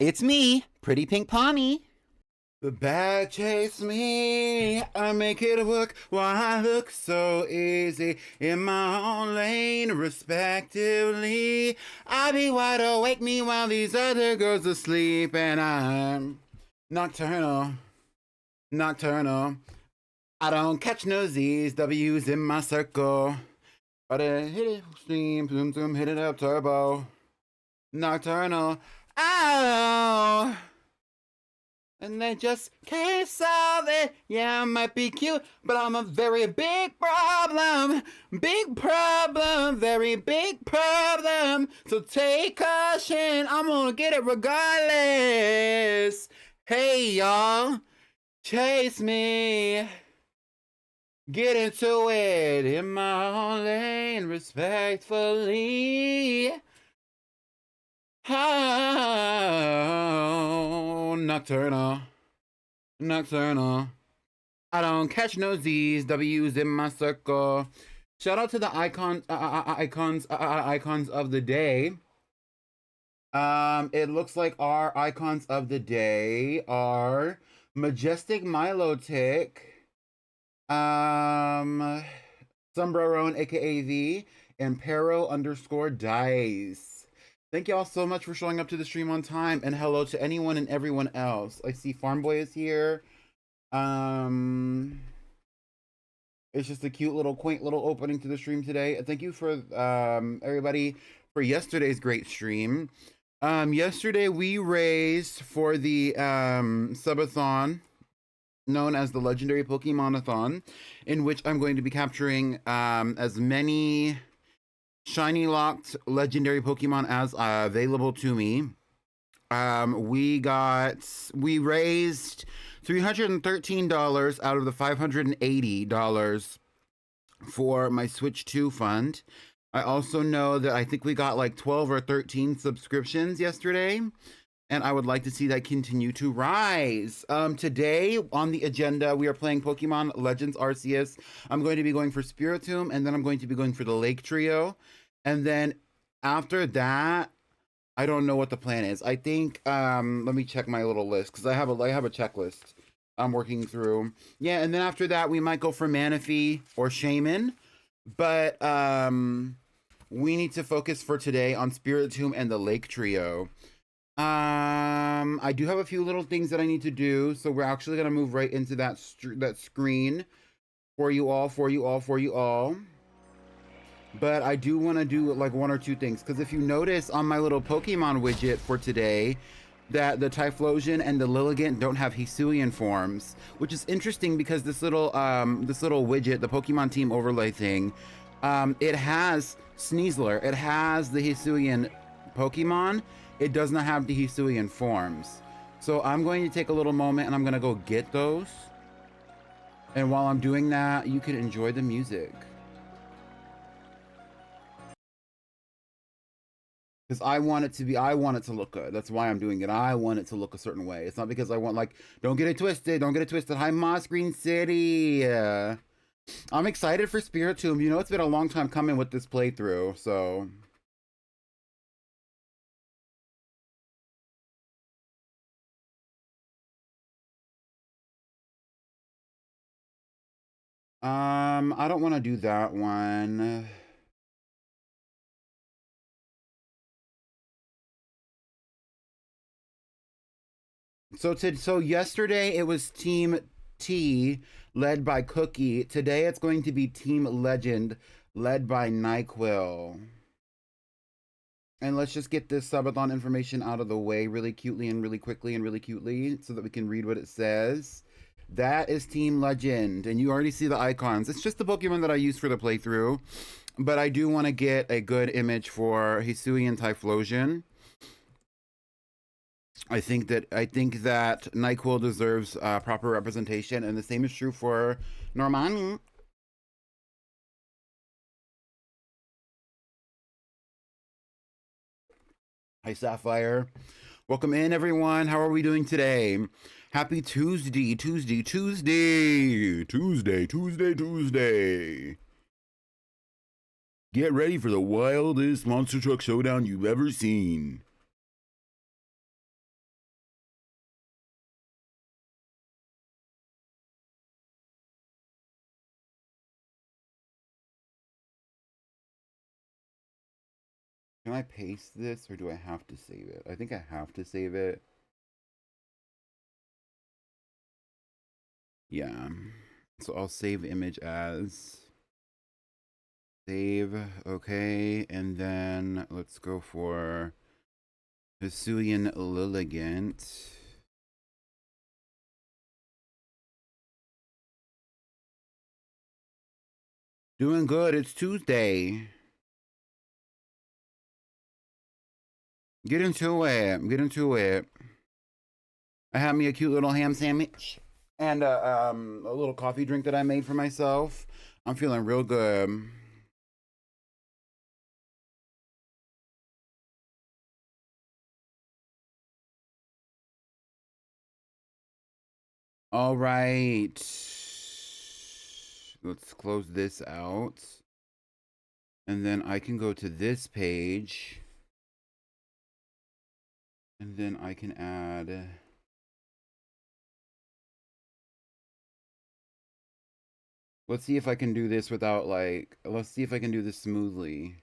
It's me, Pretty Pink Pawnee. The bad chase me, I make it work while I look so easy in my own lane, respectively. I be wide awake me while these other girls asleep, and I'm nocturnal, nocturnal. I don't catch no Z's, W's in my circle. But hit it, steam, zoom, zoom, hit it up, turbo. Nocturnal, ow! And they just can't solve it. Yeah, I might be cute, but I'm a very big problem. Big problem, very big problem. So take caution, I'm gonna get it regardless. Hey, y'all, chase me. Get into it in my own lane, respectfully. Oh, nocturnal, nocturnal. I don't catch no Z's, W's in my circle. Shout out to the icons of the day. It looks like our icons of the day are Majestic Milotic, Sombrerone, aka the Impero_Dice. Thank y'all so much for showing up to the stream on time, and hello to anyone and everyone else. I see Farmboy is here. It's just a cute little, quaint little opening to the stream today. Thank you for everybody for yesterday's great stream. Yesterday we raised for the subathon known as the Legendary Pokémonathon, in which I'm going to be capturing as many shiny locked legendary Pokemon as available to me. We raised $313 out of the $580 for my Switch 2 fund. I also know that I think we got like 12 or 13 subscriptions yesterday, and I would like to see that continue to rise. Today on the agenda, we are playing Pokemon Legends Arceus. I'm going to be going for Spiritomb, and then I'm going to be going for the Lake Trio. And then after that, I don't know what the plan is. I think, let me check my little list, because I have a checklist I'm working through. Yeah, and then after that, we might go for Manaphy or Shaman. But we need to focus for today on Spiritomb and the Lake Trio. I do have a few little things that I need to do, so we're actually gonna move right into that screen for you all. But I do want to do like one or two things, because if you notice on my little Pokemon widget for today, that the Typhlosion and the Lilligant don't have Hisuian forms, which is interesting because this little widget, the Pokemon Team overlay thing, it has Sneasler, it has the Hisuian Pokemon. It does not have the Hisuian forms. So I'm going to take a little moment and I'm going to go get those. And while I'm doing that, you can enjoy the music. Because I want it to look good. That's why I'm doing it. I want it to look a certain way. It's not because I want, like, don't get it twisted. Hi, Moss Green City. I'm excited for Spiritomb. You know, it's been a long time coming with this playthrough, so... I don't want to do that one. So yesterday it was Team T led by Cookie. Today it's going to be Team Legend led by NyQuil. And let's just get this subathon information out of the way really cutely and really quickly and really cutely so that we can read what it says. That is Team Legend, and you already see the icons. It's just the Pokemon that I use for the playthrough, but I do want to get a good image for Hisuian Typhlosion. I think that NyQuil deserves proper representation, and the same is true for Normani. Hi, Sapphire. Welcome in, everyone. How are we doing today? Happy Tuesday. Get ready for the wildest monster truck showdown you've ever seen. Can I paste this or do I have to save it? I think I have to save it. Yeah. So I'll save image as save. Okay. And then let's go for Hisuian Lilligant. Doing good. It's Tuesday. Get into it. Get into it. I had me a cute little ham sandwich and a little coffee drink that I made for myself. I'm feeling real good. All right. Let's close this out. And then I can go to this page. And then I can add. Let's see if I can do this without like. Let's see if I can do this smoothly.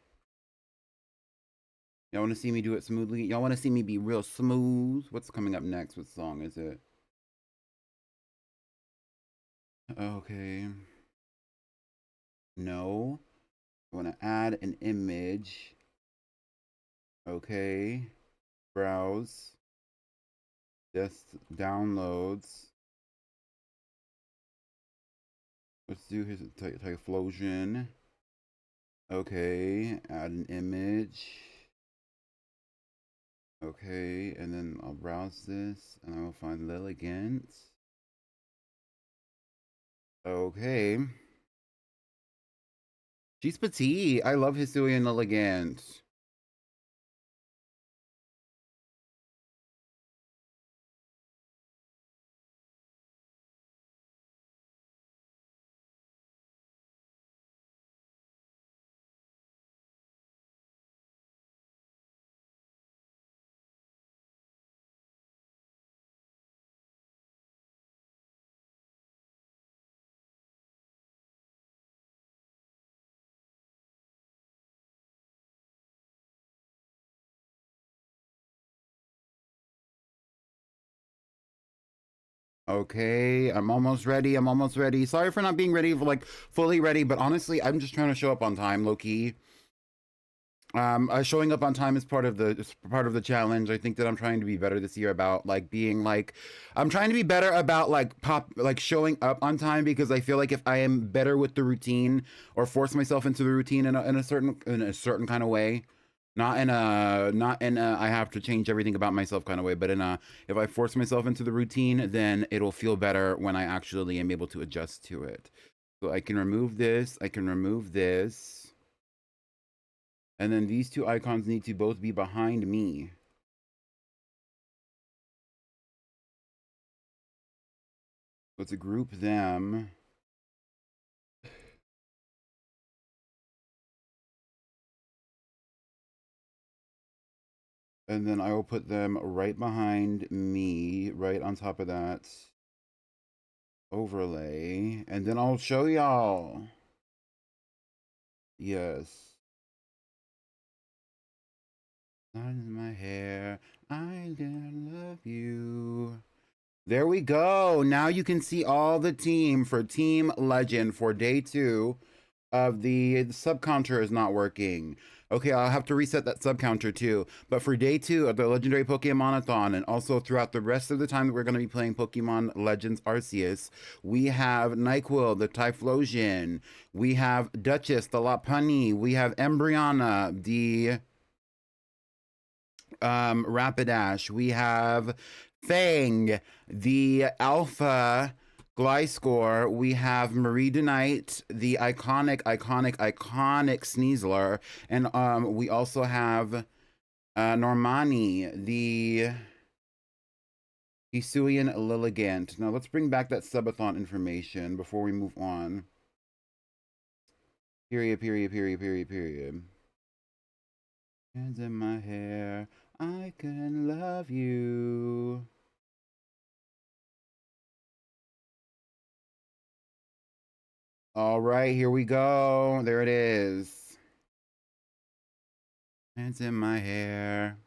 Y'all want to see me do it smoothly? Y'all want to see me be real smooth? What's coming up next? What song is it? Okay. No. I want to add an image. Okay. Browse. Just downloads. Let's do his Typhlosion. Okay. Add an image. Okay. And then I'll browse this and I will find Lilligant. Okay. She's petite. I love Hisuian Lilligant. Okay, I'm almost ready. I'm almost ready. Sorry for not being ready, for like fully ready, but honestly, I'm just trying to show up on time, low key. Showing up on time is part of the challenge. I think that I'm trying to be better this year about like being like, I'm trying to be better about like showing up on time because I feel like if I am better with the routine or force myself into the routine in a certain kind of way, not in a I have to change everything about myself kind of way, but in a if I force myself into the routine, then it'll feel better when I actually am able to adjust to it. So I can remove this. I can remove this. And then these two icons need to both be behind me. Let's group them. And then I will put them right behind me, right on top of that overlay. And then I'll show y'all. Yes. Sun in my hair. I didn't love you. There we go. Now you can see all the team for Team Legend for day 2 of the sub counter is not working. Okay, I'll have to reset that sub counter too. But for day 2 of the Legendary Pokémonathon, and also throughout the rest of the time that we're going to be playing Pokemon Legends Arceus, we have NyQuil, the Typhlosion. We have Duchess, the Lopunny. We have Embryona, the Rapidash. We have Fang, the Alpha Gliscor. We have Marie Dunite, the iconic Sneasler. And we also have Normani, the Hisuian Lilligant. Now let's bring back that subathon information before we move on. Period. Hands in my hair, I can love you. All right, here we go. There it is. It's in my hair.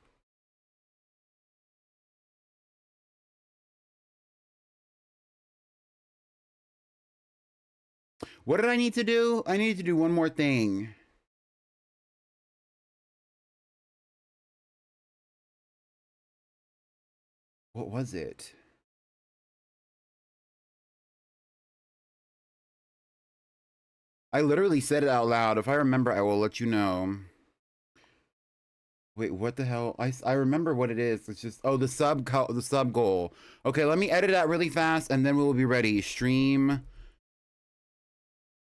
What did I need to do? I needed to do one more thing. What was it? I literally said it out loud. If I remember, I will let you know. Wait, what the hell? I remember what it is. It's just, oh, the sub goal. Okay, let me edit that really fast and then we will be ready. Stream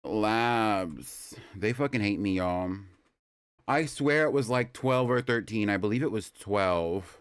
Labs. They fucking hate me, y'all. I swear it was like 12 or 13. I believe it was 12.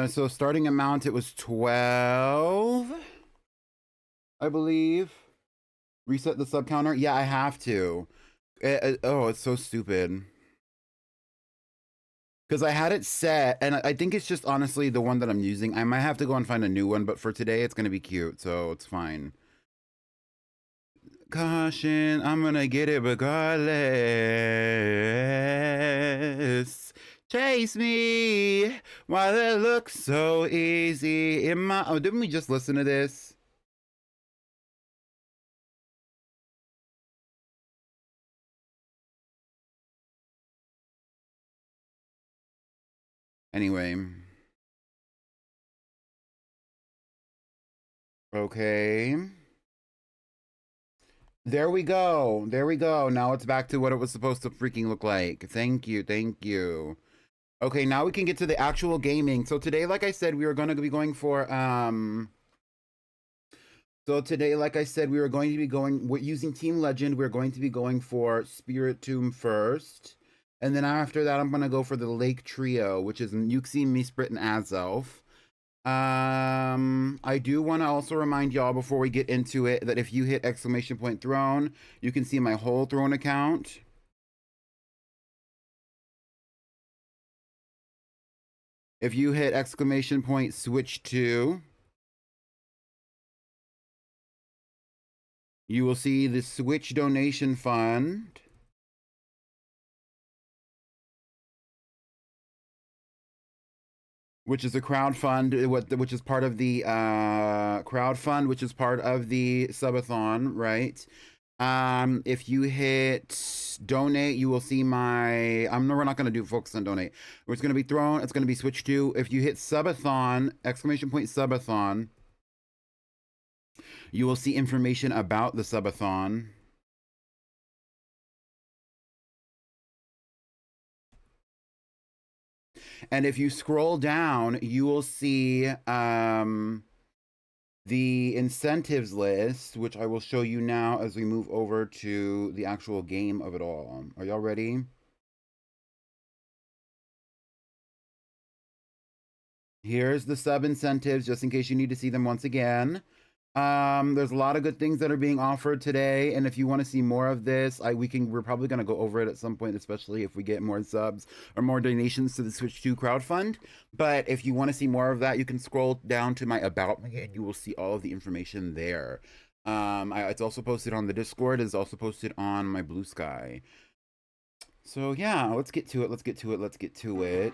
So starting amount, it was 12, I believe. Reset the sub counter. Yeah, I have to. Oh, it's so stupid. Because I had it set, and I think it's just honestly the one that I'm using. I might have to go and find a new one, but for today, it's going to be cute, so it's fine. Caution, I'm going to get it regardless. Chase me while it looks so easy in my... Oh, didn't we just listen to this? Anyway. Okay. There we go. There we go. Now it's back to what it was supposed to freaking look like. Thank you. Thank you. Okay, now we can get to the actual gaming. So today, like I said, we were going to be going for so today, like I said, we were going to be we're using Team Legend. We're going to be going for Spirit Tomb first. And then after that, I'm going to go for the Lake Trio, which is Yuxi, Misprit, and Azelf. I do want to also remind y'all before we get into it that if you hit !throne, you can see my whole throne account. If you hit !switch to, you will see the Switch donation fund. Which is a crowdfund, which is part of the crowdfund, which is part of the subathon, right? If you hit donate, you will see my. We're not going to do focus on donate. It's going to be thrown. It's going to be switched to. If you hit subathon, !subathon, you will see information about the subathon. And if you scroll down, you will see the incentives list, which I will show you now as we move over to the actual game of it all. Are y'all ready? Here's the sub incentives, just in case you need to see them once again. There's a lot of good things that are being offered today, and if you want to see more of this, we're probably going to go over it at some point, especially if we get more subs or more donations to the Switch 2 crowdfund. But if you want to see more of that, you can scroll down to my About Me, and you will see all of the information there. It's also posted on the Discord. It's also posted on my Blue Sky. So yeah, let's get to it. Let's get to it.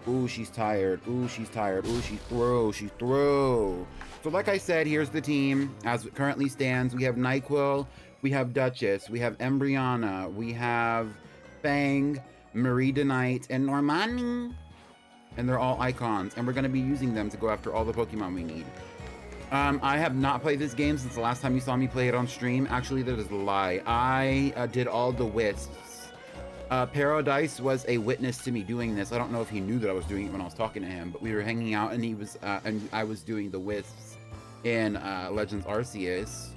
Ooh, she's tired. Ooh, she's tired. Ooh, she's through. She's through. So like I said, here's the team as it currently stands. We have NyQuil, we have Duchess, we have Embryana, we have Fang, Marie DeKnight, and Normani. And they're all icons, and we're going to be using them to go after all the Pokemon we need. I have not played this game since the last time you saw me play it on stream. Actually, that is a lie. I did all the wisps Paradise was a witness to me doing this. I don't know if he knew that I was doing it when I was talking to him, but we were hanging out and he was, and I was doing the wisps in Legends Arceus.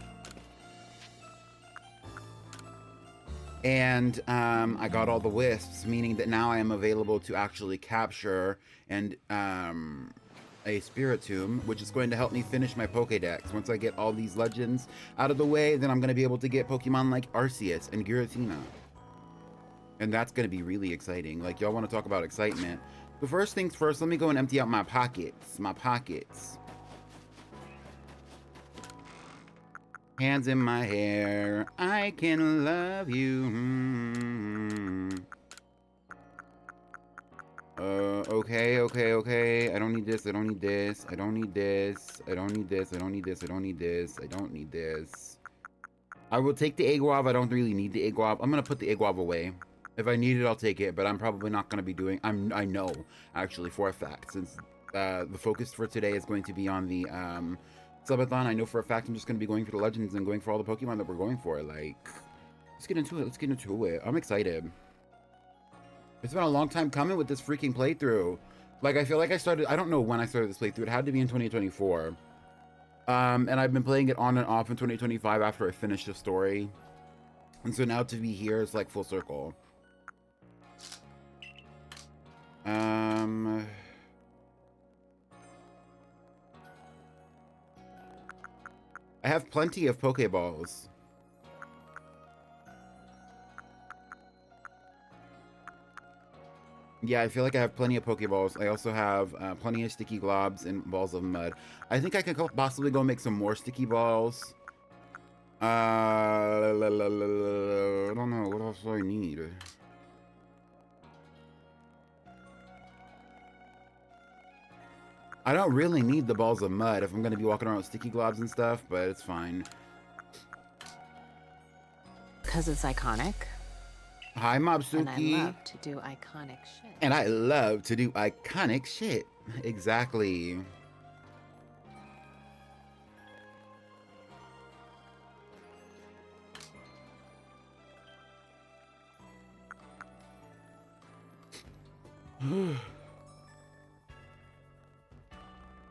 And I got all the wisps, meaning that now I am available to actually capture and a Spiritomb, which is going to help me finish my Pokédex. Once I get all these legends out of the way, then I'm going to be able to get Pokemon like Arceus and Giratina. And that's going to be really exciting. Like, y'all want to talk about excitement. But first things first, let me go and empty out my pockets. My pockets. Hands in my hair. I can love you. Okay. I don't need this. I don't need this. I don't need this. I don't need this. I don't need this. I don't need this. I don't need this. I will take the Aguav. I don't really need the Aguav. I'm going to put the Aguav away. If I need it, I'll take it, but I'm probably not going to be doing... I know, actually, for a fact, since the focus for today is going to be on the subathon. I know for a fact I'm just going to be going for the legends and going for all the Pokemon that we're going for. Like, let's get into it. Let's get into it. I'm excited. It's been a long time coming with this freaking playthrough. Like, I feel like I started... I don't know when I started this playthrough. It had to be in 2024. And I've been playing it on and off in 2025 after I finished the story. And so now to be here is like full circle. I have plenty of Pokeballs. Yeah, I feel like I have plenty of Pokeballs. I also have plenty of sticky globs and balls of mud. I think I could possibly go make some more sticky balls. I don't know. What else do I need? I don't really need the balls of mud if I'm going to be walking around with sticky globs and stuff, but it's fine. Because it's iconic. Hi, Mobsuki. And I love to do iconic shit. And I love to do iconic shit. Exactly.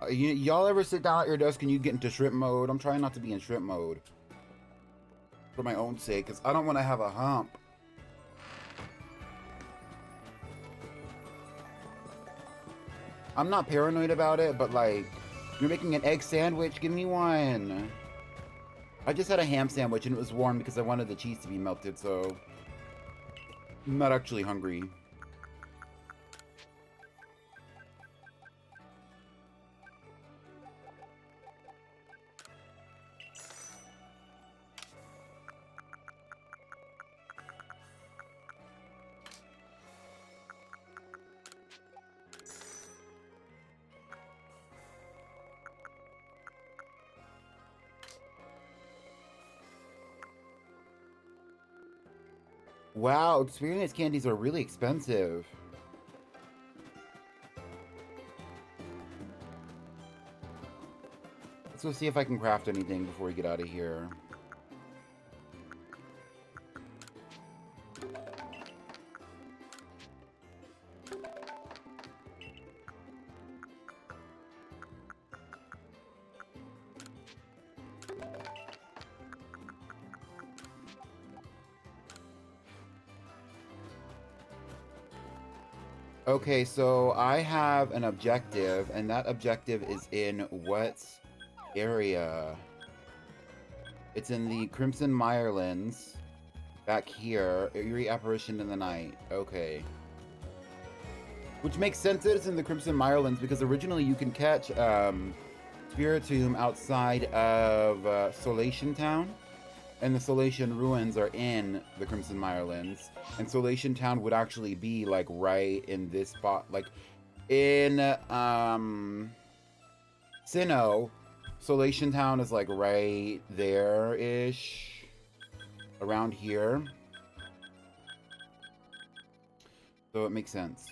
Y'all ever sit down at your desk and you get into shrimp mode? I'm trying not to be in shrimp mode. For my own sake, because I don't want to have a hump. I'm not paranoid about it, but like, you're making an egg sandwich? Give me one. I just had a ham sandwich and it was warm because I wanted the cheese to be melted, so I'm not actually hungry. Wow, experience candies are really expensive. Let's go see if I can craft anything before we get out of here. Okay, so I have an objective, and that objective is in what area? It's in the Crimson Mirelands, back here. Eerie Apparition in the Night. Okay. Which makes sense that it's in the Crimson Mirelands, because originally you can catch Spiritomb outside of Solation Town. And the Solation Ruins are in the Crimson Mirelands. And Solation Town would actually be, like, right in this spot. Like, in, Sinnoh, Solation Town is, like, right there-ish. Around here. So it makes sense.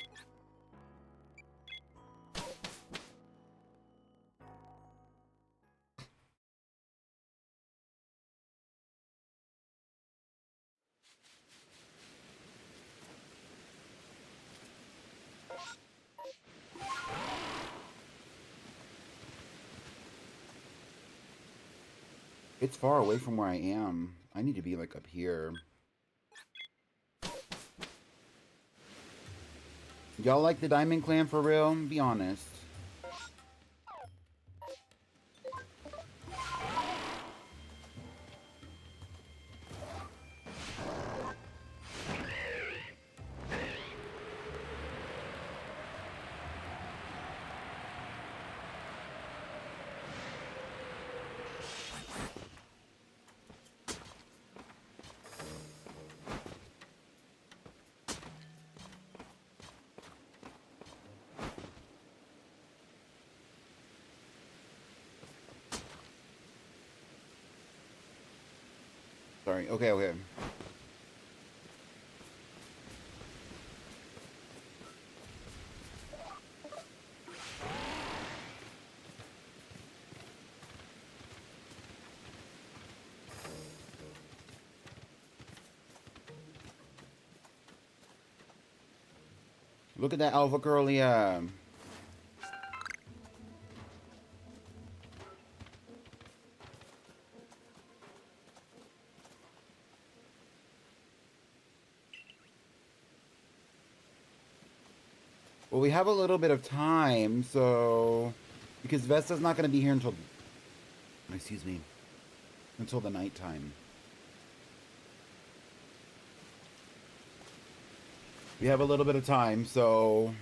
It's far away from where I am. I need to be like up here. Y'all like the Diamond Clan for real? Be honest. Sorry. Okay, okay. Look at that Alpha Curlia. Well, we have a little bit of time, so... Because Vesta's not going to be here until... Excuse me. Until the nighttime. We have a little bit of time, so...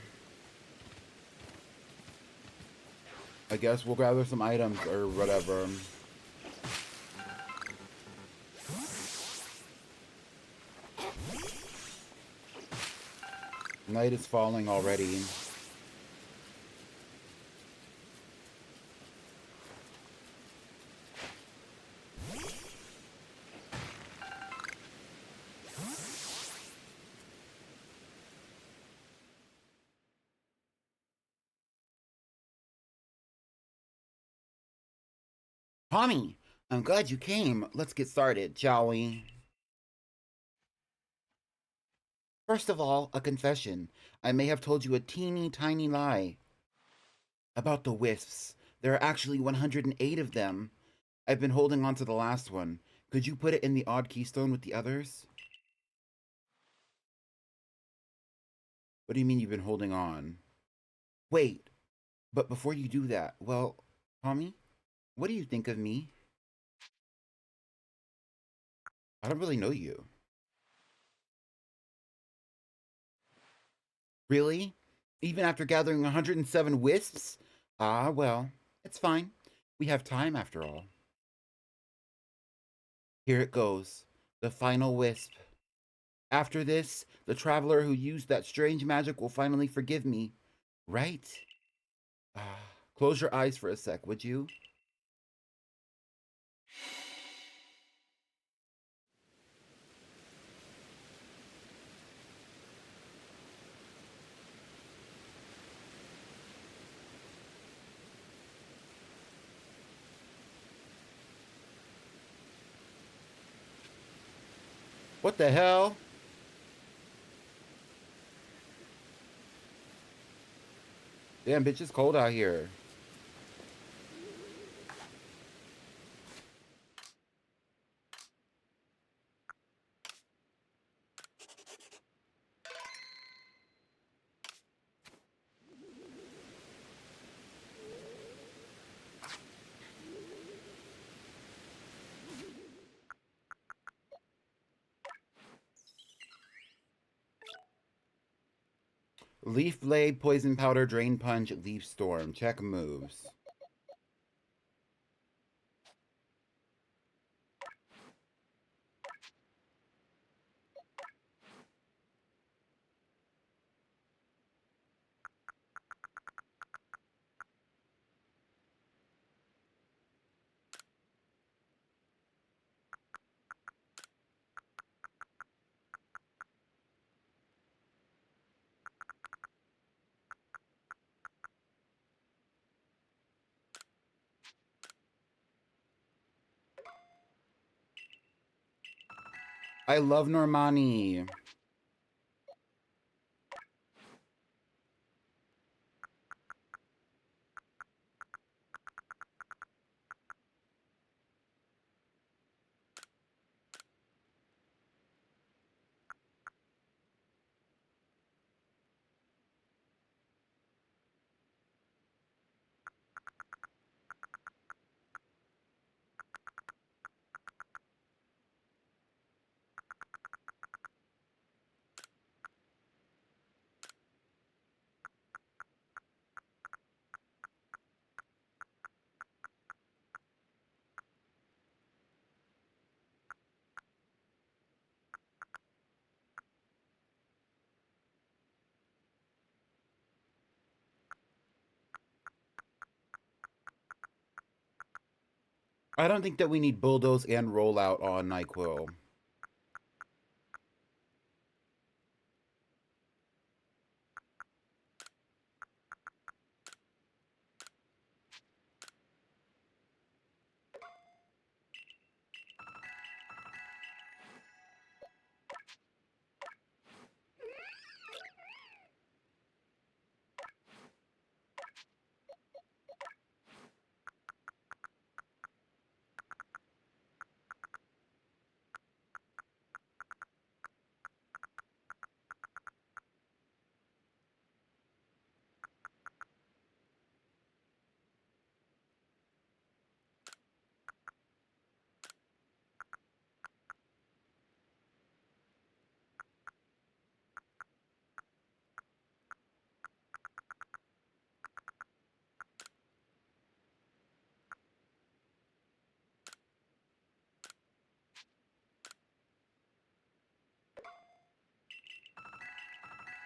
I guess we'll gather some items or whatever. Night is falling already. Tommy, I'm glad you came. Let's get started, shall we? First of all, a confession. I may have told you a teeny tiny lie about the wisps. There are actually 108 of them. I've been holding on to the last one. Could you put it in the odd keystone with the others? What do you mean you've been holding on? Wait, but before you do that, well, Tommy, what do you think of me? I don't really know you. Really? Even after gathering 107 wisps? Ah, well, it's fine. We have time after all. Here it goes. The final wisp. After this, the traveler who used that strange magic will finally forgive me. Right? Ah, close your eyes for a sec, would you? What the hell? Damn, bitch, it's cold out here. Leaf Blade, Poison Powder, Drain Punch, Leaf Storm. Check moves. I love Normani. I don't think that we need bulldoze and rollout on NyQuil.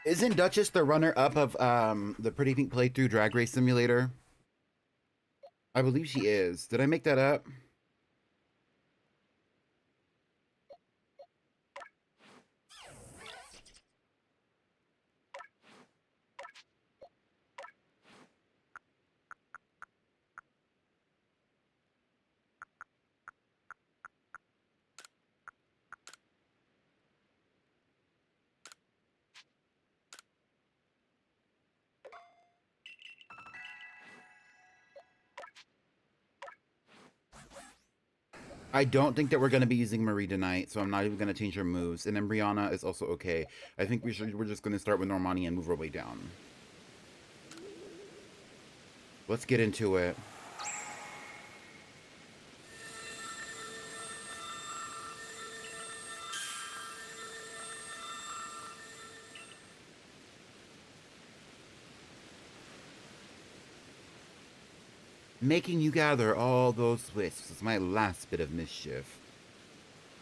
Isn't Duchess the runner-up of the Pretty Pink Playthrough Drag Race Simulator? I believe she is. Did I make that up? I don't think that we're going to be using Marie tonight, so I'm not even going to change her moves. And then Brianna is also okay. I think we're just going to start with Normani and move our way down. Let's get into it. Making you gather all those twists is my last bit of mischief.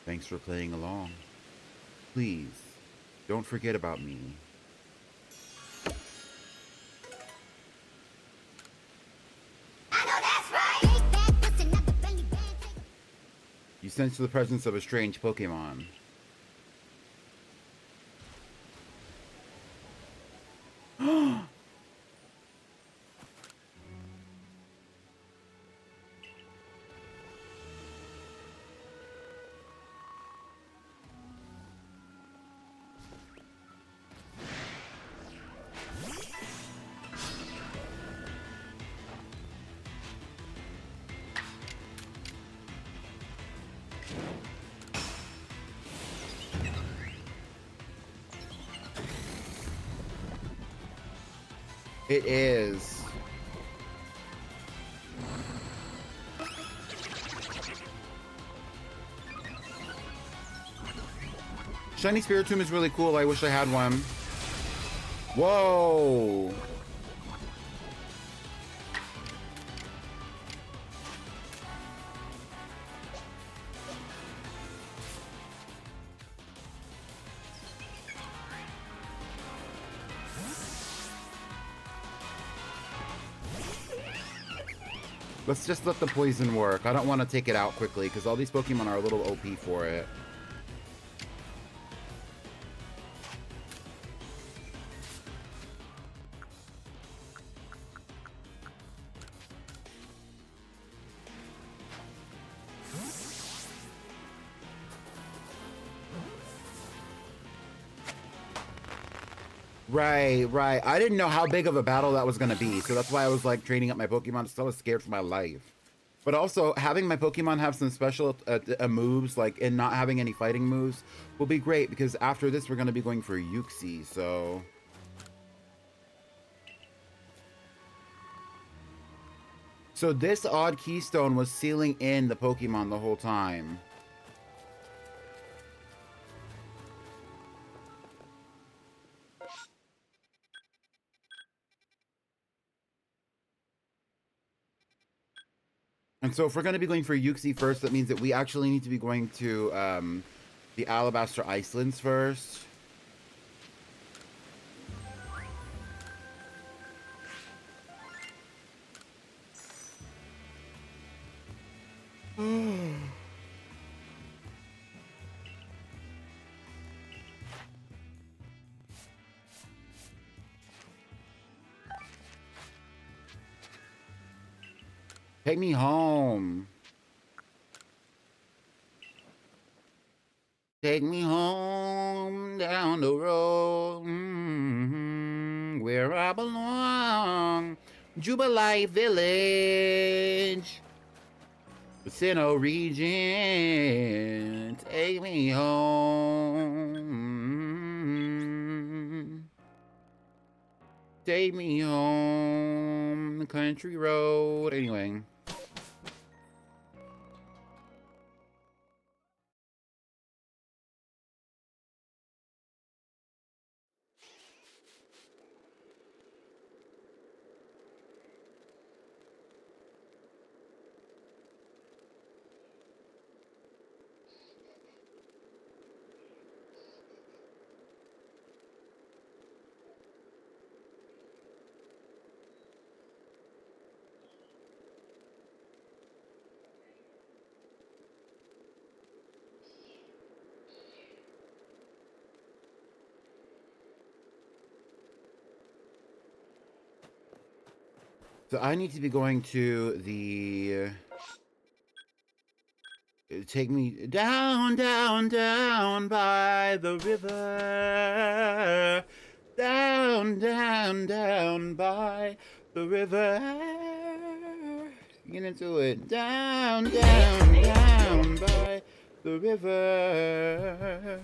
Thanks for playing along. Please, don't forget about me. You sense the presence of a strange Pokemon. It is. Shiny Spiritomb is really cool. I wish I had one. Whoa. Let's just let the poison work. I don't want to take it out quickly because all these Pokemon are a little OP for it. Right, right. I didn't know how big of a battle that was going to be, so that's why I was like training up my Pokemon. So I was scared for my life. But also, having my Pokemon have some special moves, like, and not having any fighting moves, will be great, because after this, we're going to be going for Uxie, so... So this odd keystone was sealing in the Pokemon the whole time. And so if we're going to be going for Uxie first, that means that we actually need to be going to the Alabaster Icelands first. Take me home. Take me home down the road where I belong. Jubilee Village. Sinnoh region. Take me home. Take me home. Country road. Anyway. So I need to be going to the... Take me down, down, down by the river. Down, down, down by the river. Get into it. Down, down, down by the river.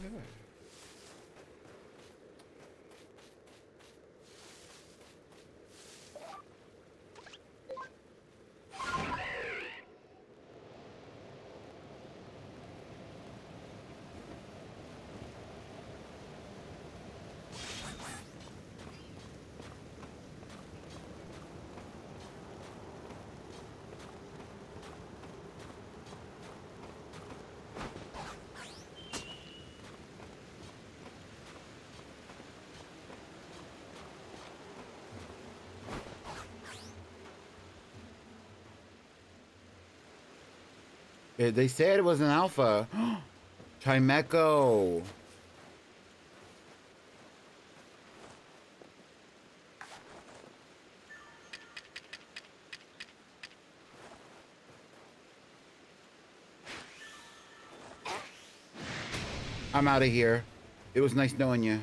They said it was an alpha. Chimeco. I'm out of here. It was nice knowing you.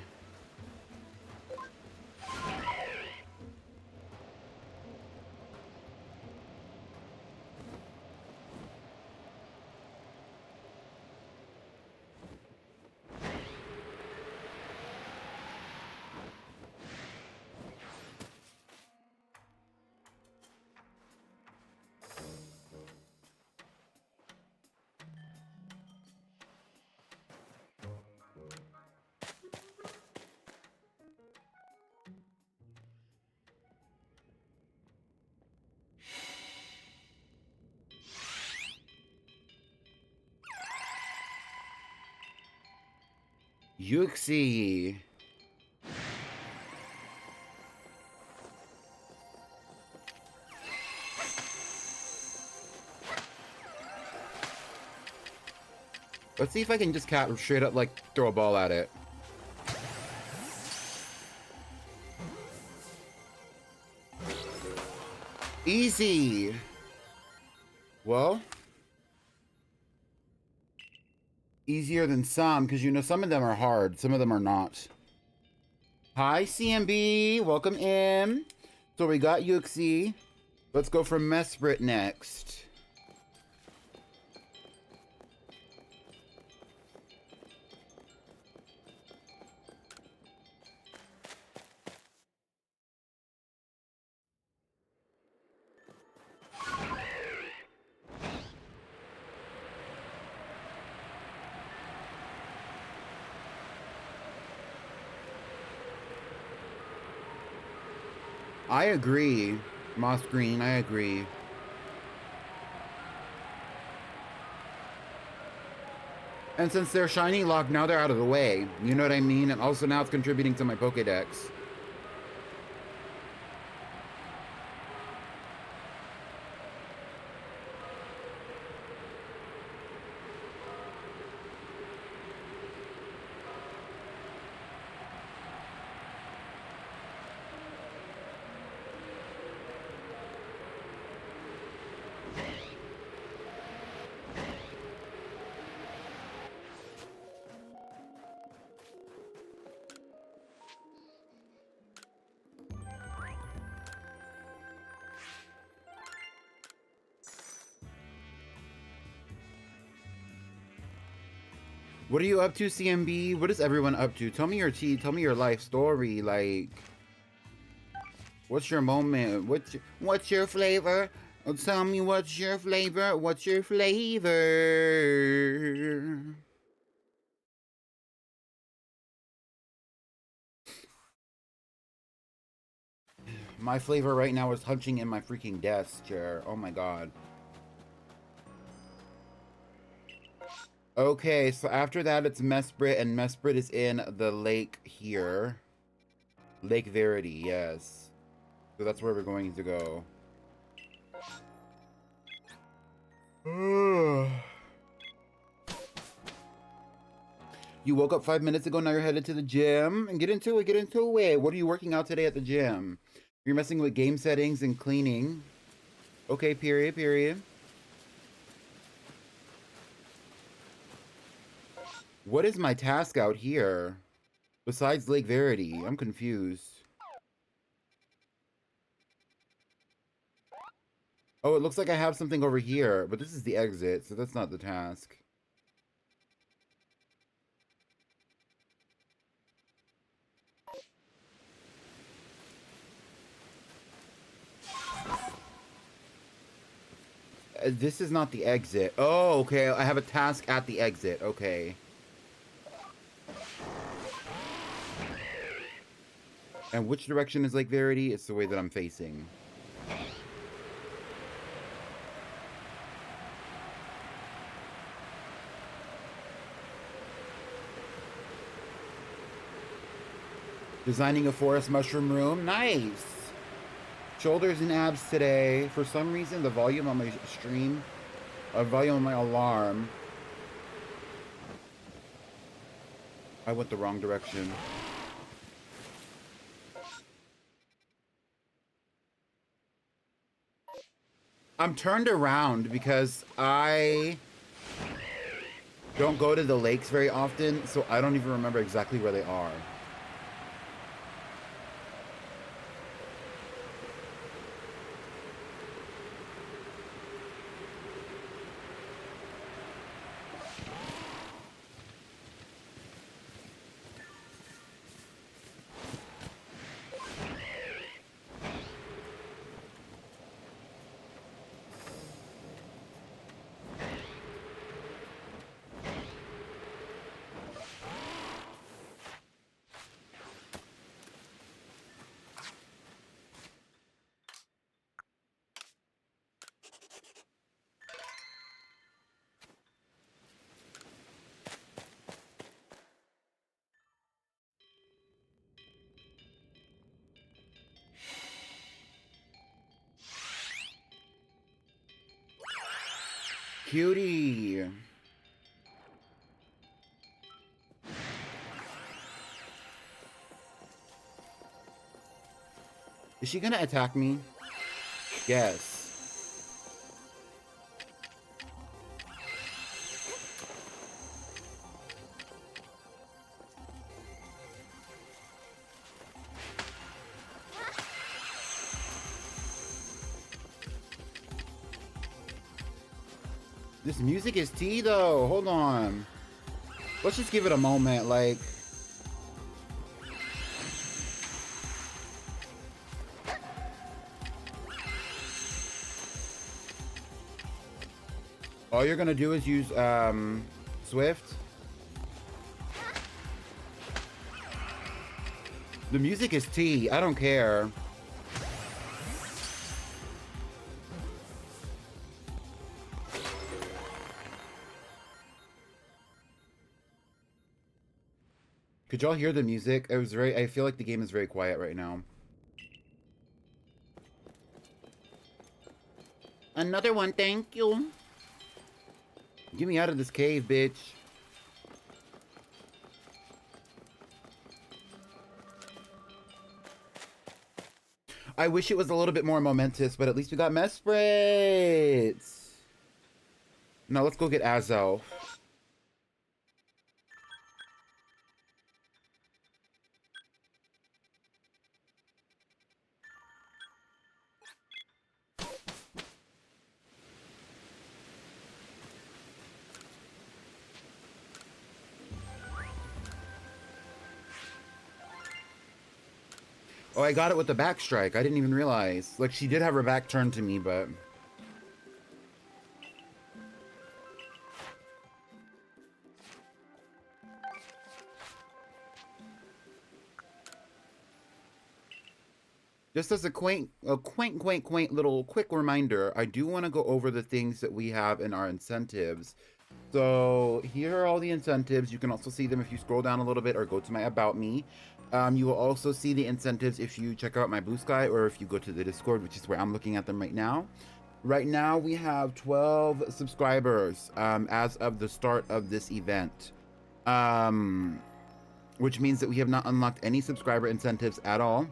Yuxi. Let's see if I can just straight up, like, throw a ball at it. Easy. Well. Easier than some, because, you know, some of them are hard. Some of them are not. Hi, CMB. Welcome in. So we got Yuxi. Let's go for Mesprit next. I agree. Moss Green, I agree. And since they're shiny locked, now they're out of the way. You know what I mean? And also now it's contributing to my Pokédex. What are you up to, CMB? What is everyone up to? Tell me your tea. Tell me your life story. Like, what's your moment? What's your flavor? Oh, tell me what's your flavor. What's your flavor? My flavor right now is hunching in my freaking desk chair. Oh my god. Okay, so after that it's Mesprit, and Mesprit is in the lake here. Lake Verity, yes. So that's where we're going to go. You woke up 5 minutes ago, now you're headed to the gym. And get into it, get into it. What are you working out today at the gym? You're messing with game settings and cleaning. Okay, period, period. What is my task out here? Besides Lake Verity, I'm confused. Oh, it looks like I have something over here, but this is the exit, so that's not the task. This is not the exit. Oh, okay. I have a task at the exit. Okay. And which direction is Lake Verity? It's the way that I'm facing. Designing a forest mushroom room. Nice. Shoulders and abs today. For some reason, the volume on my stream, volume on my alarm. I went the wrong direction. I'm turned around because I don't go to the lakes very often, so I don't even remember exactly where they are. Cutie. Is she gonna attack me? Yes. This music is tea though. Hold on. Let's just give it a moment. Like, all you're gonna do is use Swift. The music is tea. I don't care. Could y'all hear the music? I feel like the game is very quiet right now. Another one, thank you. Get me out of this cave, bitch. I wish it was a little bit more momentous, but at least we got Mesprit. Now let's go get Azo. Oh, I got it with the back strike. I didn't even realize. Like, she did have her back turned to me, but... Just as a quaint little quick reminder, I do want to go over the things that we have in our incentives. So here are all the incentives. You can also see them if you scroll down a little bit or go to my About Me. You will also see the incentives if you check out my Blue Sky or if you go to the Discord, which is where I'm looking at them right now. Right now, we have 12 subscribers as of the start of this event, which means that we have not unlocked any subscriber incentives at all.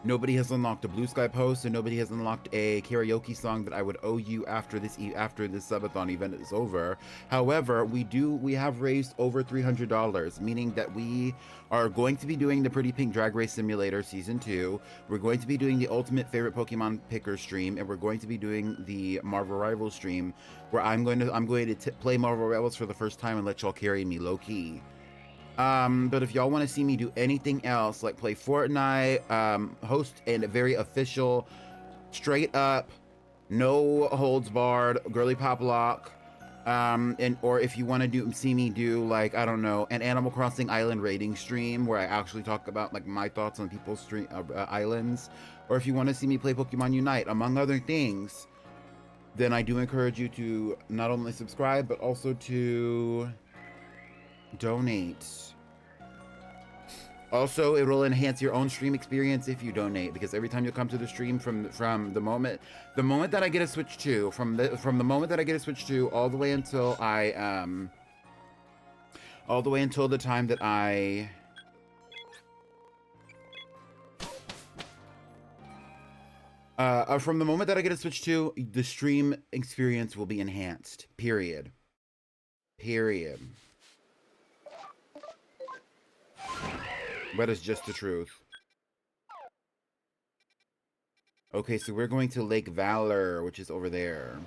Nobody has unlocked a Blue Sky post, and nobody has unlocked a karaoke song that I would owe you after this subathon event is over. However, we have raised over $300, meaning that we are going to be doing the Pretty Pink Drag Race Simulator Season 2. We're going to be doing the Ultimate Favorite Pokemon Picker stream, and we're going to be doing the Marvel Rivals stream, where I'm going to play Marvel Rivals for the first time and let y'all carry me low key. But if y'all want to see me do anything else, like play Fortnite, host a very official, straight up, no holds barred, girly pop lock, or if you want to see me do, like, I don't know, an Animal Crossing Island rating stream where I actually talk about like my thoughts on people's islands, or if you want to see me play Pokemon Unite, among other things, then I do encourage you to not only subscribe but also to donate. Also, it will enhance your own stream experience if you donate, because every time you come to the stream from the moment that I get a Switch 2, from the moment that I get a Switch 2 all the way until the time that I from the moment that I get a Switch 2, the stream experience will be enhanced. Period. But it's just the truth. Okay, so we're going to Lake Valor, which is over there.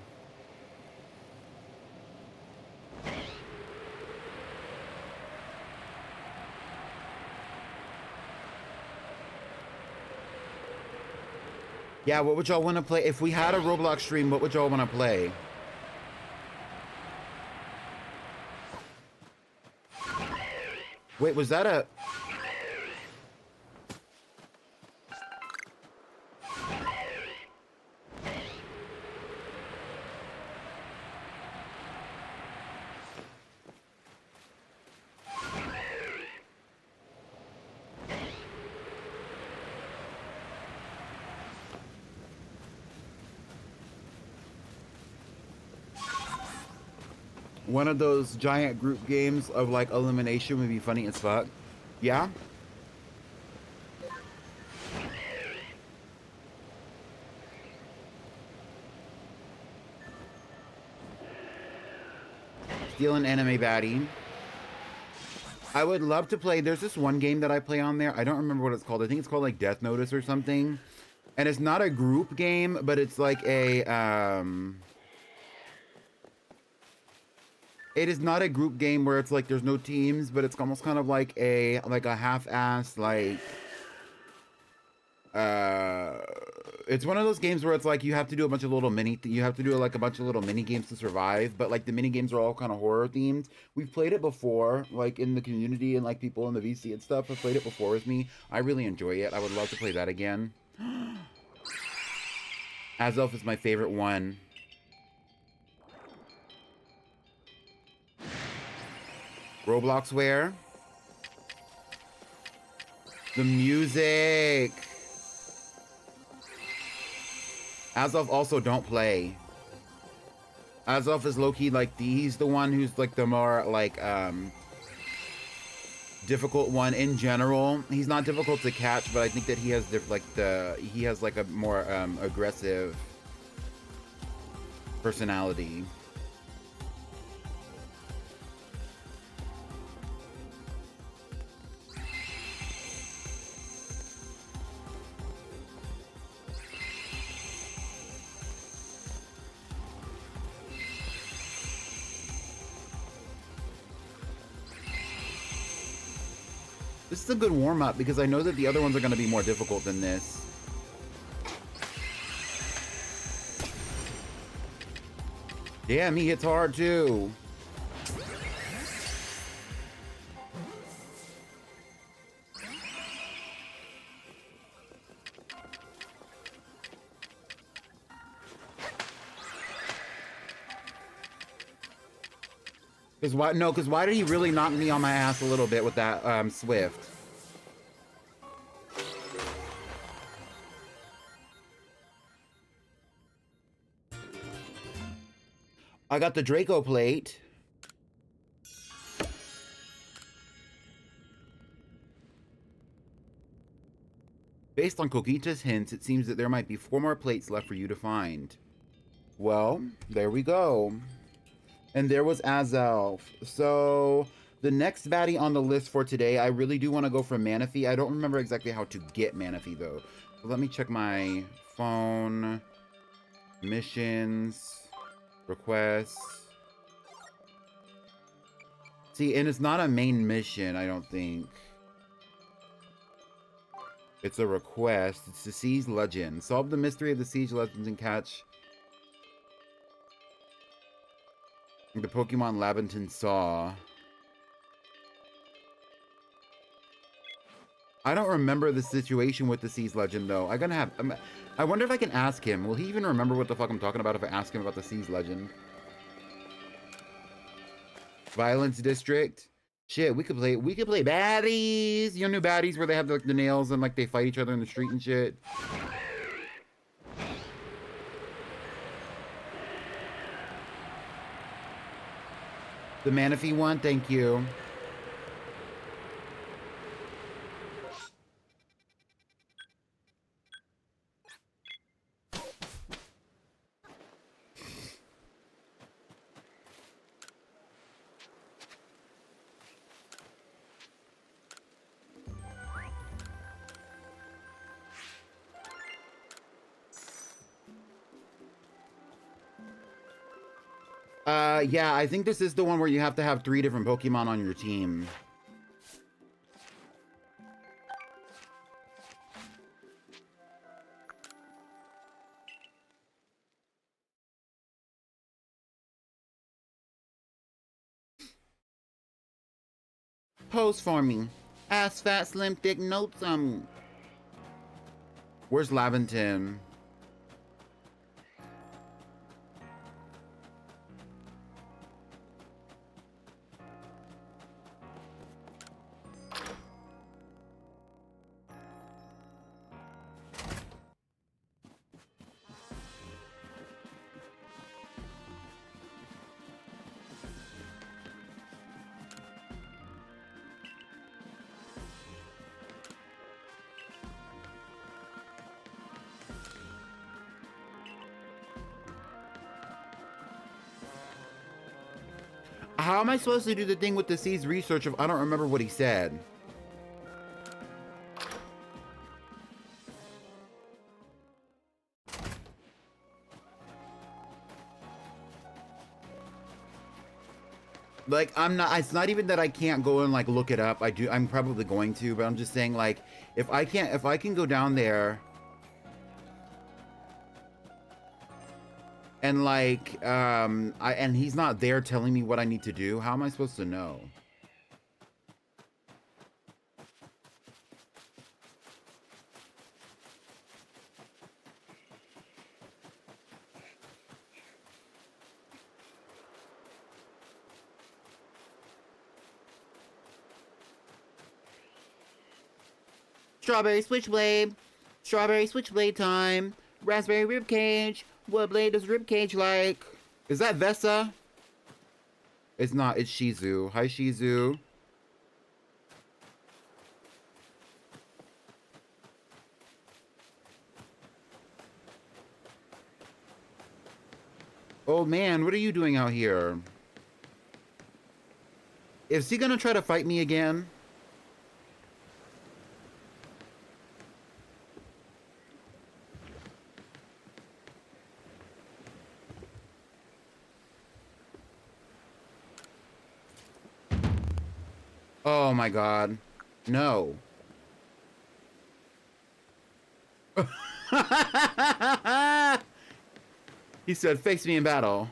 Yeah, what would y'all want to play? If we had a Roblox stream, what would y'all want to play? Wait, was that a... One of those giant group games of like elimination would be funny as fuck. Yeah? Steal an anime baddie. I would love to play, there's this one game that I play on there. I don't remember what it's called. I think it's called like Death Notice or something. And it's not a group game, but it's like a, it is not a group game where it's like there's no teams, but it's almost kind of like a half-assed like it's one of those games where it's like you have to do a bunch of little mini games to survive, but like the mini games are all kind of horror themed. We've played it before, like in the community, and like people in the VC and stuff have played it before with me. I really enjoy it. I would love to play that again. Azelf is my favorite one. Roblox where? The music. Azelf also don't play. Azelf is low-key like he's the one who's like the more like difficult one in general. He's not difficult to catch, but I think that he has he has like a more aggressive personality. This is a good warm-up because I know that the other ones are going to be more difficult than this. Damn, he hits hard too. Cause why? No, cause why did he really knock me on my ass a little bit with that Swift? I got the Draco plate. Based on Coquita's hints, it seems that there might be 4 more plates left for you to find. Well, there we go. And there was Azelf. So the next baddie on the list for today, I really do want to go for Manaphy. I don't remember exactly how to get Manaphy though. So let me check my phone. Missions. Requests. See, and it's not a main mission, I don't think. It's a request. It's the Siege Legend. Solve the mystery of the Siege Legends and catch the Pokemon Laventon saw. I don't remember the situation with the Siege Legend though. I wonder if I can ask him. Will he even remember what the fuck I'm talking about if I ask him about the Siege Legend? Violence District. Shit, we could play baddies. You know, new baddies where they have like the nails and like they fight each other in the street and shit. The Manaphy one, thank you. Yeah, I think this is the one where you have to have 3 different Pokemon on your team. Pose for me. Ass fat, slim, thick, notes on me. Where's Laventon? How am I supposed to do the thing with the C's research if I don't remember what he said? Like, it's not even that I can't go and like look it up. I'm probably going to, but I'm just saying like, if I can go down there and like, and he's not there telling me what I need to do, how am I supposed to know? Strawberry Switchblade. Strawberry Switchblade time. Raspberry Ribcage. What blade does Ribcage like? Is that Vesa? It's not. It's Shizu. Hi, Shizu. Oh man, what are you doing out here? Is he gonna try to fight me again? Oh my god. No. He said, face me in battle.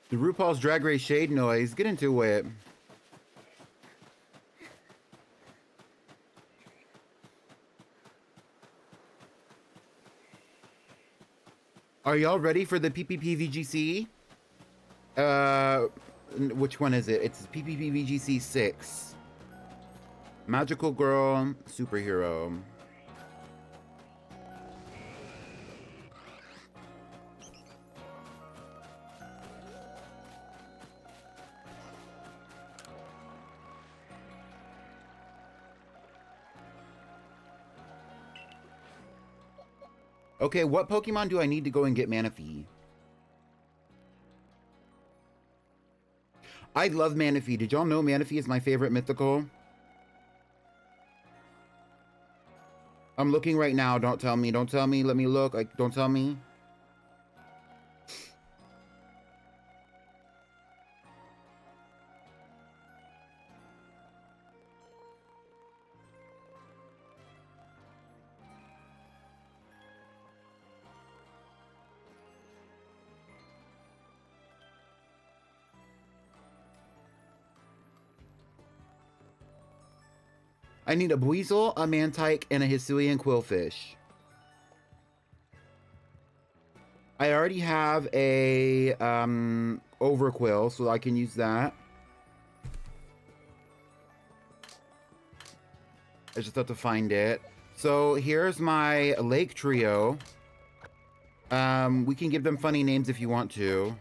The RuPaul's Drag Race shade noise. Get into it. Are y'all ready for the PPPVGC? Which one is it? It's PPPVGC 6. Magical Girl Superhero. Okay, what Pokemon do I need to go and get Manaphy? I love Manaphy. Did y'all know Manaphy is my favorite mythical? I'm looking right now. Don't tell me. Don't tell me. Let me look. Like, don't tell me. I need a Buizel, a Mantike, and a Hisuian Quillfish. I already have a Overquill, so I can use that. I just have to find it. So here's my Lake Trio. We can give them funny names if you want to.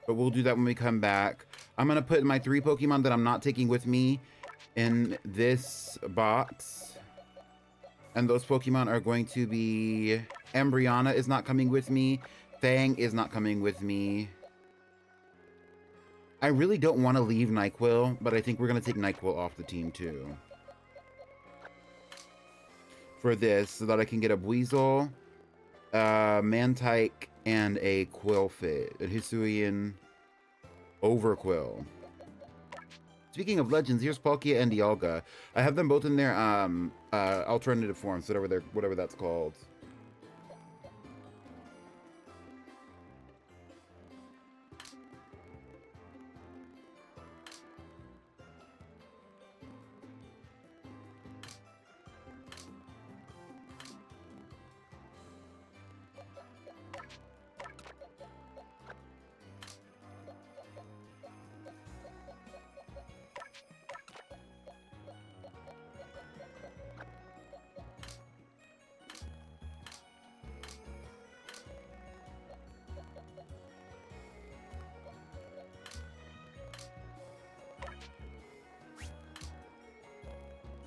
But we'll do that when we come back. I'm going to put my 3 Pokemon that I'm not taking with me in this box. And those Pokemon are going to be... Embryana is not coming with me. Fang is not coming with me. I really don't want to leave NyQuil, but I think we're going to take NyQuil off the team too. For this, so that I can get a Buizel, Mantike, and a Quillfish, a Hisuian Overquill. Speaking of legends, here's Palkia and Dialga. I have them both in their alternative forms, whatever that's called.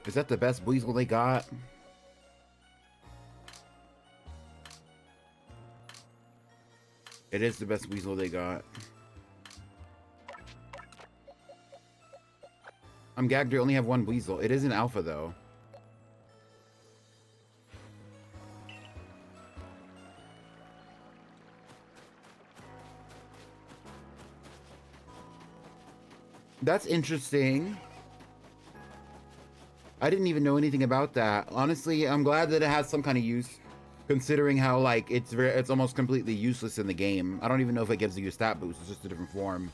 Is that the best Buizel they got? It is the best Buizel they got. I'm gagged to only have one Buizel. It is an alpha though. That's interesting. I didn't even know anything about that. Honestly, I'm glad that it has some kind of use, considering how like it's almost completely useless in the game. I don't even know if it gives you a stat boost. It's just a different form.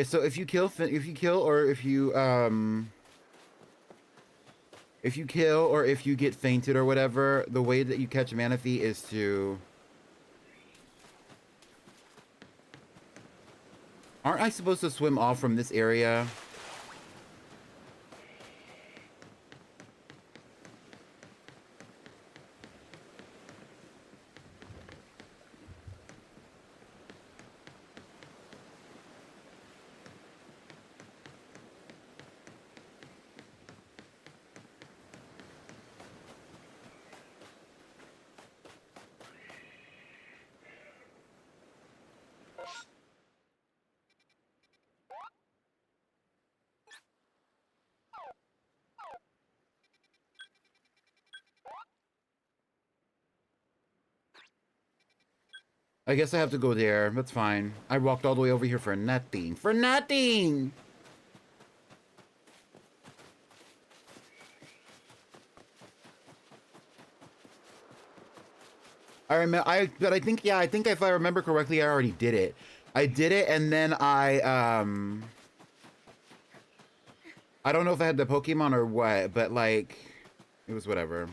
So if you kill or if you get fainted or whatever, the way that you catch Manaphy is to Aren't I supposed to swim off from this area? I guess I have to go there. That's fine. I walked all the way over here for nothing. For nothing! But I think, yeah, I think if I remember correctly, I already did it. I did it, and then I don't know if I had the Pokemon or what, but, like, it was whatever.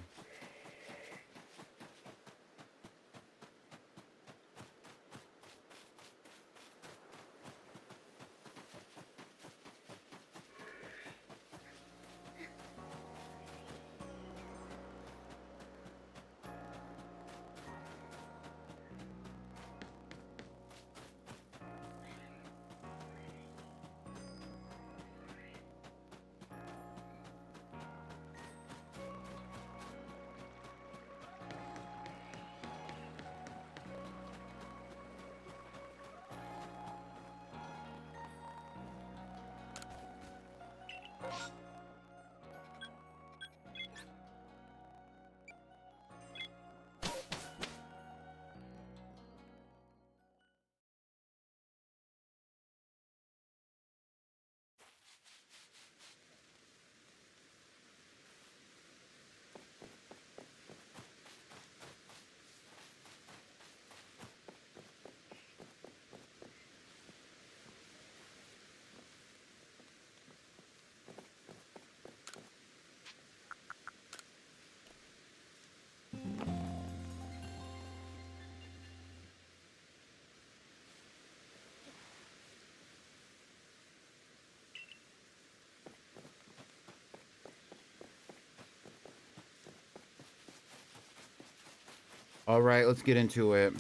All right, let's get into it.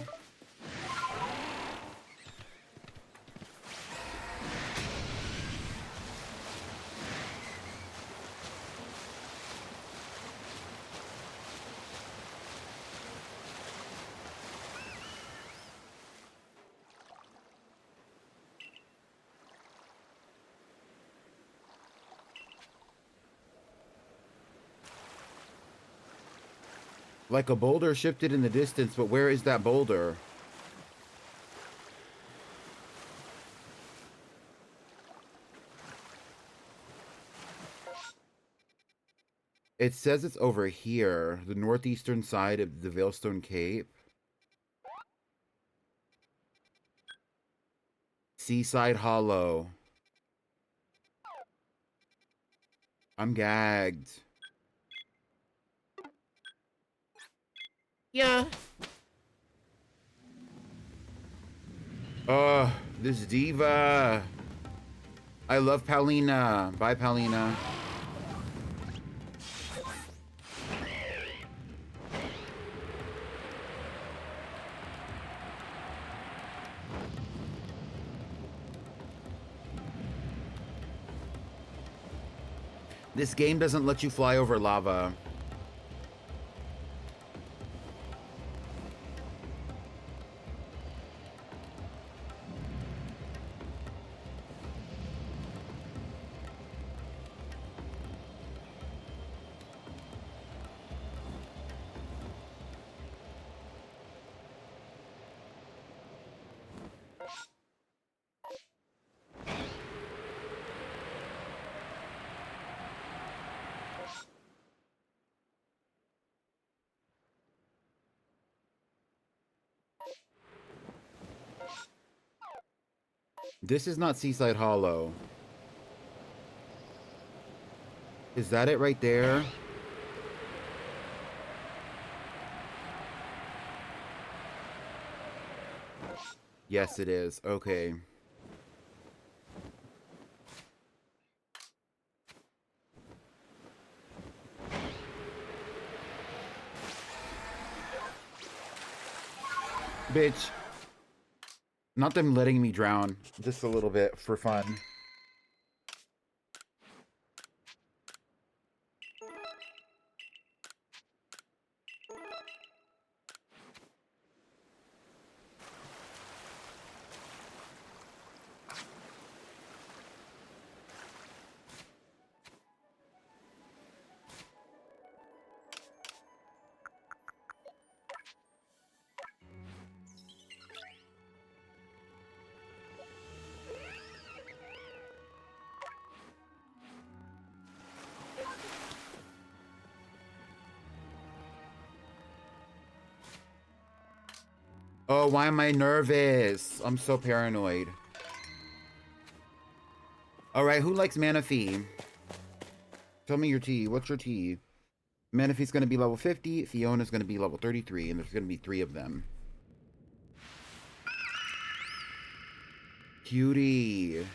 Like a boulder shifted in the distance, but where is that boulder? It says it's over here, the northeastern side of the Veilstone Cape. Seaside Hollow. I'm gagged. Yeah. Oh, this diva. I love Paulina. Bye, Paulina. This game doesn't let you fly over lava. This is not Seaside Hollow. Is that it right there? Yes, it is. Okay. Bitch. Not them letting me drown. Just a little bit for fun. Oh, why am I nervous? I'm so paranoid. All right, who likes Manaphy? Tell me your tea. What's your tea? Manaphy's going to be level 50. Fiona's going to be level 33, and there's going to be 3 of them. Cutie.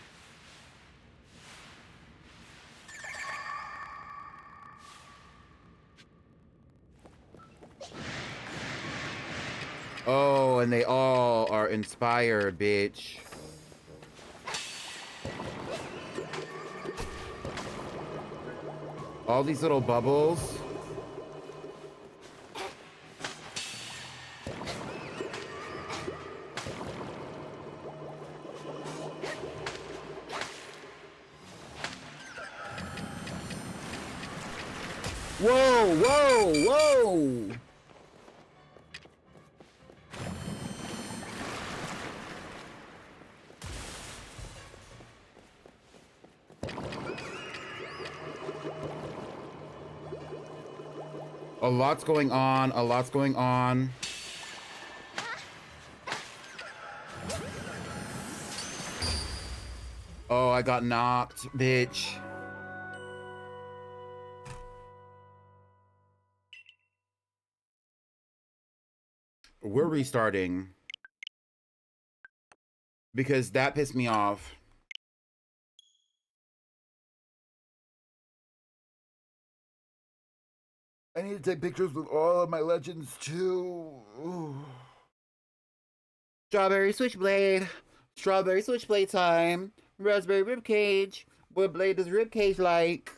Oh, and they all are inspired, bitch. All these little bubbles. Whoa, whoa, whoa! A lot's going on, a lot's going on. Oh, I got knocked, bitch. We're restarting. Because that pissed me off. I need to take pictures with all of my legends too. Ooh. Strawberry switchblade. Strawberry switchblade time. Raspberry ribcage. What blade does ribcage like?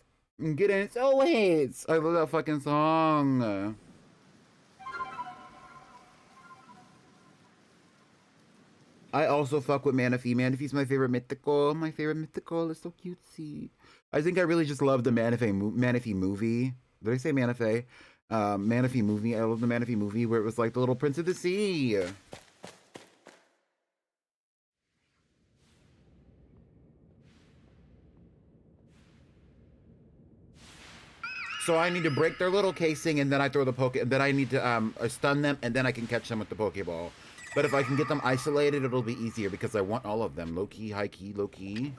Get in its always. I love that fucking song. I also fuck with Manaphy. Manaphy's my favorite mythical. My favorite mythical is so cutesy. I think I really just love the Manaphy movie. Did I say Manaphy? Manaphy movie. I love the Manaphy movie where it was like the little Prince of the Sea. So I need to break their little casing and then I throw the then I need to stun them and then I can catch them with the Pokeball. But if I can get them isolated, it'll be easier because I want all of them. Low key, high key, low key.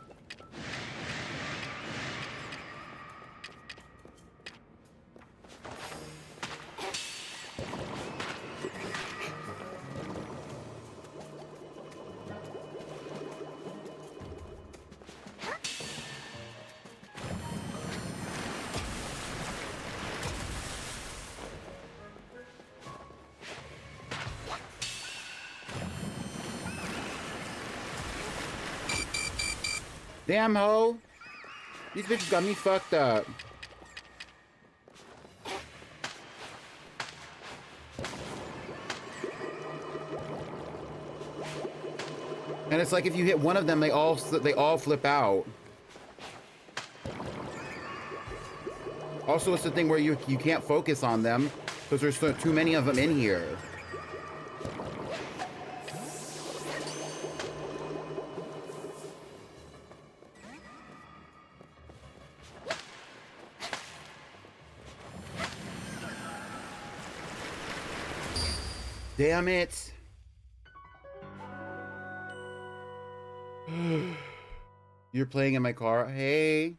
Damn, ho. These bitches got me fucked up. And it's like if you hit one of them, they all flip out. Also, it's the thing where you can't focus on them because there's too many of them in here. Damn it. You're playing in my car. Hey.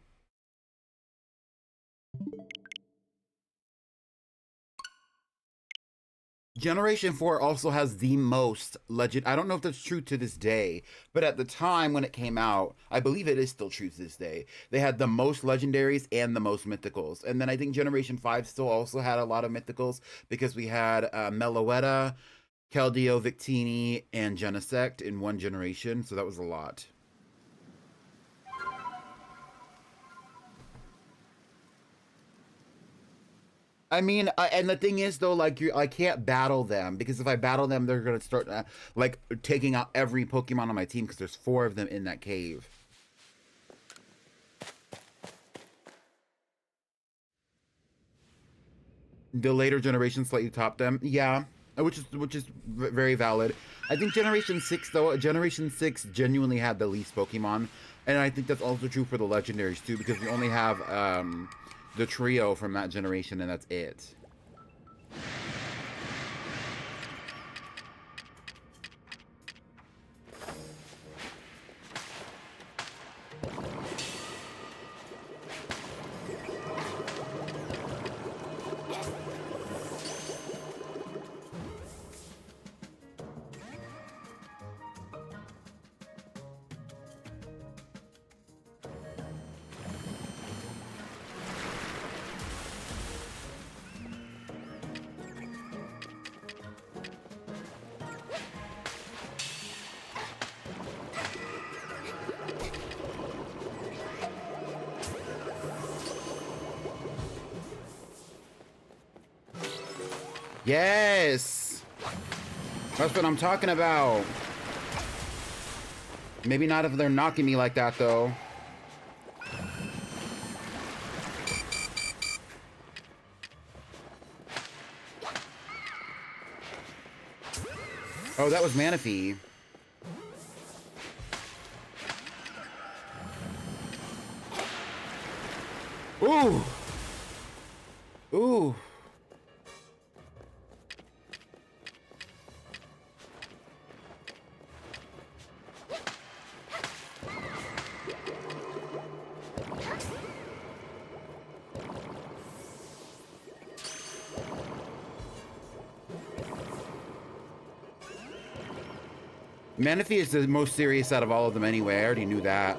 Generation 4 also has the most legend. I don't know if that's true to this day, but at the time when it came out, I believe it is still true to this day. They had the most legendaries and the most mythicals. And then I think Generation 5 still also had a lot of mythicals because we had Meloetta, Keldeo, Victini, and Genesect in one generation, so that was a lot. I mean, and the thing is, though, like, I can't battle them, because if I battle them, they're gonna start, like, taking out every Pokemon on my team, because there's 4 of them in that cave. The later generations slightly top them, yeah, which is very valid. I think Generation 6, though, Generation 6 genuinely had the least Pokemon, and I think that's also true for the Legendaries, too, because we only have, the trio from that generation, and that's it. Yes! That's what I'm talking about. Maybe not if they're knocking me like that, though. Oh, that was Manaphy. Ooh! Ooh! Manaphy is the most serious out of all of them anyway. I already knew that.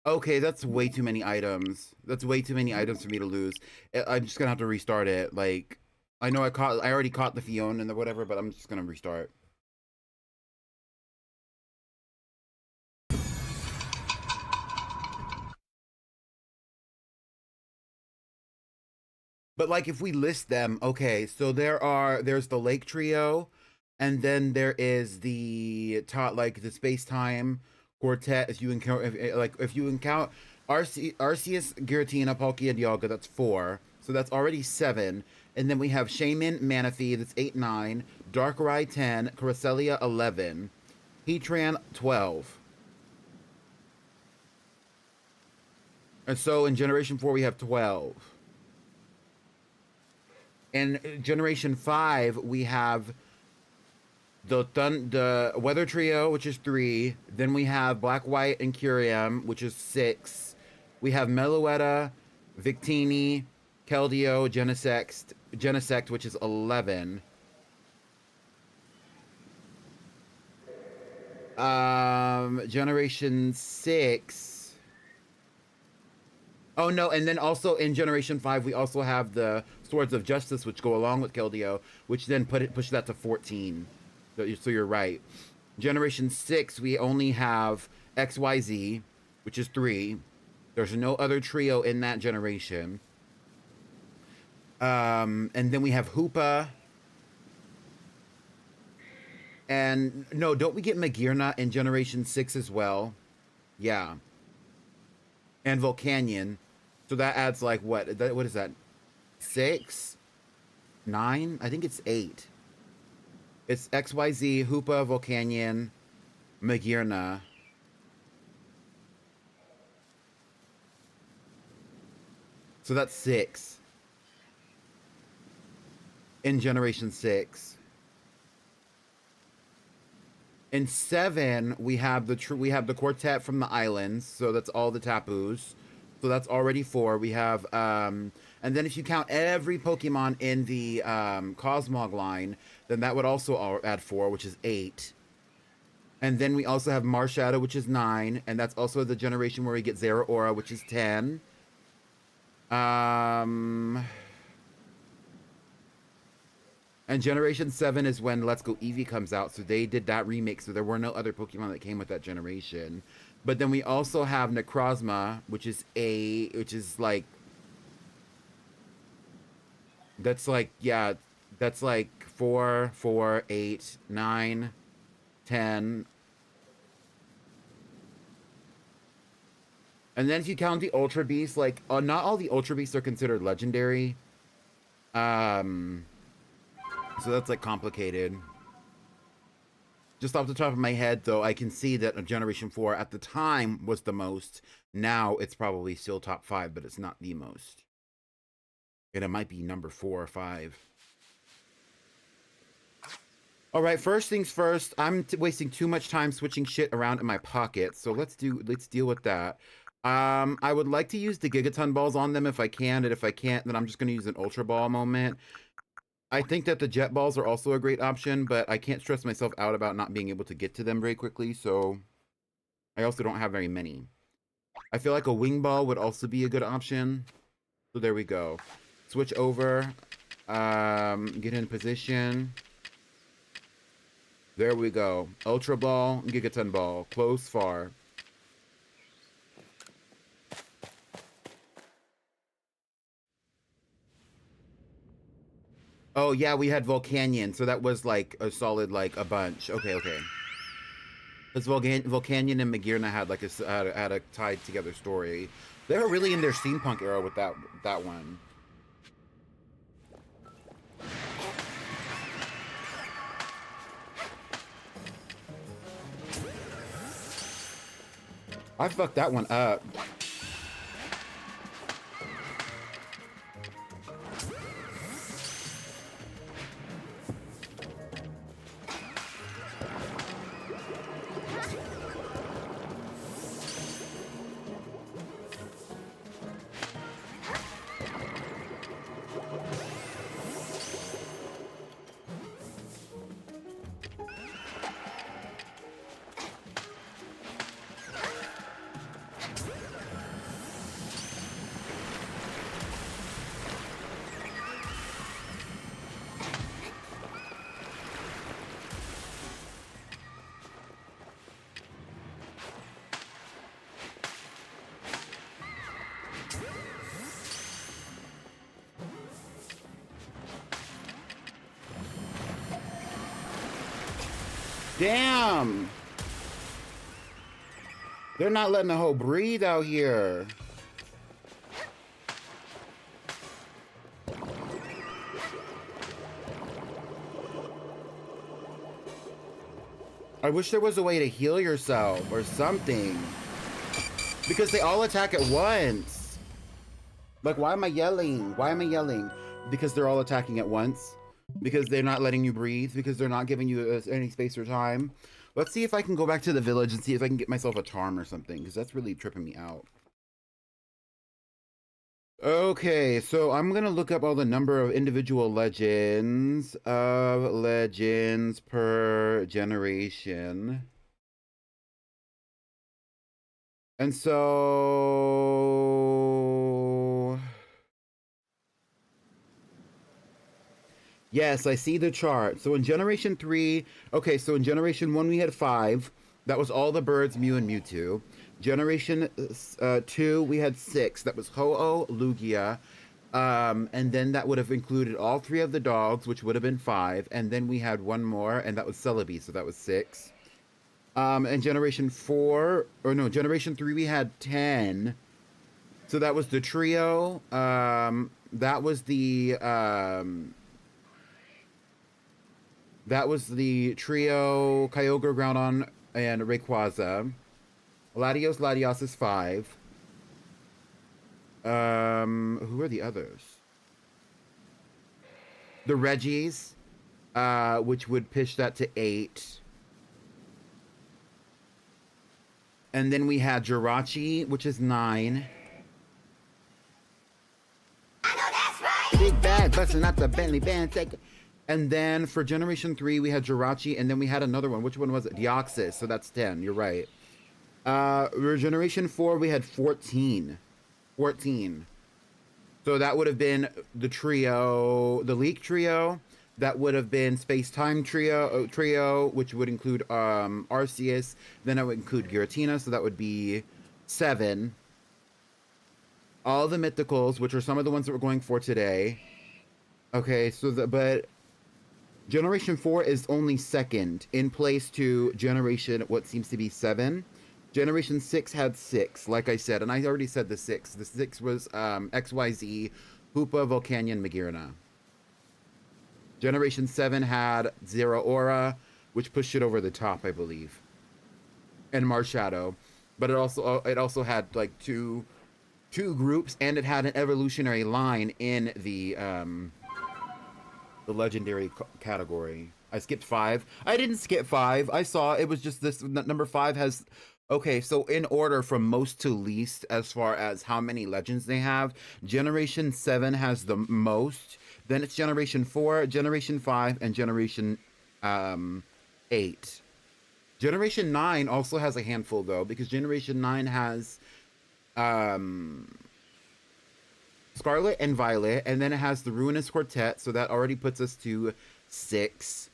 Okay, that's way too many items. That's way too many items for me to lose. I'm just gonna have to restart it. Like, I know I already caught the Fiona and the whatever, but I'm just gonna restart. But like, if we list them, okay, so there's the Lake Trio, and then there is the like the Space Time Quartet. If you encounter, if you encounter Arceus, Giratina, Palkia, and Dialga, that's 4. So that's already 7. And then we have Shaman, Manaphy, that's 8, 9. Darkrai 10, Cresselia 11, Heatran 12. And so in Generation 4 we have 12. In Generation 5 we have the Weather Trio, which is 3. Then we have Black, White, and Kyurem, which is 6. We have Meloetta, Victini, Keldeo, Genesect, which is 11. Generation 6. Oh no, and then also in Generation 5 we also have the Swords of Justice, which go along with Keldeo, which then push that to 14. So you're right. Generation 6 we only have XYZ, which is 3. There's no other trio in that generation. And then we have Hoopa. And no, don't we get Magearna in Generation 6 as well? Yeah. And Volcanion. So that adds like what? What is that? 6? 9? I think it's 8. It's XYZ, Hoopa, Volcanion, Magearna. So that's 6. In Generation 6. In 7, we have the quartet from the islands, so that's all the Tapus. So that's already 4. We have and then if you count every Pokemon in the Cosmog line, then that would also add 4, which is 8. And then we also have Marshadow, which is 9, and that's also the generation where we get Zeraora, which is 10. And Generation 7 is when Let's Go Eevee comes out, so they did that remake, so there were no other Pokemon that came with that generation. But then we also have Necrozma, which is like, yeah, that's like 4, 4, 8, 9, 10. And then if you count the Ultra Beasts, like, not all the Ultra Beasts are considered legendary. So that's like complicated. Just off the top of my head, though, I can see that Generation 4 at the time was the most. Now it's probably still top 5, but it's not the most. And it might be number 4 or 5. All right, first things first. I'm wasting too much time switching shit around in my pocket, so let's deal with that. I would like to use the Gigaton balls on them if I can, and if I can't, then I'm just going to use an Ultra Ball moment. I think that the Jet Balls are also a great option, but I can't stress myself out about not being able to get to them very quickly, so I also don't have very many. I feel like a Wing Ball would also be a good option. So there we go. Switch over. Get in position. There we go. Ultra Ball, Gigaton Ball. Close, far. Oh, yeah, we had Volcanion, so that was like a solid, like, a bunch. Okay, okay. Because Volcanion and Magearna had like had a tied together story. They were really in their steampunk era with that one. I fucked that one up. Damn! They're not letting the hoe breathe out here. I wish there was a way to heal yourself or something. Because they all attack at once. Like, why am I yelling? Why am I yelling? Because they're all attacking at once. Because they're not letting you breathe. Because they're not giving you any space or time. Let's see if I can go back to the village and see if I can get myself a charm or something. Because that's really tripping me out. Okay, so I'm going to look up all the number of individual legends per generation. And so... Yes, I see the chart. So in Generation 3... Okay, so in Generation 1 we had 5. That was all the birds, Mew and Mewtwo. Generation 2 we had 6. That was Ho-Oh, Lugia. And then that would have included all 3 of the dogs, which would have been 5. And then we had 1 more, and that was Celebi, so that was 6. And Generation 4, or no, Generation 3, we had 10. So that was the trio. That was the trio, Kyogre, Groudon, and Rayquaza. Latios is 5. Who are the others? The Reggies, which would push that to 8. And then we had Jirachi, which is 9. I know that's right. Big bag, busting out the Bentley band. And then for Generation 3, we had Jirachi, and then we had another one. Which one was it? Deoxys, so that's 10. You're right. For Generation 4, we had 14. 14. So that would have been the trio, the Leak Trio. That would have been Space Time Trio, which would include Arceus. Then it would include Giratina, so that would be 7. All the Mythicals, which are some of the ones that we're going for today. Okay, so but Generation 4 is only second in place to Generation, what seems to be 7. Generation 6 had 6, like I said, and I already said the 6. The 6 was XYZ, Hoopa, Volcanion, Magearna. Generation 7 had Zero Aura, which pushed it over the top, I believe. And Marshadow. But it also had like two groups, and it had an evolutionary line in the legendary category. I skipped 5. I didn't skip 5. I saw it was just this number 5 has. Okay, so in order from most to least as far as how many legends they have, Generation 7 has the most. Then it's Generation 4, Generation 5, and Generation 8. Generation 9 also has a handful, though, because Generation 9 has Scarlet and Violet, and then it has the Ruinous Quartet, so that already puts us to 6.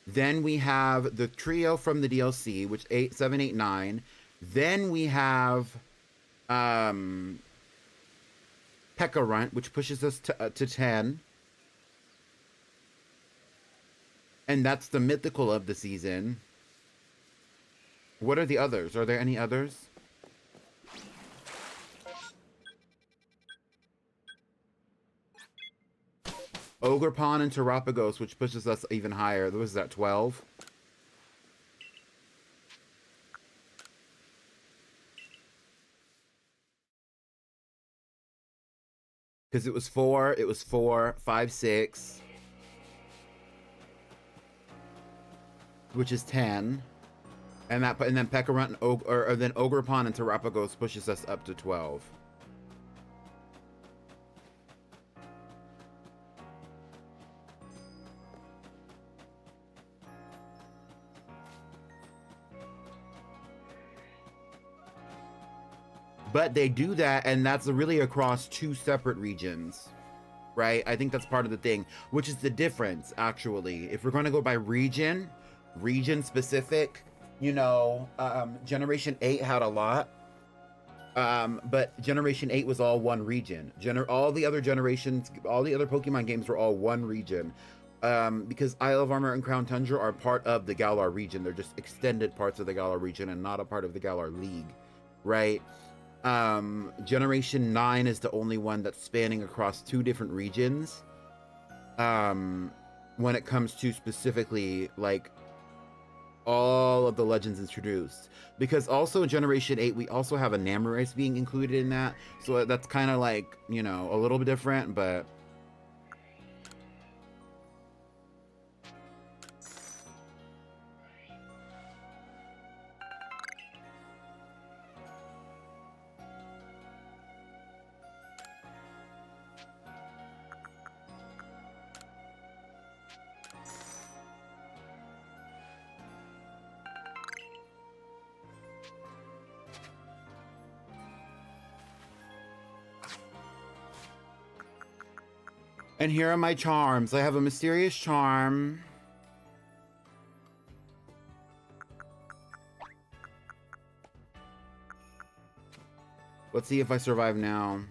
Then we have the trio from the DLC, which 8, 7, 8, 9. Then we have Pekkarunt, which pushes us to 10. And that's the mythical of the season. What are the others? Are there any others? Ogerpon and Terapagos, which pushes us even higher. What was that, 12? Because it was 4, 5, 6. Which is 10. And then Pekkarunt and then Ogerpon and Terapagos pushes us up to 12. But they do that, and that's really across 2 separate regions, right? I think that's part of the thing, which is the difference, actually. If we're going to go by region specific, you know, Generation 8 had a lot, but Generation 8 was all one region. All the other generations, all the other Pokemon games were all one region. Because Isle of Armor and Crown Tundra are part of the Galar region. They're just extended parts of the Galar region and not a part of the Galar League, right? Generation 9 is the only one that's spanning across 2 different regions. When it comes to specifically like all of the legends introduced, because also in Generation 8 we also have a Namorice being included in that, so that's kind of like, you know, a little bit different, but and here are my charms. I have a mysterious charm. Let's see if I survive now.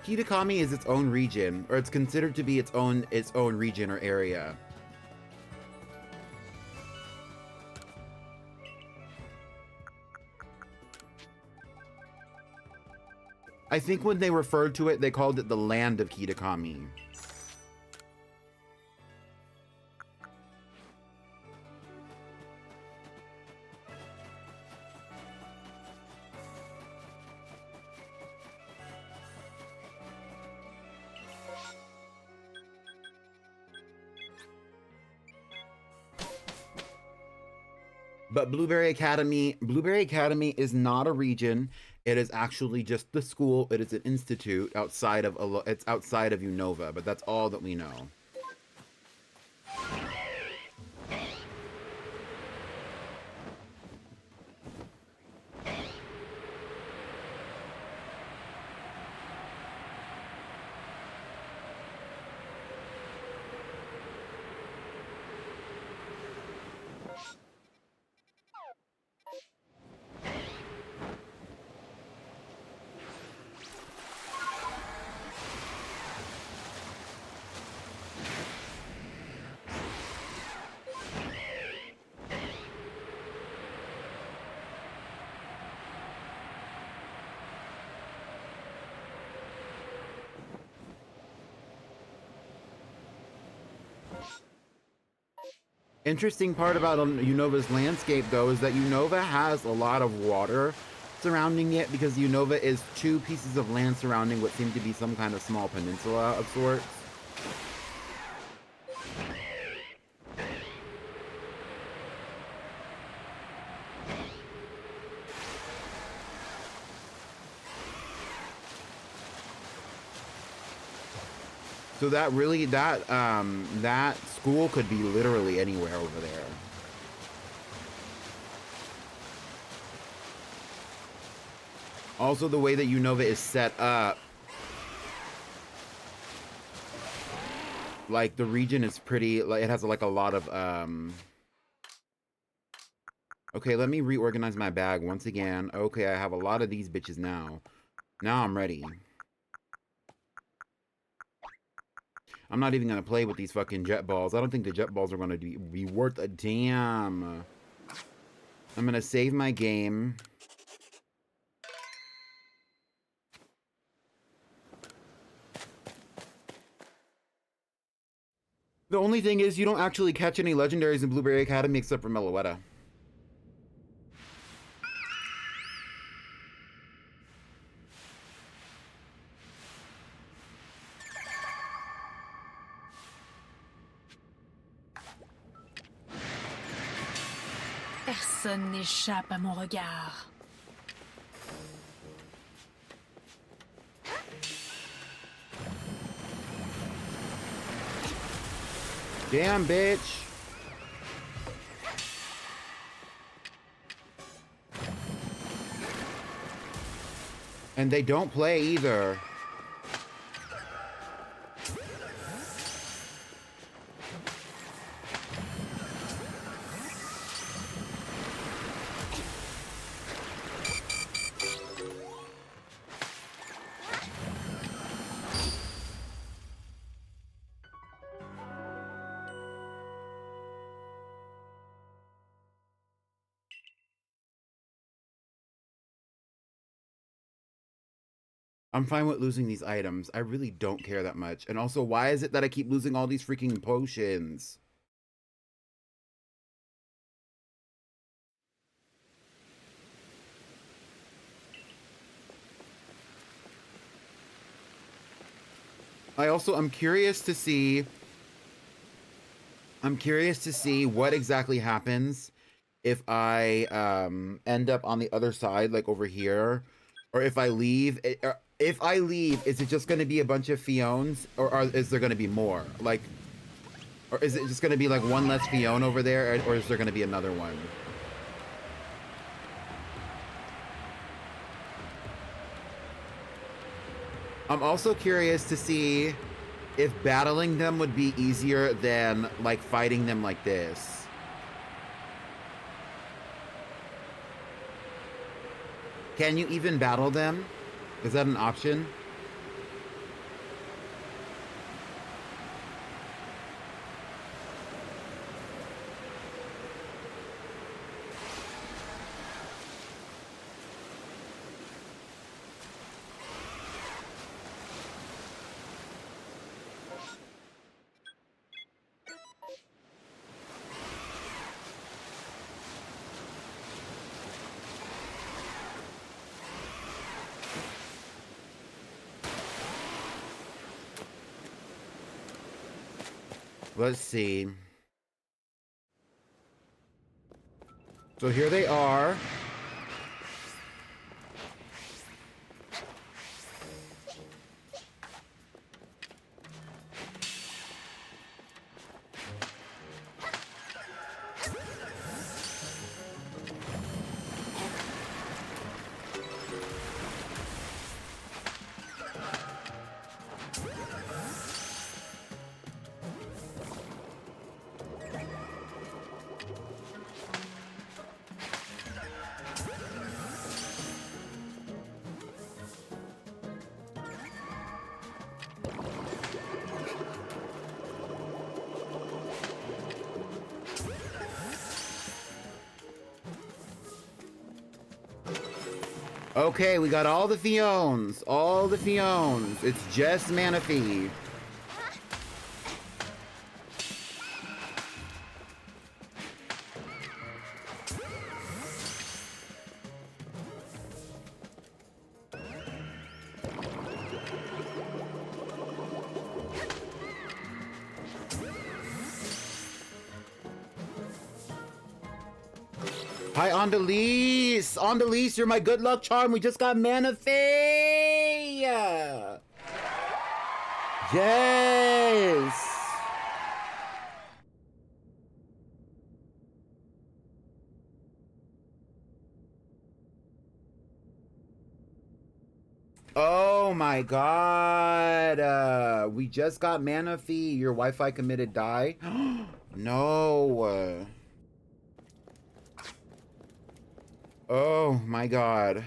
Kitakami is its own region, or it's considered to be its own region or area. I think when they referred to it, they called it the land of Kitakami. But Blueberry Academy is not a region. It is actually just the school. It is an institute outside of it's outside of Unova, but that's all that we know. Interesting part about Unova's landscape, though, is that Unova has a lot of water surrounding it because Unova is 2 pieces of land surrounding what seem to be some kind of small peninsula of sorts. So that really, that school could be literally anywhere over there. Also, the way that Unova is set up, like the region is pretty, like it has like a lot of, okay, let me reorganize my bag once again. Okay, I have a lot of these bitches now. Now I'm ready. I'm not even gonna play with these fucking jet balls. I don't think the jet balls are gonna be worth a damn. I'm gonna save my game. The only thing is you don't actually catch any legendaries in Blueberry Academy except for Meloetta. Personne n'échappe à mon regard. Damn, bitch. And they don't play either. I'm fine with losing these items. I really don't care that much. And also, why is it that I keep losing all these freaking potions? I'm curious to see what exactly happens if I end up on the other side, like over here, or if I leave. If I leave, is it just going to be a bunch of Fiones, or is there going to be more? Like, or is it just going to be like one less Fione over there, or is there going to be another one? I'm also curious to see if battling them would be easier than like fighting them like this. Can you even battle them? Is that an option? Let's see. So here they are. Okay, we got all the Fiones. All the Fiones. It's just Manaphy. Hi, Andalise! Andalise, you're my good luck charm. We just got Manaphy! Yes! Oh my god! We just got Manaphy. Your Wi-Fi committed die? No! Oh my god.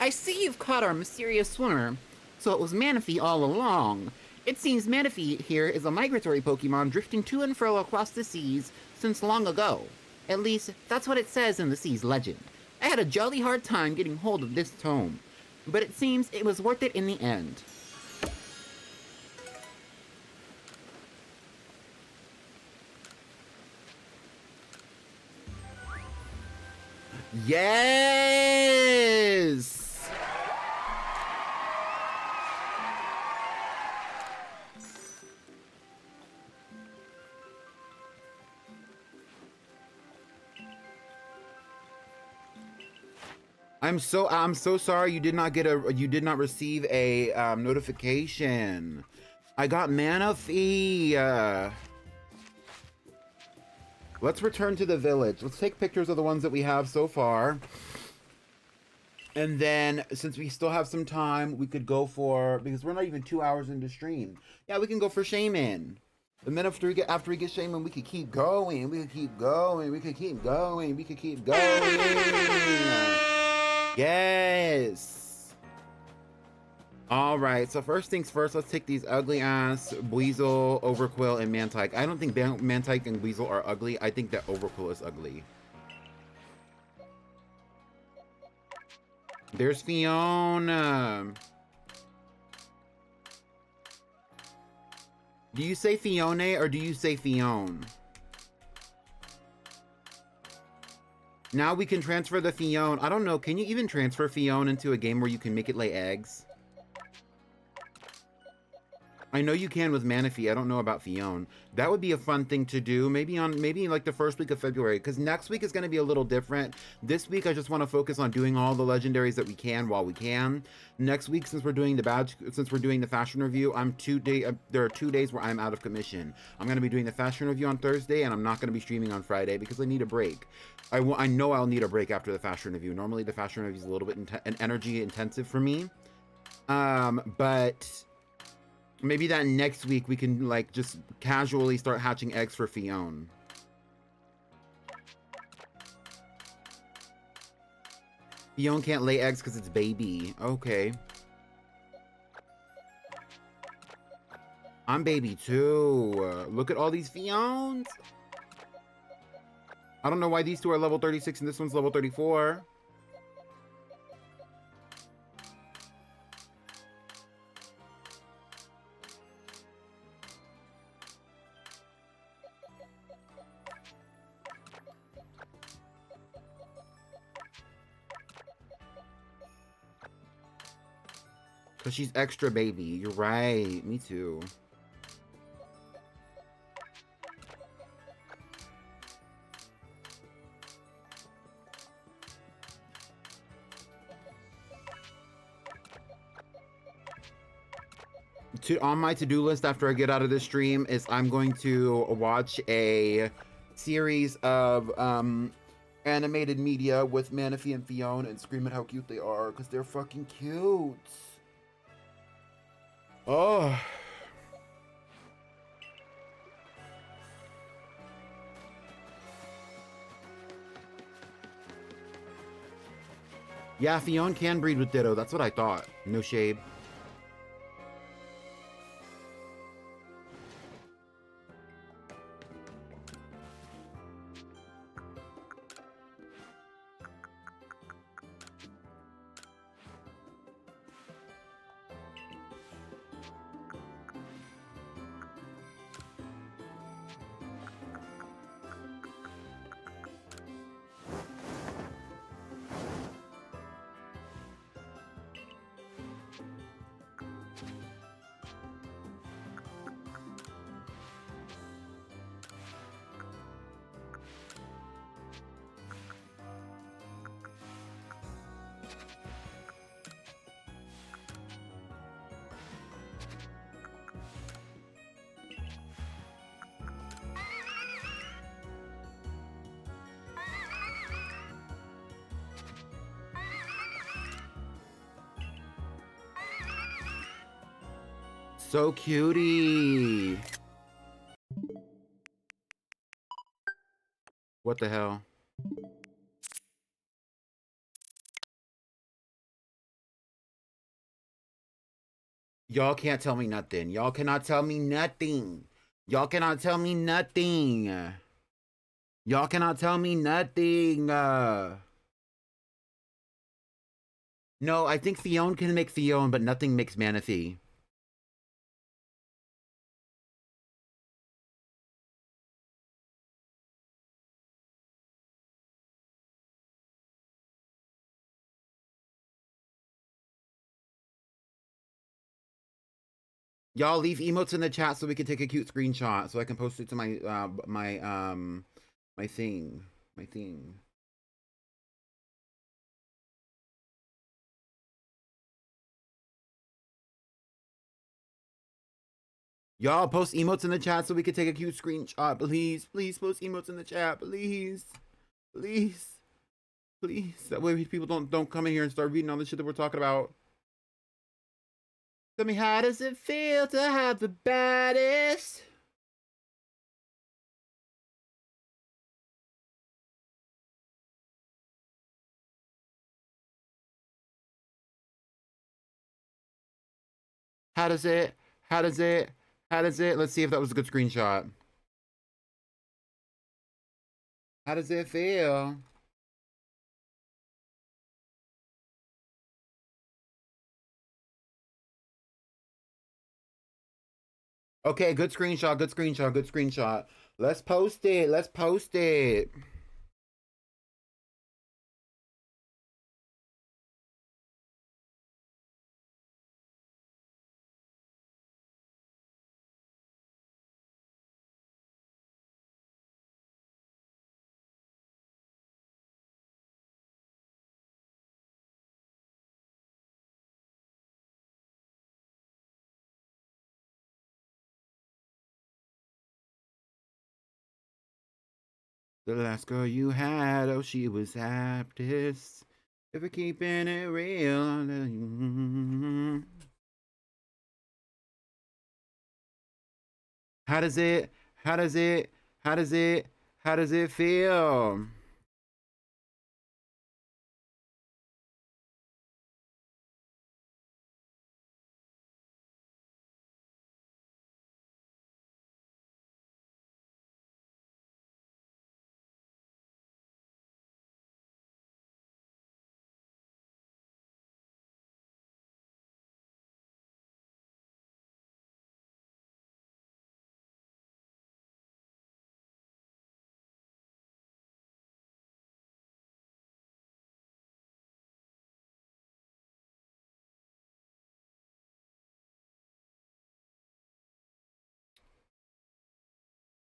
I see you've caught our mysterious swimmer. So it was Manaphy all along. It seems Manaphy here is a migratory Pokemon drifting to and fro across the seas since long ago. At least, that's what it says in the sea's legend. I had a jolly hard time getting hold of this tome, but it seems it was worth it in the end. Yes! I'm so sorry you did not receive a notification. I got Manaphy. Let's return to the village. Let's take pictures of the ones that we have so far. And then, since we still have some time, we could go for, because we're not even 2 hours into stream. Yeah, we can go for Shaman. And then after we get Shaman, we could keep going. We could keep going. We could keep going. We could keep going. Yes. All right. So first things first, let's take these ugly ass Weasel, Overquill, and Mantike. I don't think Mantike and Weasel are ugly. I think that Overquill is ugly. There's Fiona. Do you say Fione or do you say Fione? Now we can transfer the Fione. I don't know. Can you even transfer Fione into a game where you can make it lay eggs? I know you can with Manaphy. I don't know about Fione. That would be a fun thing to do. Maybe like the first week of February, because next week is going to be a little different. This week I just want to focus on doing all the legendaries that we can while we can. Next week, since we're doing the fashion review, there are 2 days where I'm out of commission. I'm going to be doing the fashion review on Thursday, and I'm not going to be streaming on Friday because I need a break. I know I'll need a break after the fashion review. Normally the fashion review is a little bit energy intensive for me, but maybe that next week we can like just casually start hatching eggs for Fione. Fione can't lay eggs because it's baby. Okay. I'm baby too. Look at all these Fiones. I don't know why these two are level 36 and this one's level 34. Because she's extra baby. You're right. Me too. On my to-do list after I get out of this stream is I'm going to watch a series of animated media with Manaphy and Fiona and scream at how cute they are because they're fucking cute. Oh. Yeah, Fiona can breed with Ditto. That's what I thought. No shade. So cutie. What the hell? Y'all can't tell me nothing. Y'all cannot tell me nothing. Y'all cannot tell me nothing. Y'all cannot tell me nothing. No, I think Fiona can make Fiona, but nothing makes Manaphy. Y'all leave emotes in the chat so we can take a cute screenshot so I can post it to my my thing. My thing. Y'all post emotes in the chat so we can take a cute screenshot. Please, please post emotes in the chat. Please. Please. Please. That way people don't come in here and start reading all the shit that we're talking about. Tell me, how does it feel to have the baddest? How does it? How does it? How does it? Let's see if that was a good screenshot. How does it feel? Okay, good screenshot, good screenshot, good screenshot. Let's post it. Let's post it. The last girl you had, oh, she was Baptist. If we're keeping it real, how does it? How does it? How does it? How does it feel?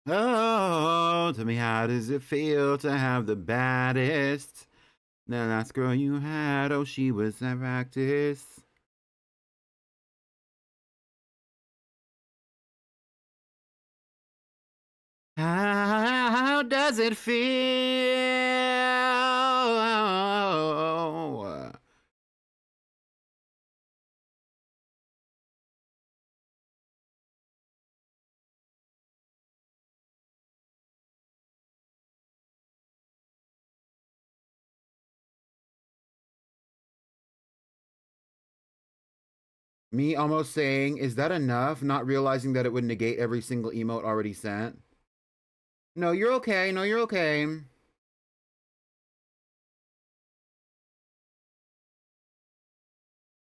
Oh, tell me, how does it feel to have the baddest? The last girl you had, oh, she was at practice. How does it feel? Me almost saying, is that enough? Not realizing that it would negate every single emote already sent. No, you're okay. No, you're okay.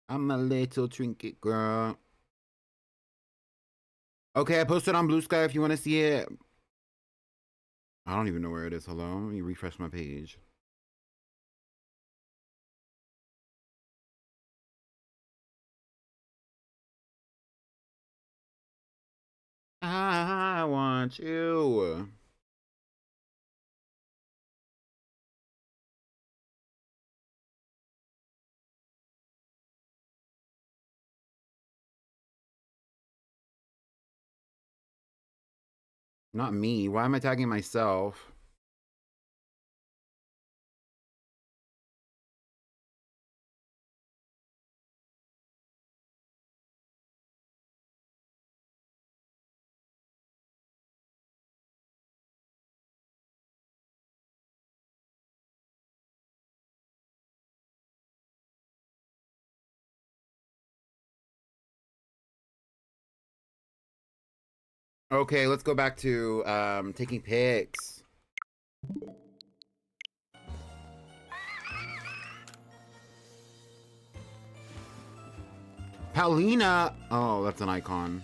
I'm a little trinket girl. Okay, I posted on Blue Sky if you want to see it. I don't even know where it is. Hello? Let me refresh my page. I want you. Not me. Why am I tagging myself? Okay, let's go back to taking pics. Paulina! Oh, that's an icon.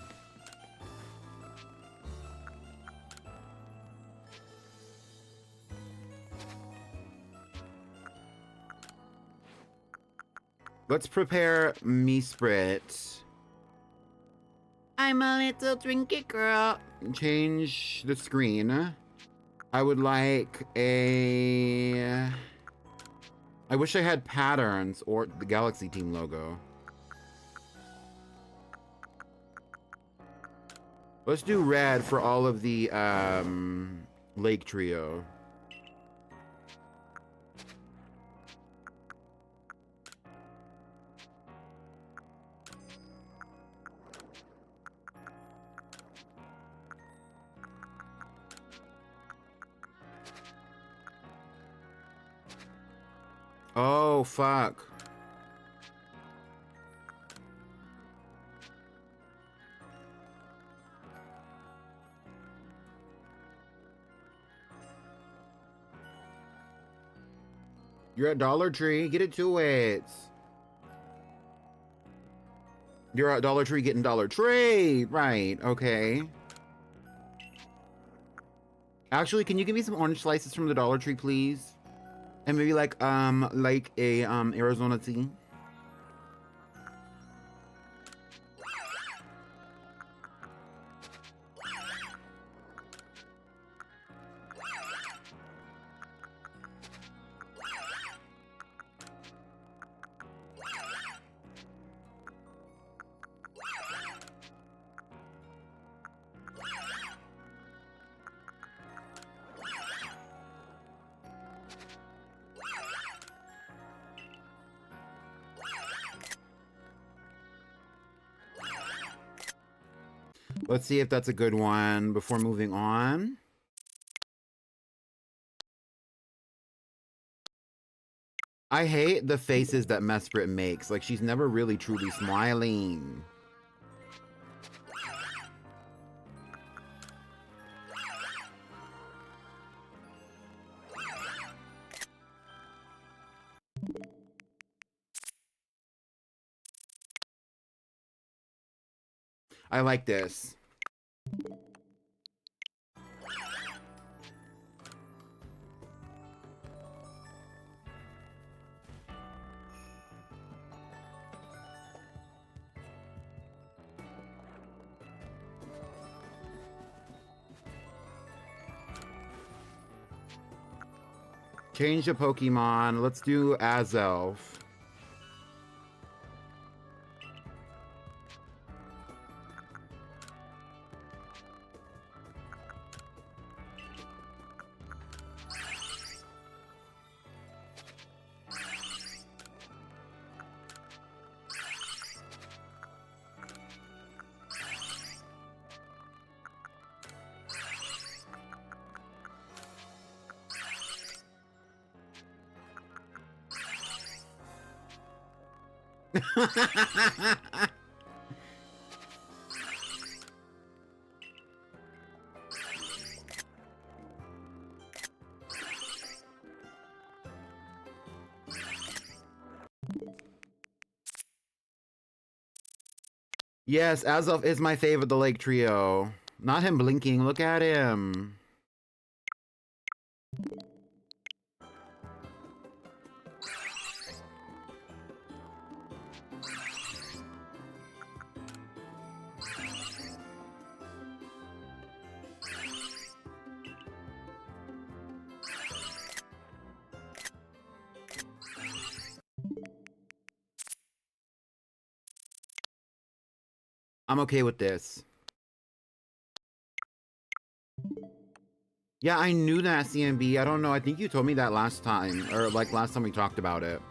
Let's prepare me sprit. I'm a little drinky girl. Change the screen. I would like a... I wish I had patterns or the Galaxy Team logo. Let's do red for all of the Lake Trio. Oh, fuck. You're at Dollar Tree. Get it to it. You're at Dollar Tree getting Dollar Tree. Right. Okay. Actually, can you give me some orange slices from the Dollar Tree, please? And maybe like a Arizona tea. Let's see if that's a good one before moving on. I hate the faces that Mesprit makes. Like, she's never really truly smiling. I like this. Change the Pokemon. Let's do Azelf. Yes, Azelf is my fave of the Lake Trio. Not him blinking, look at him. I'm okay with this. Yeah, I knew that, CMB. I don't know. I think you told me that last time, or like last time we talked about it.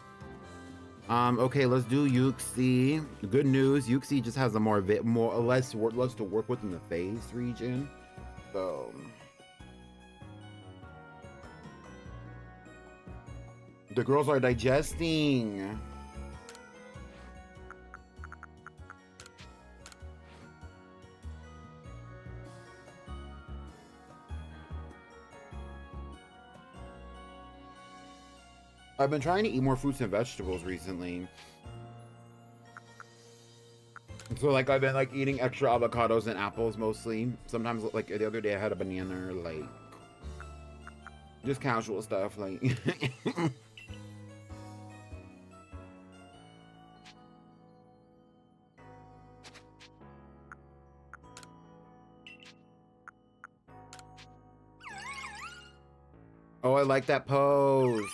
Okay, let's do Yuxi. Good news, Yuxi just has a more or less to work with in the phase region. So the girls are digesting. I've been trying to eat more fruits and vegetables recently. So like I've been like eating extra avocados and apples mostly. Sometimes like the other day I had a banana, like just casual stuff like Oh, I like that pose.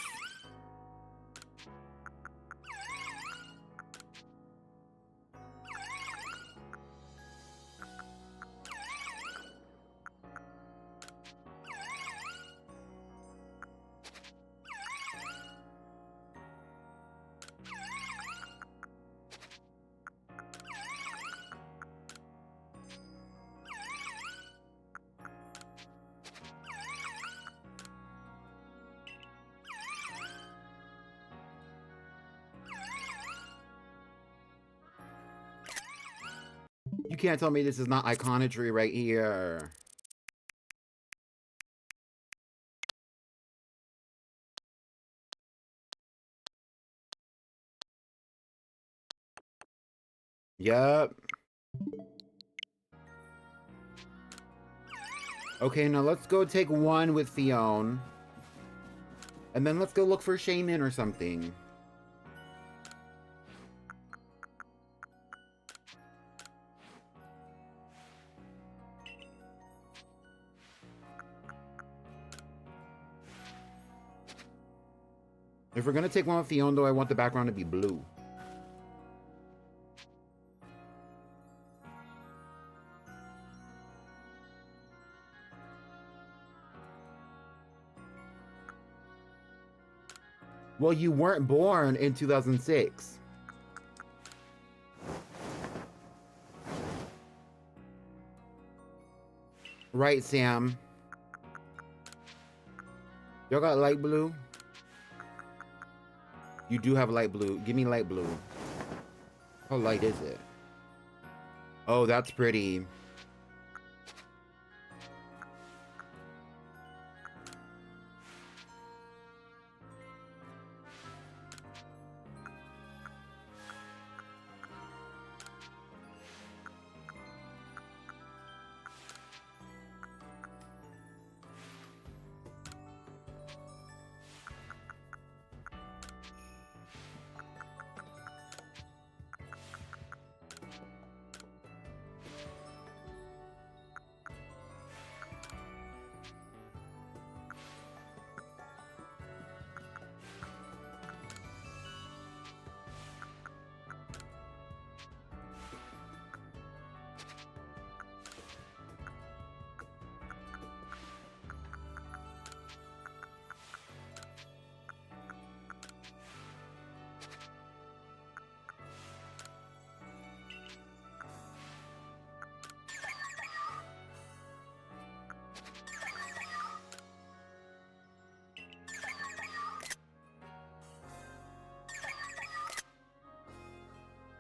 You can't tell me this is not iconography right here. Yep. Okay, now let's go take one with Fiona. And then let's go look for Shaman or something. If we're gonna take one with Fiona, though, I want the background to be blue. Well, you weren't born in 2006. Right, Sam? Y'all got light blue? You do have light blue. Give me light blue. How light is it? Oh, that's pretty.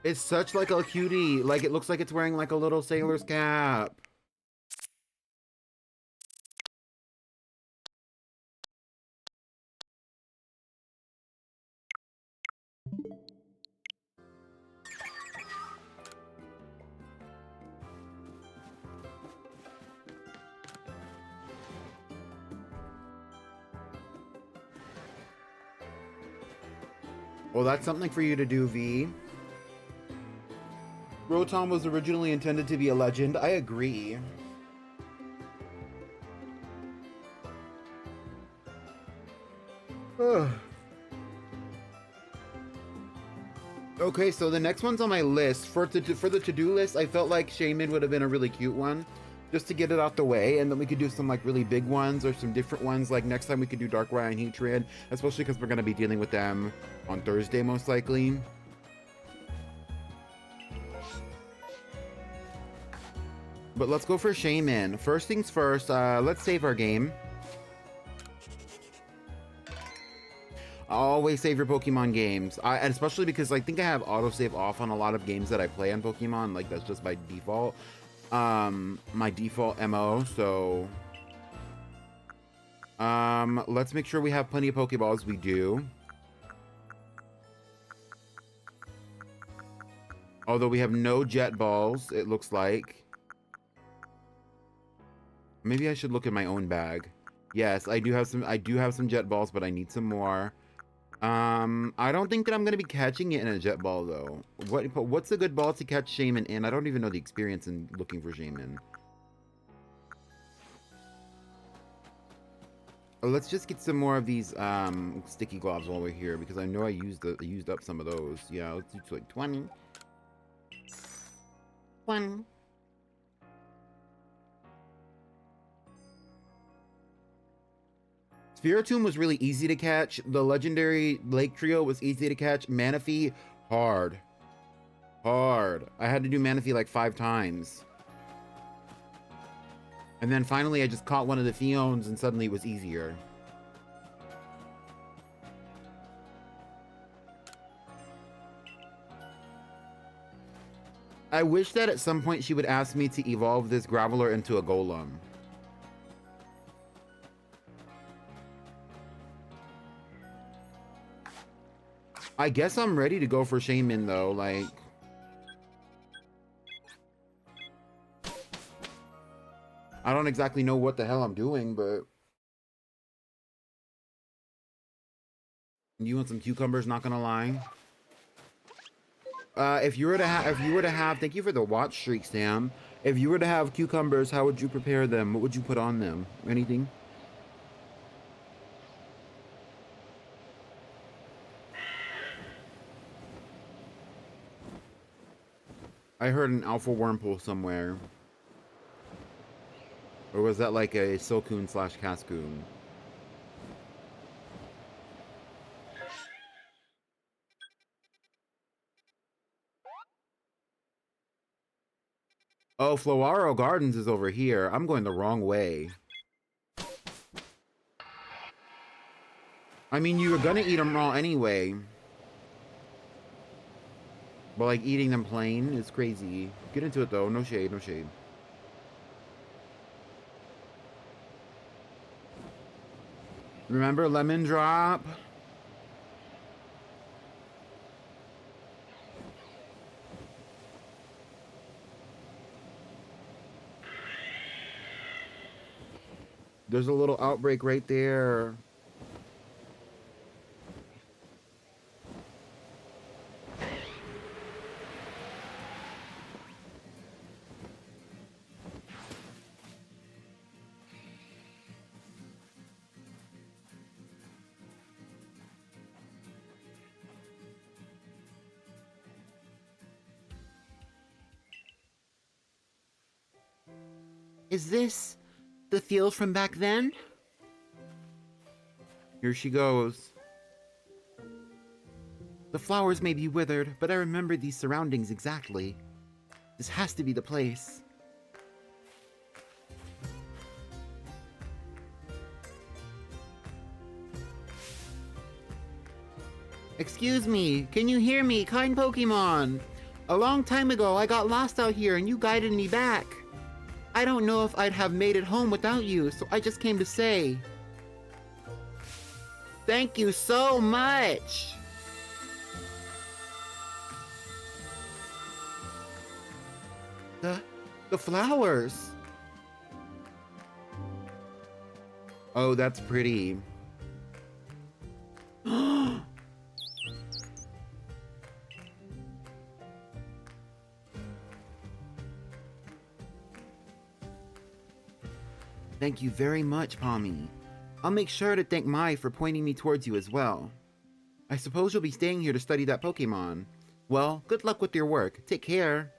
It's such like a cutie. Like it looks like it's wearing like a little sailor's cap. Well, that's something for you to do, V. Rotom was originally intended to be a legend. I agree. Ugh. Okay, so the next one's on my list. For the to-do list, I felt like Shaman would have been a really cute one. Just to get it out the way, and then we could do some like really big ones or some different ones. Like next time we could do Darkrai and Heatran, especially because we're going to be dealing with them on Thursday most likely. But let's go for Shaman. First things first, let's save our game. Always save your Pokemon games. And especially because I think I have autosave off on a lot of games that I play on Pokemon. Like that's just by default. My default MO, so let's make sure we have plenty of Pokeballs. We do. Although we have no Jet Balls, it looks like. Maybe I should look at my own bag. Yes, I do have some Jet Balls, but I need some more. I don't think that I'm gonna be catching it in a Jet Ball though. What's a good ball to catch Shaman in? I don't even know the experience in looking for Shaman. Let's just get some more of these sticky globs while we're here, because I know I used up some of those. Yeah, let's do like 20. 20. Spiritomb was really easy to catch. The legendary Lake Trio was easy to catch. Manaphy, hard. Hard. I had to do Manaphy like 5 times. And then finally I just caught one of the Feons and suddenly it was easier. I wish that at some point she would ask me to evolve this Graveler into a Golem. I guess I'm ready to go for Shaman though, like... I don't exactly know what the hell I'm doing, but... You want some cucumbers, not gonna lie? If you were to have, thank you for the watch streak, Sam. If you were to have cucumbers, how would you prepare them? What would you put on them? Anything? I heard an alpha Wurmple somewhere. Or was that like a Silcoon / Cascoon? Oh, Flowaro Gardens is over here. I'm going the wrong way. I mean, you were gonna eat them raw anyway. But like eating them plain is crazy. Get into it though. No shade, no shade. Remember Lemon Drop? There's a little outbreak right there. Is this the field from back then? Here she goes. The flowers may be withered, but I remember these surroundings exactly. This has to be the place. Excuse me, can you hear me, kind Pokemon? A long time ago, I got lost out here and you guided me back. I don't know if I'd have made it home without you, so I just came to say thank you so much. The flowers. Oh, that's pretty. Thank you very much, Pommy. I'll make sure to thank Mai for pointing me towards you as well. I suppose you'll be staying here to study that Pokemon. Well, good luck with your work. Take care.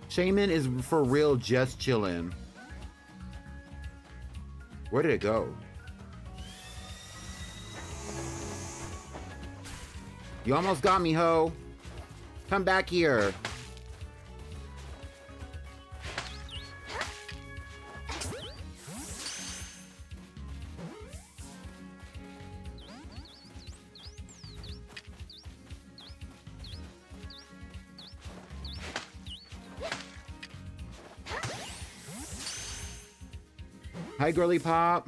Shaman is for real just chillin'. Where did it go? You almost got me, ho. Come back here. Hi, girly pop.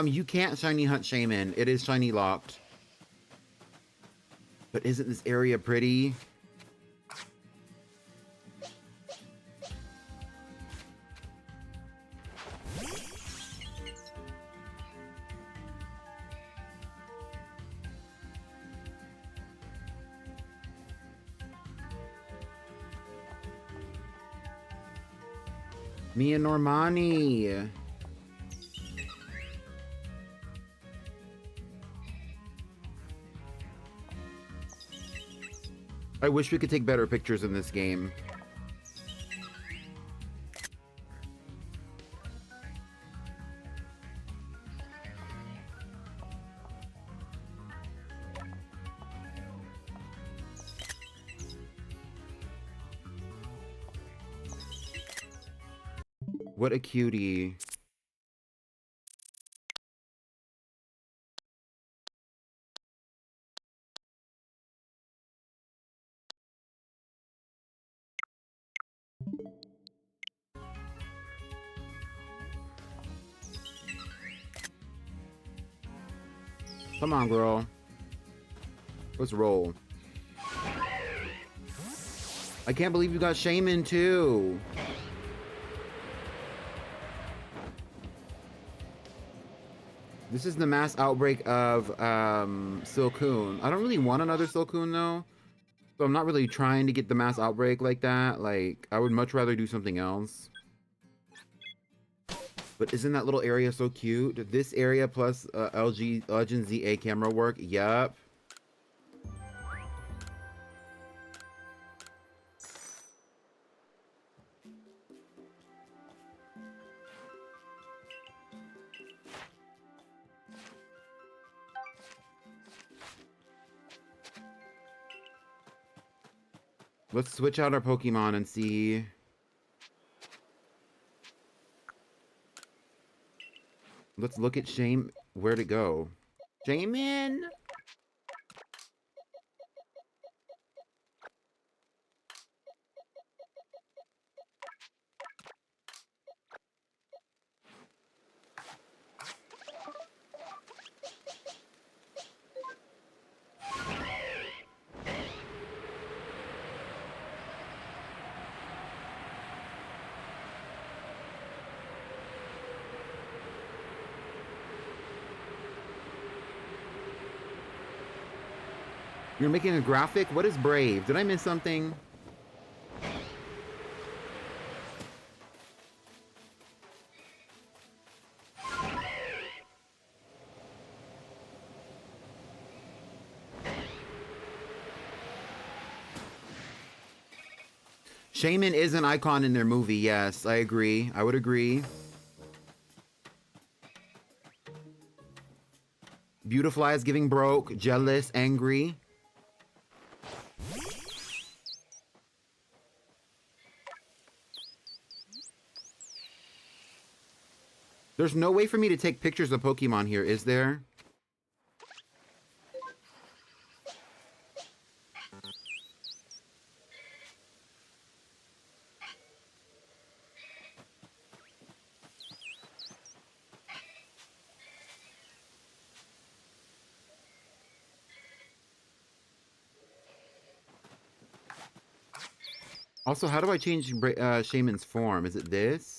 You can't shiny hunt Shaman. It is shiny locked. But isn't this area pretty? Me and Normani. I wish we could take better pictures in this game. What a cutie. Come on, girl. Let's roll. I can't believe you got Shaman too. This is the mass outbreak of Silcoon. I don't really want another Silcoon though. So I'm not really trying to get the mass outbreak like that. Like, I would much rather do something else. But isn't that little area so cute? This area plus LG Legend ZA camera work. Yup. Let's switch out our Pokemon and see. Let's look at Shame. Where'd it go? Shaman? You're making a graphic? What is Brave? Did I miss something? Shaman is an icon in their movie, yes, I agree. I would agree. Beautifly is giving broke, jealous, angry. There's no way for me to take pictures of Pokemon here, is there? Also, how do I change Shaman's form? Is it this?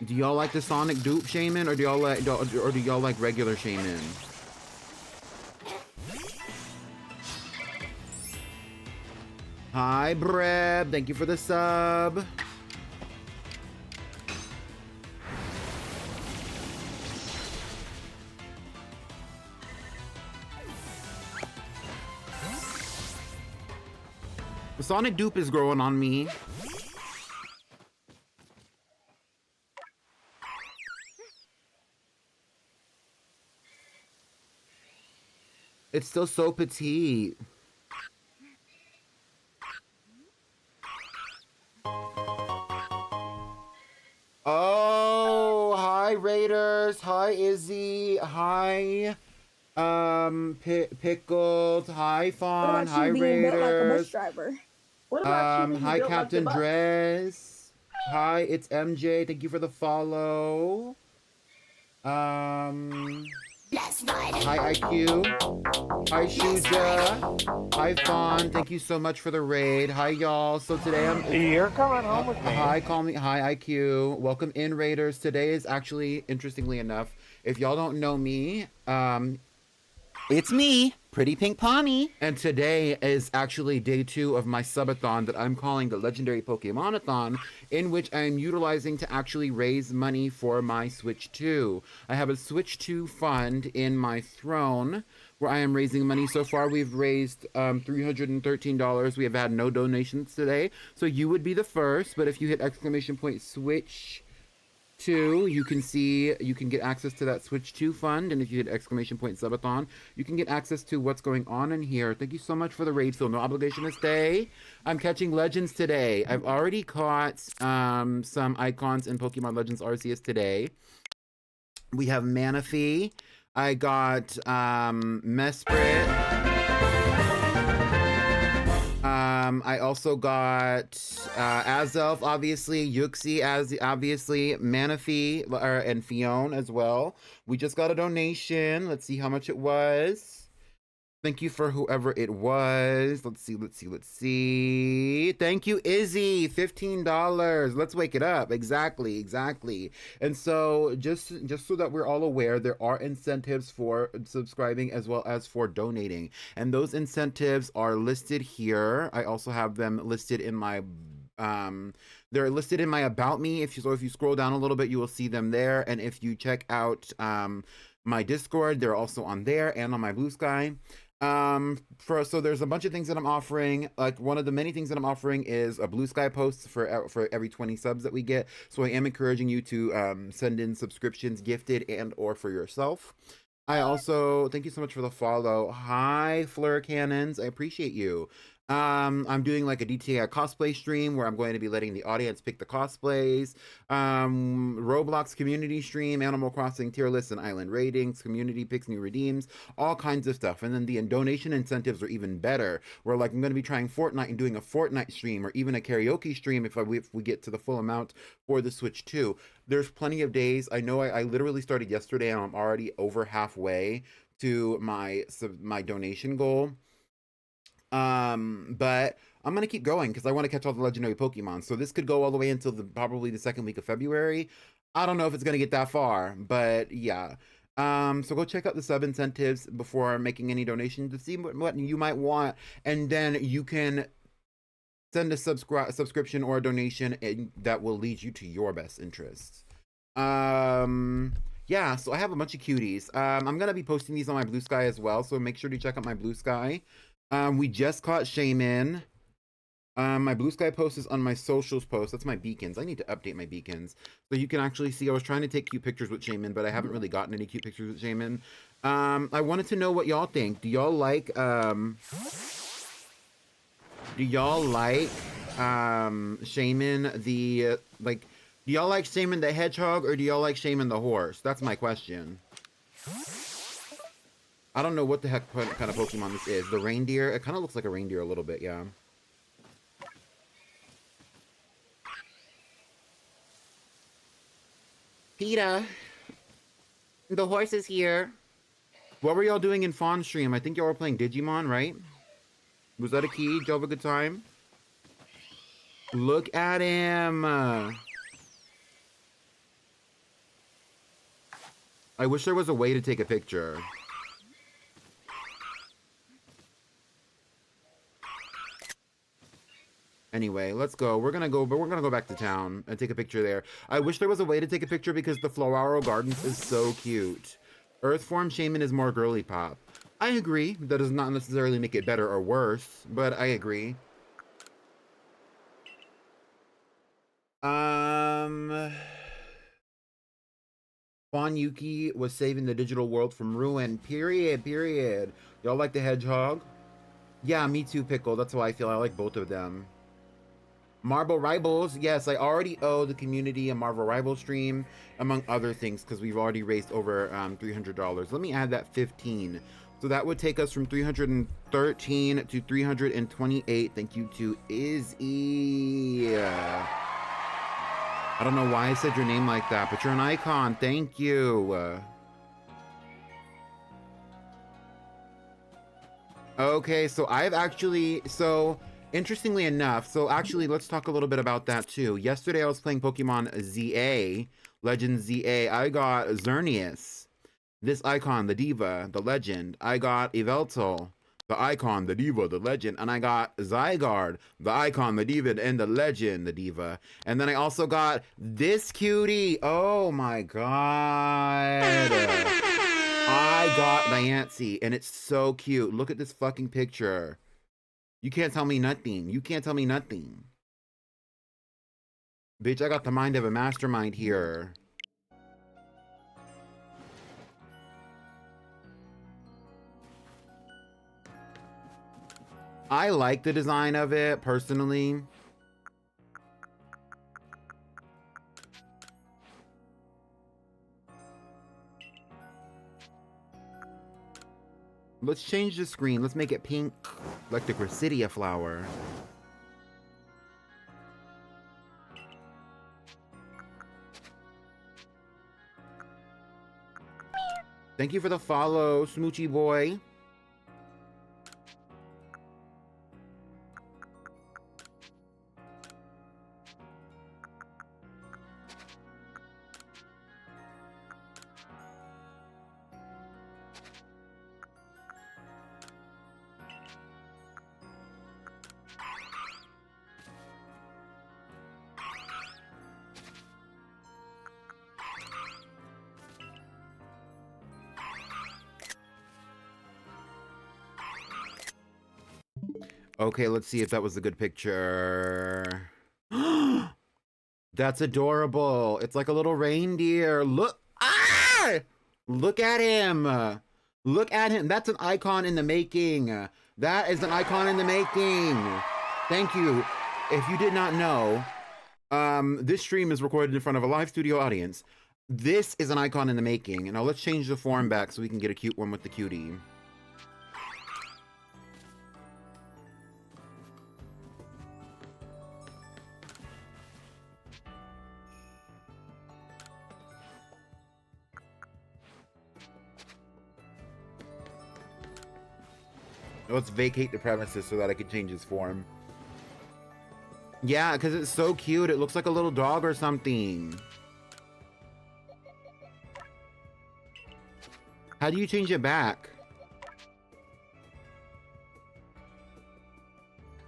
Do y'all like the Sonic dupe Shaman, or do y'all like regular Shaman? Hi, Breb. Thank you for the sub. The Sonic dupe is growing on me. It's still so petite. Oh, hi Raiders. Hi Izzy. Hi Pickled. Hi Fawn. Hi Raiders. Built like a bus driver? What about you being Hi built Captain like the bus? Dress. Hi, it's MJ. Thank you for the follow. Hi IQ. Hi Shuja. Hi Fawn. Thank you so much for the raid. Hi y'all. So today You're coming home with me. Hi, call me. Hi IQ. Welcome in Raiders. Today is actually, interestingly enough, if y'all don't know me, it's me, Pretty Pink Pawnee. And today is actually day 2 of my subathon that I'm calling the Legendary Pokémonathon, in which I am utilizing to actually raise money for my Switch 2. I have a Switch 2 fund in my throne where I am raising money. So far, we've raised $313. We have had no donations today. So you would be the first, but if you hit !Switch 2, you can get access to that Switch 2 fund, and if you hit !Subathon, you can get access to what's going on in here. Thank you so much for the raid, Phil. No obligation to stay. I'm catching legends today. I've already caught some icons in Pokemon Legends Arceus today. We have Manaphy. I got Mesprit. I also got Azelf, obviously, Yuxi, obviously, Manaphy, and Fion as well. We just got a donation. Let's see how much it was. Thank you for whoever it was. Let's see. Thank you, Izzy. $15. Let's wake it up. Exactly. And so just so that we're all aware, there are incentives for subscribing as well as for donating. And those incentives are listed here. I also have them listed in my they're listed in my About Me. If you scroll down a little bit, you will see them there. And if you check out my Discord, they're also on there and on my Blue Sky. So there's a bunch of things that I'm offering. Like one of the many things that I'm offering is a Blue Sky post for every 20 subs that we get. So I am encouraging you to send in subscriptions, gifted and or for yourself. I also thank you so much for the follow. Hi, Fleur Cannons. I appreciate you. I'm doing like a DTA cosplay stream where I'm going to be letting the audience pick the cosplays. Roblox community stream, Animal Crossing tier lists and island ratings, community picks, new redeems, all kinds of stuff. And then the donation incentives are even better. Where like I'm going to be trying Fortnite and doing a Fortnite stream or even a karaoke stream if we get to the full amount for the Switch 2. There's plenty of days. I know I literally started yesterday and I'm already over halfway to my donation goal. But I'm gonna keep going because I want to catch all the legendary Pokemon. So this could go all the way until probably the second week of February. I don't know if it's gonna get that far, but yeah. So go check out the sub incentives before making any donations to see what you might want, and then you can send a subscription or a donation that will lead you to your best interests. Yeah, so I have a bunch of cuties. I'm gonna be posting these on my Blue Sky as well, so make sure to check out my Blue Sky. We just caught Shaman. My Blue Sky post is on my socials post. That's my beacons. I need to update my beacons so you can actually see. I was trying to take cute pictures with Shaman, but I haven't really gotten any cute pictures with Shaman. I wanted to know what y'all think. Do y'all like Shaman the do y'all like Shaman the Hedgehog or do y'all like Shaman the Horse? That's my question. I don't know what the heck kind of Pokemon this is. The reindeer? It kind of looks like a reindeer a little bit, yeah. PETA, the horse is here. What were y'all doing in Fawn stream? I think y'all were playing Digimon, right? Was that a key? Did y'all have a good time? Look at him. I wish there was a way to take a picture. Anyway, let's go. We're gonna go back to town and take a picture there. I wish there was a way to take a picture because the Flowaro Gardens is so cute. Earthform Shaman is more girly pop. I agree. That does not necessarily make it better or worse, but I agree. Fawn Yuki was saving the digital world from ruin. Period. Y'all like the hedgehog? Yeah, me too, Pickle. That's how I feel. I like both of them. Marble Rivals, yes, I already owe the community a Marvel Rival stream, among other things, because we've already raised over $300. Let me add that 15. So that would take us from 313 to 328. Thank you to Izzy. I don't know why I said your name like that, but you're an icon. Thank you. Okay, so I've actually, interestingly enough, let's talk a little bit about that too. Yesterday I was playing Pokemon ZA, Legend ZA. I got Xerneas, this icon, the diva, the legend. I got Yveltal, the icon, the diva, the legend. And I got Zygarde, the icon, the diva, and the legend, the diva. And then I also got this cutie. Oh my god. I got Diancie, and it's so cute. Look at this fucking picture. You can't tell me nothing. You can't tell me nothing. Bitch, I got the mind of a mastermind here. I like the design of it, personally. Let's change the screen. Let's make it pink, like the Gracidia flower. Thank you for the follow, Smoochy boy. Okay, let's see if that was a good picture. That's adorable. It's like a little reindeer. Look. Ah! Look at him. Look at him. That's an icon in the making. That is an icon in the making. Thank you. If you did not know, this stream is recorded in front of a live studio audience. This is an icon in the making. Now let's change the form back so we can get a cute one with the cutie. Let's vacate the premises so that I can change his form. Yeah, because it's so cute. It looks like a little dog or something. How do you change it back?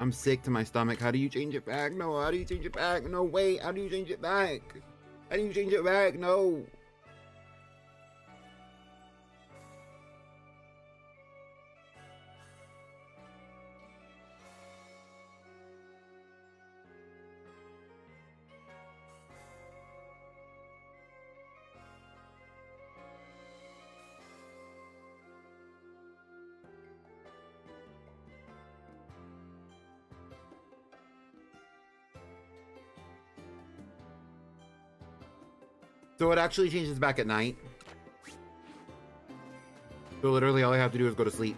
I'm sick to my stomach. How do you change it back? No, how do you change it back? No, wait. How do you change it back? How do you change it back? No. So it actually changes back at night. So literally all I have to do is go to sleep.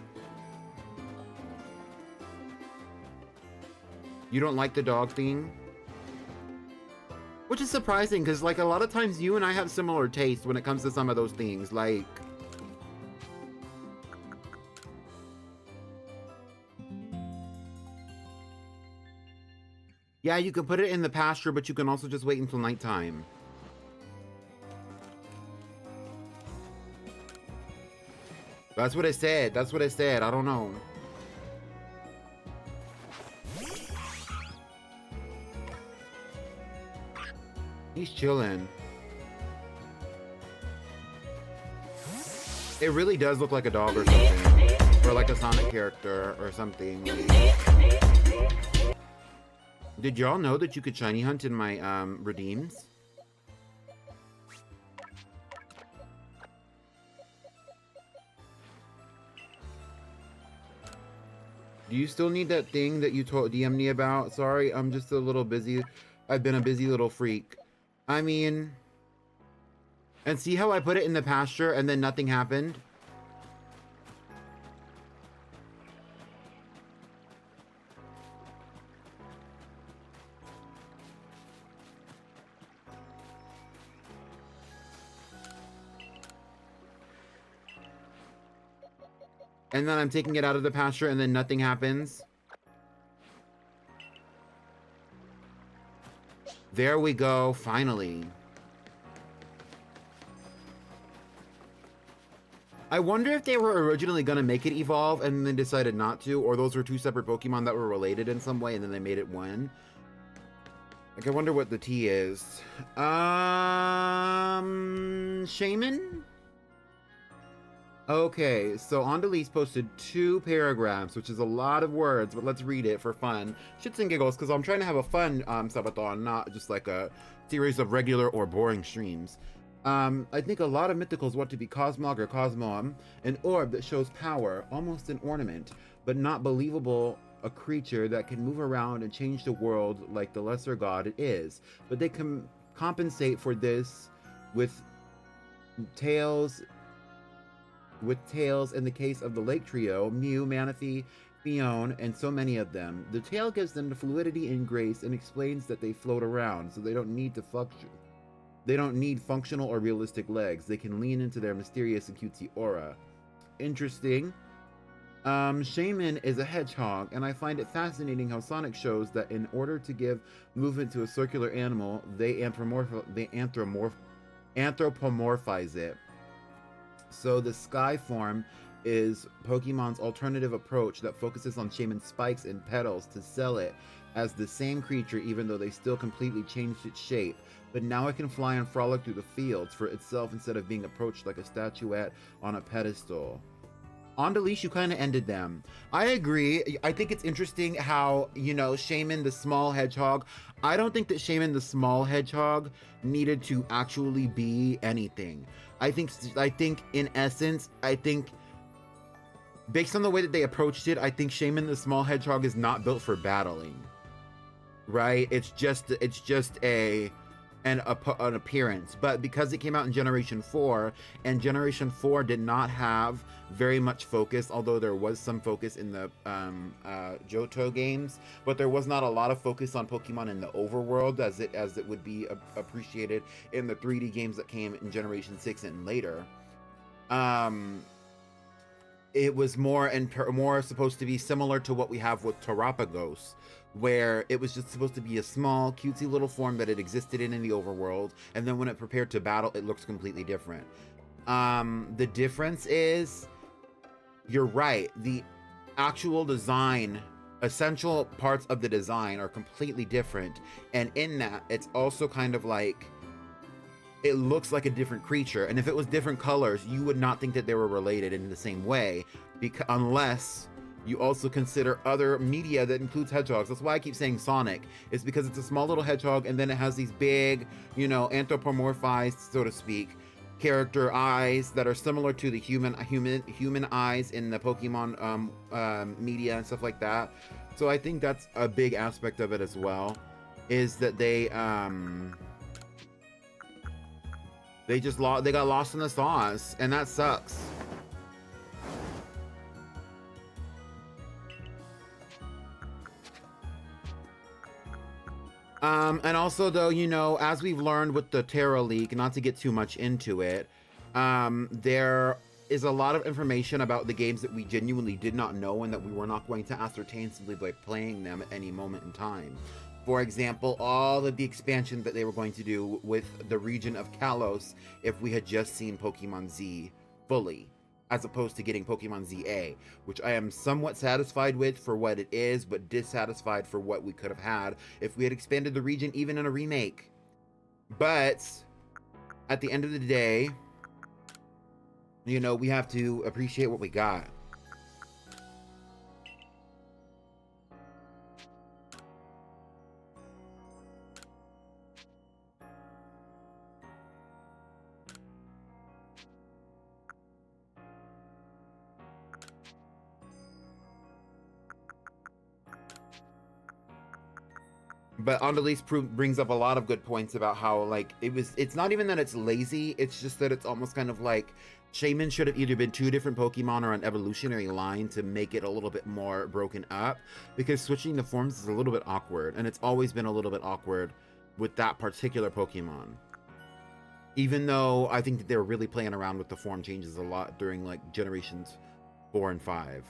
You don't like the dog thing? Which is surprising, because like a lot of times you and I have similar tastes when it comes to some of those things. Like... yeah, you can put it in the pasture, but you can also just wait until nighttime. That's what I said. That's what I said. I don't know. He's chilling. It really does look like a dog or something. Or like a Sonic character or something. Did y'all know that you could shiny hunt in my redeems? Do you still need that thing that you told DM me about? Sorry, I'm just a little busy. I've been a busy little freak. I mean... and see how I put it in the pasture and then nothing happened? And then I'm taking it out of the pasture and then nothing happens. There we go, finally. I wonder if they were originally going to make it evolve and then decided not to, or those were two separate Pokemon that were related in some way and then they made it one. Like, I wonder what the T is. Shaman? Okay, so Andalise posted 2 paragraphs, which is a lot of words, but let's read it for fun. Shits and giggles, because I'm trying to have a fun subathon, not just like a series of regular or boring streams. I think a lot of mythicals want to be Cosmog or Cosmom, an orb that shows power, almost an ornament, but not believable, a creature that can move around and change the world like the lesser god it is. But they can compensate for this with tails in the case of the Lake Trio, Mew, Manaphy, Fion, and so many of them. The tail gives them the fluidity and grace and explains that they float around, so they don't need to function. They don't need functional or realistic legs. They can lean into their mysterious and cutesy aura. Interesting. Shaman is a hedgehog, and I find it fascinating how Sonic shows that in order to give movement to a circular animal, they anthropomorphize it. So the sky form is Pokemon's alternative approach that focuses on Shaman's spikes and petals to sell it as the same creature, even though they still completely changed its shape. But now it can fly and frolic through the fields for itself instead of being approached like a statuette on a pedestal. On the leash, you kind of ended them. I agree. I think it's interesting how, you know, Shaman the small hedgehog, I don't think that Shaman the small hedgehog needed to actually be anything. I think in essence, I think based on the way that they approached it, I think Shaman the Small Hedgehog is not built for battling. Right? It's just an appearance. But because it came out in Generation 4, and Generation 4 did not have very much focus, although there was some focus in the Johto games, but there was not a lot of focus on Pokemon in the overworld as it would be appreciated in the 3D games that came in Generation 6 and later. It was more supposed to be similar to what we have with Terapagos, where it was just supposed to be a small, cutesy little form that it existed in the overworld, and then when it prepared to battle, it looks completely different. The difference is, you're right, the actual design, essential parts of the design are completely different, and in that, it's also kind of like, it looks like a different creature, and if it was different colors, you would not think that they were related in the same way, unless you also consider other media that includes hedgehogs. That's why I keep saying Sonic. It's because it's a small little hedgehog, and then it has these big, anthropomorphized, so to speak, character eyes that are similar to the human eyes in the Pokemon media and stuff like that. So I think that's a big aspect of it as well, is that they got lost in the sauce, and that sucks. And also, though, as we've learned with the Terra leak, not to get too much into it, there is a lot of information about the games that we genuinely did not know and that we were not going to ascertain simply by playing them at any moment in time. For example, all of the expansion that they were going to do with the region of Kalos if we had just seen Pokemon Z fully, as opposed to getting Pokemon ZA, which I am somewhat satisfied with for what it is, but dissatisfied for what we could have had if we had expanded the region even in a remake. But at the end of the day, we have to appreciate what we got. But Andalise brings up a lot of good points about how, like, it's not even that it's lazy, it's just that it's almost kind of like Shaman should have either been 2 different Pokemon or an evolutionary line to make it a little bit more broken up, because switching the forms is a little bit awkward, and it's always been a little bit awkward with that particular Pokemon. Even though I think that they were really playing around with the form changes a lot during, like, generations 4 and 5.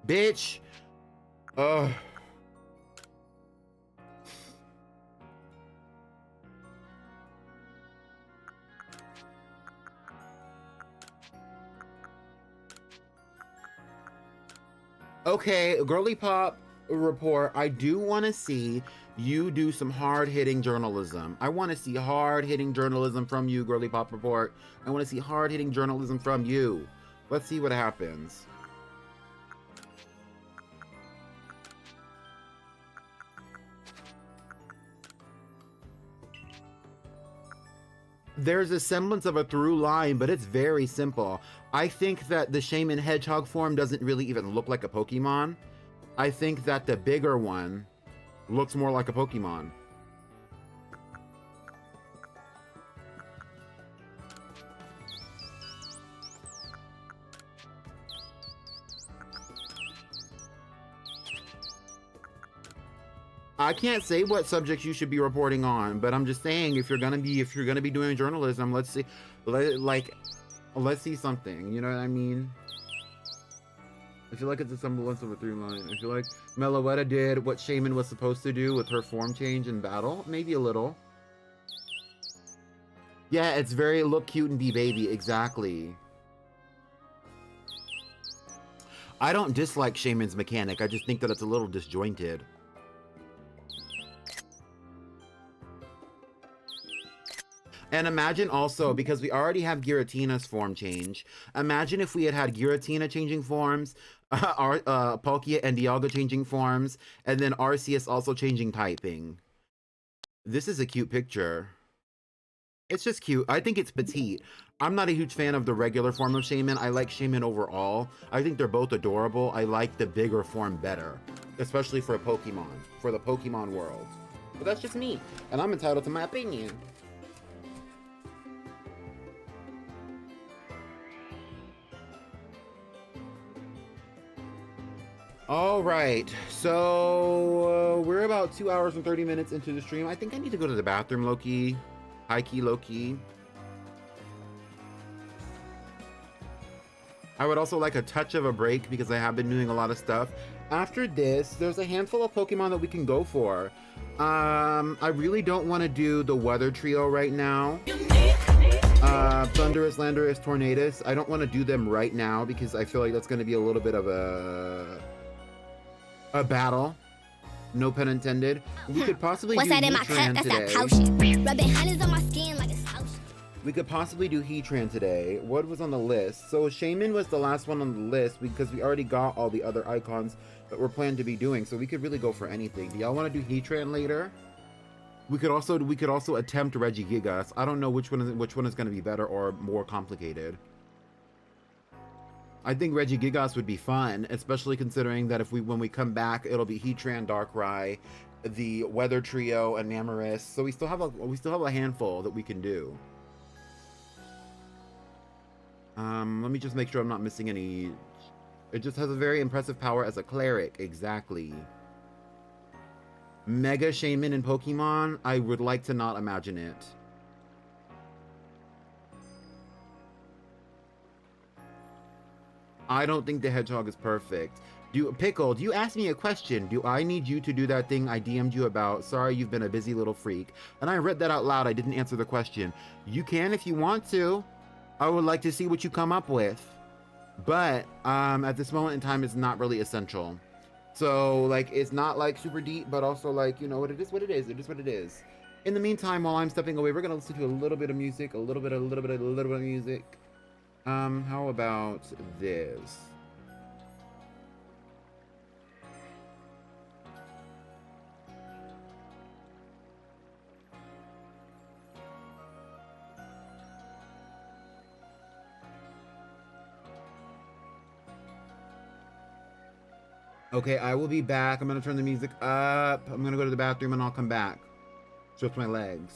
Bitch! Ugh. Okay, Girly Pop report. I do want to see you do some hard-hitting journalism. I want to see hard-hitting journalism from you, Girly Pop report. I want to see hard-hitting journalism from you. Let's see what happens. There's a semblance of a through line, but it's very simple. I think that the Shaman Hedgehog form doesn't really even look like a Pokemon. I think that the bigger one looks more like a Pokemon. I can't say what subjects you should be reporting on, but I'm just saying if you're gonna be doing journalism, let's see something. You know what I mean? I feel like it's a semblance of a through line. I feel like Meloetta did what Shaman was supposed to do with her form change in battle, maybe a little. Yeah, it's very look cute and be baby, exactly. I don't dislike Shaman's mechanic. I just think that it's a little disjointed. And imagine also, because we already have Giratina's form change, imagine if we had had Giratina changing forms, Palkia and Dialga changing forms, and then Arceus also changing typing. This is a cute picture. It's just cute. I think it's petite. I'm not a huge fan of the regular form of Shaman. I like Shaman overall. I think they're both adorable. I like the bigger form better, especially for a Pokemon, for the Pokemon world. But that's just me, and I'm entitled to my opinion. All right, so we're about 2 hours and 30 minutes into the stream. I think I need to go to the bathroom, low-key. High-key, low-key. I would also like a touch of a break because I have been doing a lot of stuff. After this, there's a handful of Pokemon that we can go for. I really don't want to do the Weather Trio right now. Thunderous, Landorus, Tornadus. I don't want to do them right now because I feel like that's going to be a little bit of a battle. No pun intended. We could possibly do Heatran today. Rubbing honey's on my skin like it's house. We could possibly do Heatran today. What was on the list? So Shaman was the last one on the list because we already got all the other icons that we're planned to be doing. So we could really go for anything. Do y'all want to do Heatran later? We could also attempt Regigigas. I don't know which one is going to be better or more complicated. I think Regigigas would be fun, especially considering that when we come back, it'll be Heatran, Darkrai, the Weather Trio, and Namarus. So we still have a handful that we can do. Let me just make sure I'm not missing any. It just has a very impressive power as a cleric. Exactly. Mega Shaman in Pokemon? I would like to not imagine it. I don't think the Hedgehog is perfect. Pickle, do you ask me a question? Do I need you to do that thing I DM'd you about? Sorry, you've been a busy little freak. And I read that out loud. I didn't answer the question. You can if you want to. I would like to see what you come up with. But at this moment in time, it's not really essential. So, like, it's not, like, super deep, but also, like, you know, it is what it is. It is what it is. In the meantime, while I'm stepping away, we're going to listen to a little bit of music. A little bit of music. How about this? Okay, I will be back. I'm gonna turn the music up. I'm gonna go to the bathroom and I'll come back. Stretch my legs.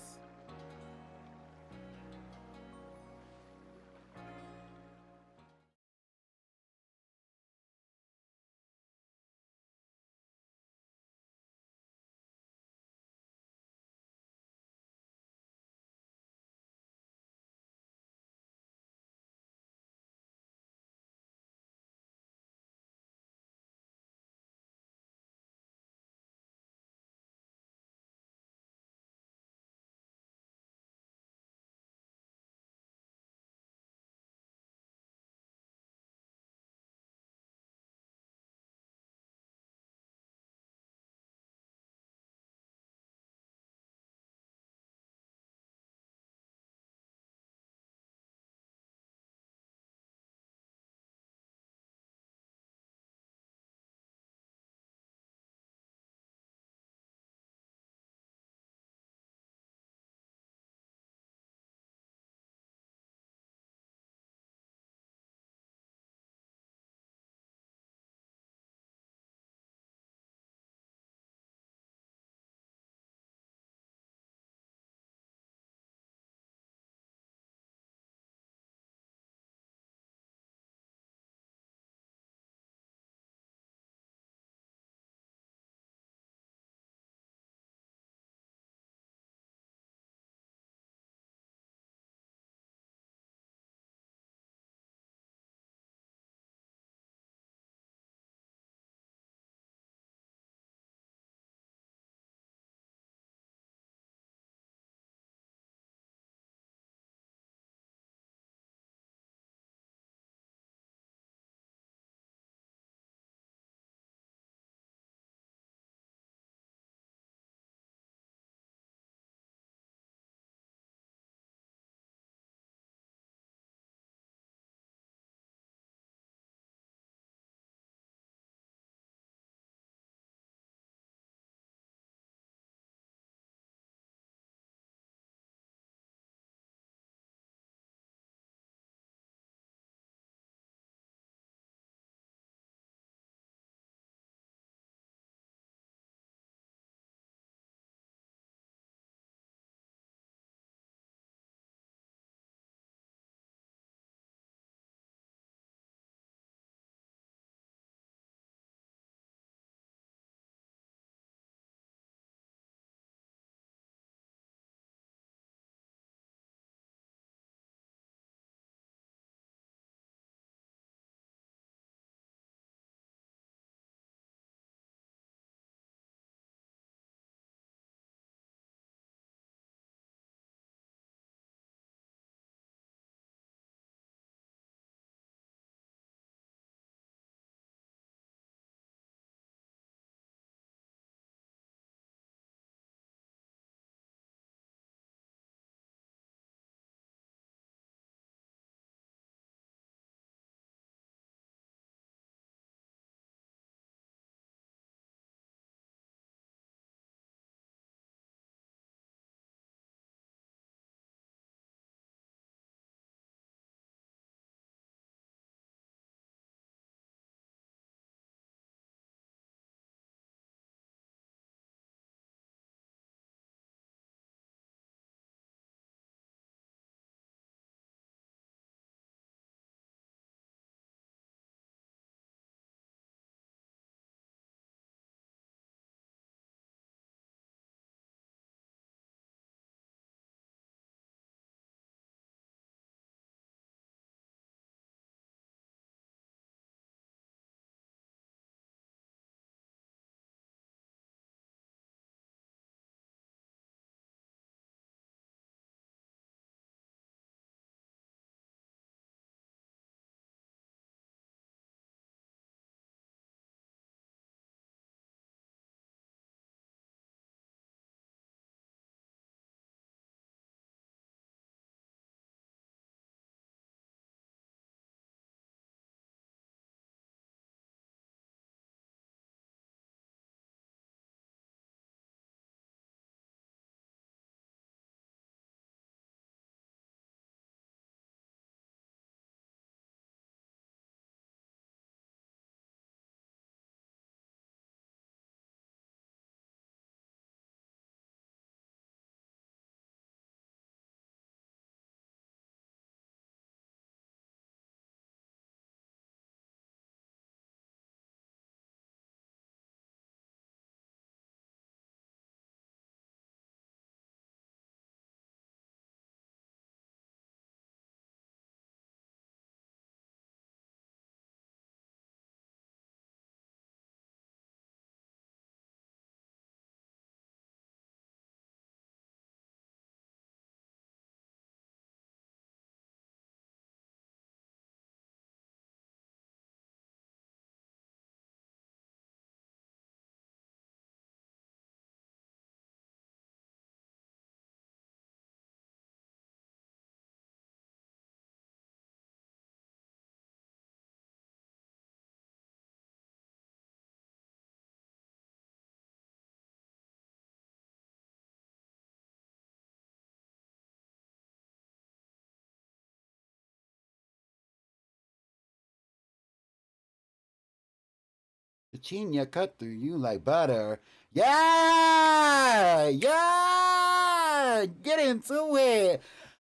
Chichinya cut through you like butter. Yeah! Yeah! Get into it!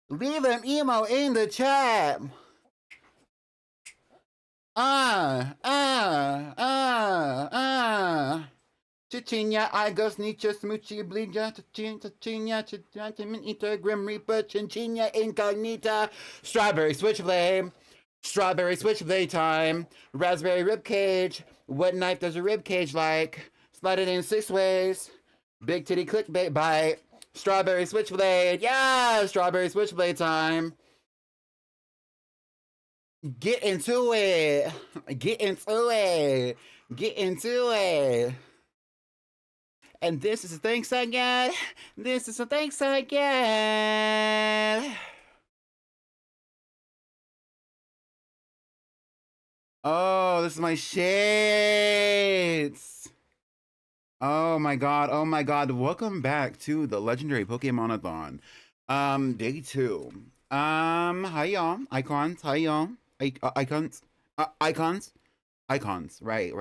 Leave an emo in the chat. Chichinya, I ghost Nietzsche, Smoochie, Bleedja, Chichinya, Chichinya, Eater, Grim Reaper, Chinchinya, Incognita, Strawberry Switchblade, Strawberry Switchblade time, Raspberry Ribcage, what knife does a ribcage like? Slide it in 6 ways, Big Titty Clickbait Bite, Strawberry Switchblade, yeah, Strawberry Switchblade time. Get into it, get into it, get into it. And this is a thanks I get. This is a thanks I get. Oh, this is my shades. Oh my god. Oh my god. Welcome back to the legendary Pokémonathon. Day 2. Hi y'all. Icons. Hi y'all. Icons. Icons. Icons, right.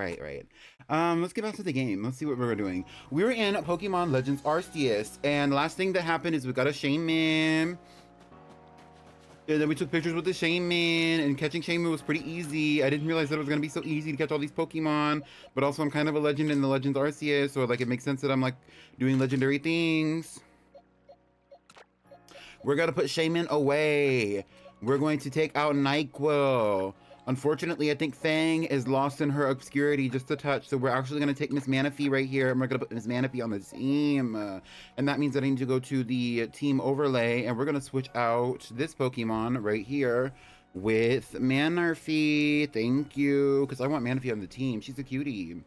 Let's get back to the game. Let's see what we're doing. We're in Pokemon Legends Arceus, and last thing that happened is we got a Shaman. And then we took pictures with the Shaman, and catching Shaman was pretty easy. I didn't realize that it was gonna be so easy to catch all these Pokemon, but also I'm kind of a legend in the Legends Arceus, so like it makes sense that I'm like doing legendary things. We're gonna put Shaman away. We're going to take out NyQuil. Unfortunately, I think Fang is lost in her obscurity just a touch, so we're actually going to take Miss Manaphy right here, and we're going to put Miss Manaphy on the team. And that means that I need to go to the team overlay, and we're going to switch out this Pokemon right here with Manaphy. Thank you, because I want Manaphy on the team. She's a cutie.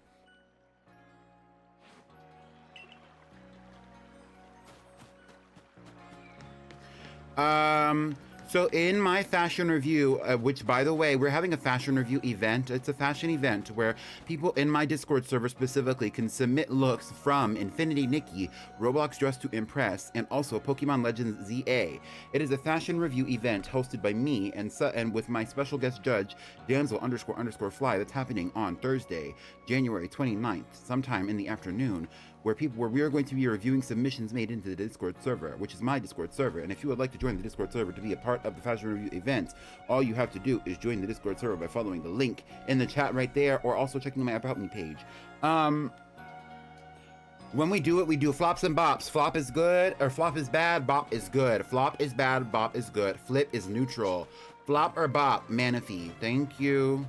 So in my fashion review, which by the way, we're having a fashion review event. It's a fashion event where people in my Discord server specifically can submit looks from Infinity Nikki, Roblox Dress to Impress, and also Pokemon Legends ZA. It is a fashion review event hosted by me and with my special guest judge, Damsel__Fly, that's happening on Thursday, January 29th, sometime in the afternoon, where we are going to be reviewing submissions made into the Discord server, which is my Discord server. And if you would like to join the Discord server to be a part of the fashion review event, all you have to do is join the Discord server by following the link in the chat right there, or also checking my About Me page. When we do it, we do flops and bops. Flop is good, or flop is bad, bop is good. Flop is bad, bop is good. Flip is neutral. Flop or bop, Manaphy. Thank you.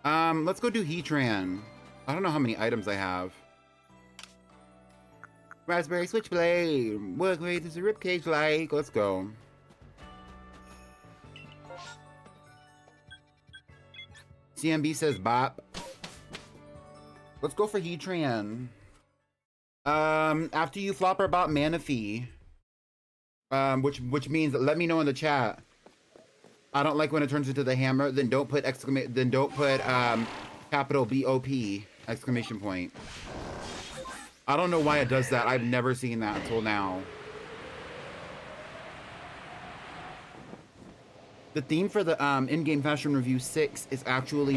Let's go do Heatran. I don't know how many items I have. Raspberry Switchblade. What great is a ribcage like? Let's go. CMB says bop. Let's go for Heatran. After you flop or bop Manaphy. Which means let me know in the chat. I don't like when it turns into the hammer. Then don't put capital BOP exclamation point. I don't know why it does that. I've never seen that until now. The theme for the in-game fashion review 6 is actually,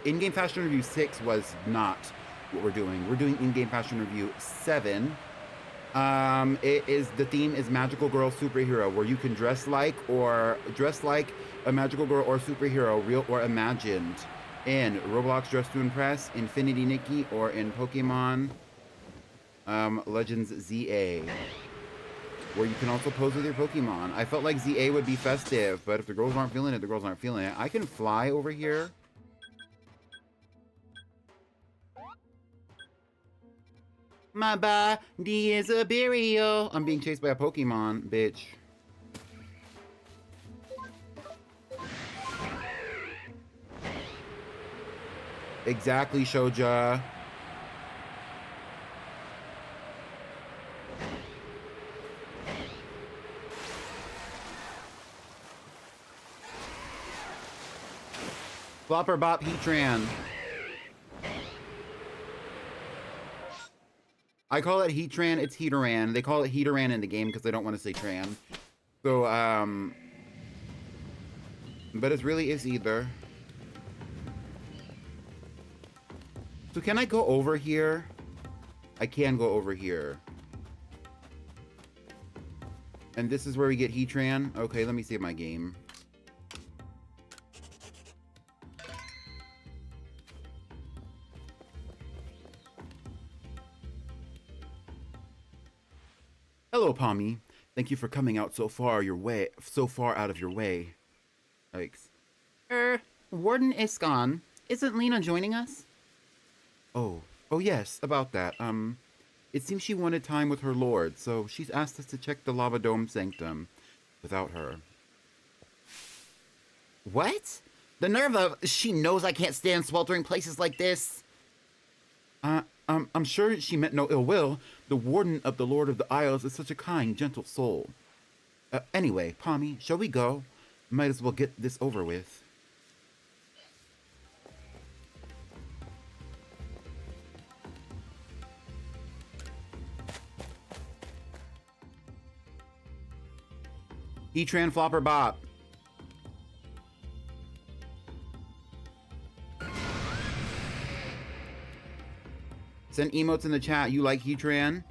in-game fashion review 6 was not what we're doing. We're doing in-game fashion review 7. The theme is magical girl superhero, where you can dress like a magical girl or superhero, real or imagined, in Roblox Dress to Impress, Infinity Nikki, or in Pokemon Legends ZA, where you can also pose with your Pokemon. I felt like ZA would be festive, but if the girls aren't feeling it, the girls aren't feeling it. I can fly over here. My body is a burial. I'm being chased by a Pokemon, bitch. Exactly, Shoja. Flopper Bop Heatran. I call it Heatran, it's Heateran. They call it Heateran in the game because they don't want to say Tran. So, but it really is either. So can I go over here? I can go over here. And this is where we get Heatran? Okay, let me save my game. Hello, Pommy. Thank you for coming out so far out of your way. Yikes. Warden Iskon, isn't Lena joining us? Oh yes, about that. It seems she wanted time with her lord, so she's asked us to check the Lava Dome Sanctum without her. What? The nerve of she knows I can't stand sweltering places like this. I'm sure she meant no ill will. The Warden of the Lord of the Isles is such a kind, gentle soul. Anyway, Pommy, shall we go? Might as well get this over with. Heatran Flopper Bop. Send emotes in the chat. You like Heatran?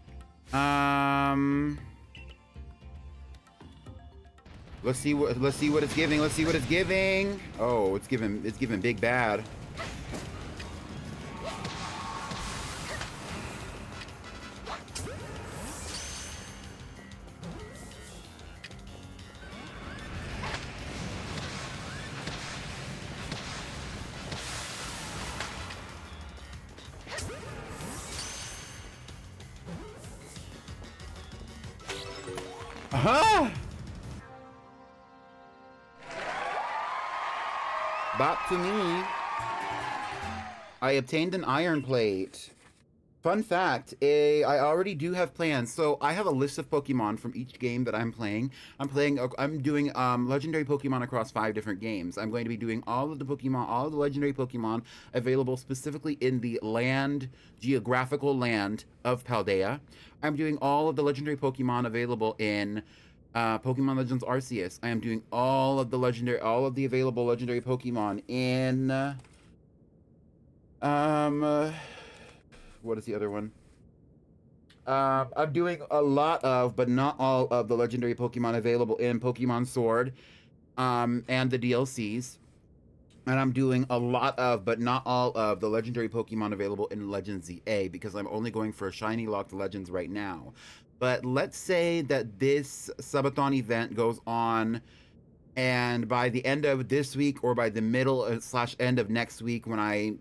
Let's see what it's giving. Let's see what it's giving. Oh, it's giving big bad. Aha! Bop to me. I obtained an iron plate. Fun fact, I already do have plans. So I have a list of Pokemon from each game that I'm playing. I'm doing legendary Pokemon across 5 different games. I'm going to be doing all of the legendary Pokemon available specifically in the geographical land of Paldea. I'm doing all of the legendary Pokemon available in Pokemon Legends Arceus. I am doing all of the available legendary Pokemon in what is the other one? I'm doing a lot of, but not all of the legendary Pokemon available in Pokemon Sword, and the DLCs. And I'm doing a lot of, but not all of, the legendary Pokemon available in Legends ZA, because I'm only going for Shiny Locked Legends right now. But let's say that this subathon event goes on, and by the end of this week, or by the middle / end of next week, when I,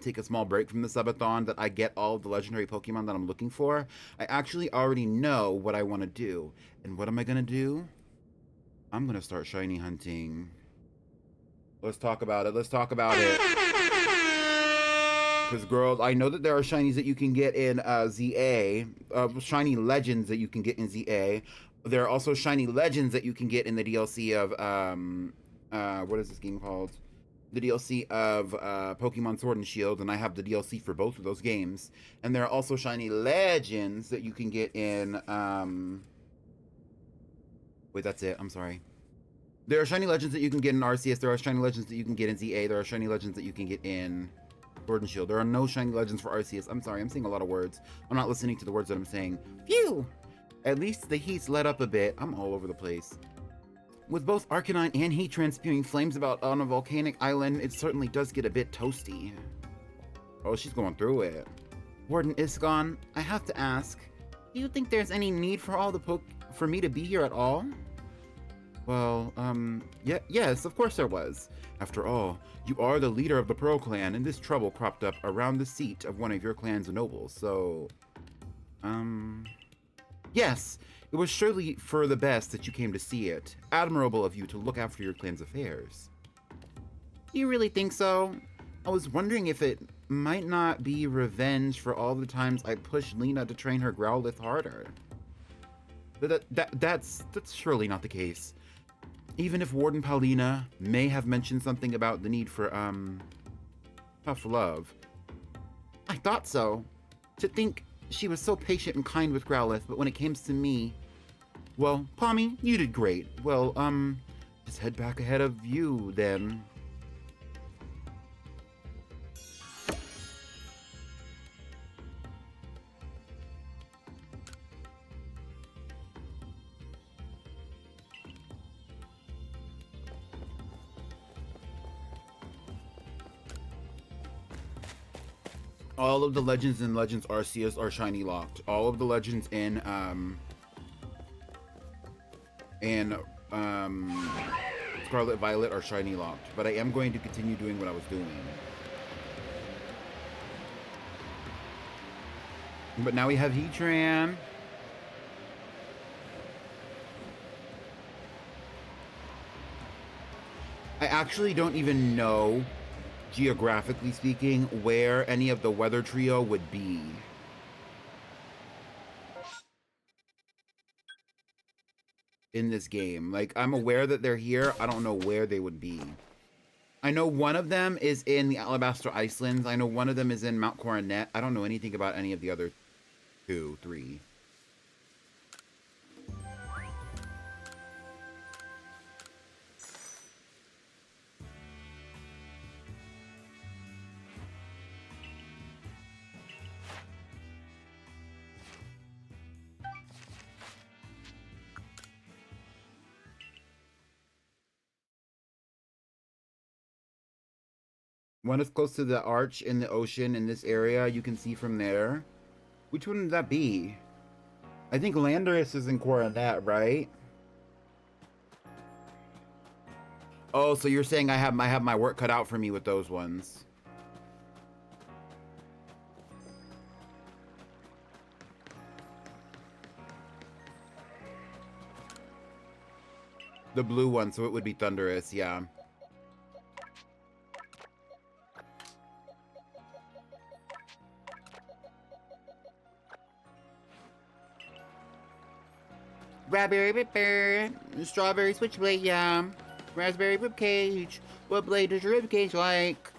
take a small break from the subathon, that I get all of the legendary Pokemon that I'm looking for, I actually already know what I want to do. And what am I going to do? I'm going to start shiny hunting. Let's talk about it. Because, girls, I know that there are shinies that you can get in ZA, shiny legends that you can get in ZA. There are also shiny legends that you can get in the DLC of, what is this game called? The DLC of Pokemon Sword and Shield, and I have the DLC for both of those games. And there are also shiny legends that you can get in, wait, that's it, I'm sorry. There are shiny legends that you can get in Arceus, there are shiny legends that you can get in ZA, there are shiny legends that you can get in Sword and Shield. There are no shiny legends for Arceus. I'm sorry, I'm saying a lot of words. I'm not listening to the words that I'm saying. Phew! At least the heat's let up a bit. I'm all over the place. With both Arcanine and Heatran spewing flames about on a volcanic island, it certainly does get a bit toasty. Oh, she's going through it. Warden Iskon, I have to ask, do you think there's any need for for me to be here at all? Well, yes, of course there was. After all, you are the leader of the Pearl Clan, and this trouble cropped up around the seat of one of your clan's nobles, so... Yes, it was surely for the best that you came to see it. Admirable of you to look after your clan's affairs. You really think so? I was wondering if it might not be revenge for all the times I pushed Lena to train her Growlithe harder. But that's surely not the case. Even if Warden Paulina may have mentioned something about the need for, tough love. I thought so. To think she was so patient and kind with Growlithe, but when it came to me... Well, Pommy, you did great. Well, just head back ahead of you, then. All of the Legends and Legends Arceus are shiny locked. All of the Legends in Scarlet Violet are shiny locked. But I am going to continue doing what I was doing. But now we have Heatran. I actually don't even know, geographically speaking, where any of the weather trio would be. In this game. Like, I'm aware that they're here. I don't know where they would be. I know one of them is in the Alabaster Icelands. I know one of them is in Mount Coronet. I don't know anything about any of the other 2, 3. One is close to the arch in the ocean in this area. You can see from there. Which one would that be? I think Landorus is in Coronet, right? Oh, so you're saying I have my work cut out for me with those ones. The blue one, so it would be Thunderous, yeah. Raspberry Ripper, Strawberry Switchblade, yeah. Raspberry Ribcage. What blade does your ribcage like?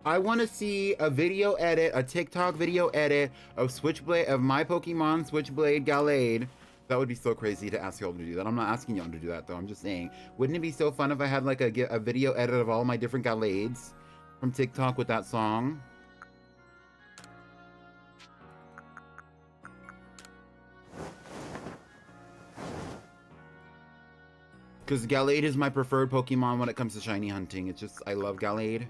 I want to see a video edit, a TikTok video edit of Switchblade, of my Pokemon Switchblade Gallade. That would be so crazy to ask y'all to do that. I'm not asking y'all to do that though. I'm just saying, wouldn't it be so fun if I had like a video edit of all my different Gallades from TikTok with that song? Because Gallade is my preferred Pokemon when it comes to shiny hunting. It's just, I love Gallade.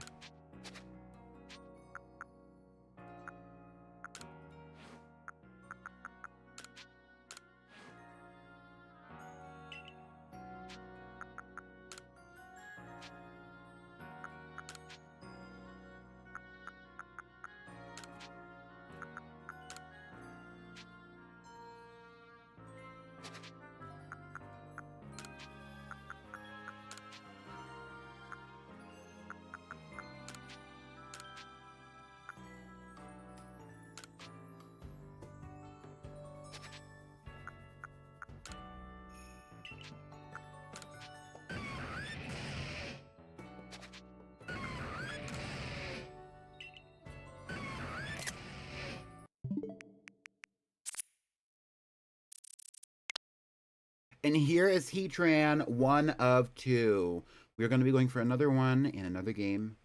And here is Heatran, 1 of 2. We're going to be going for another one in another game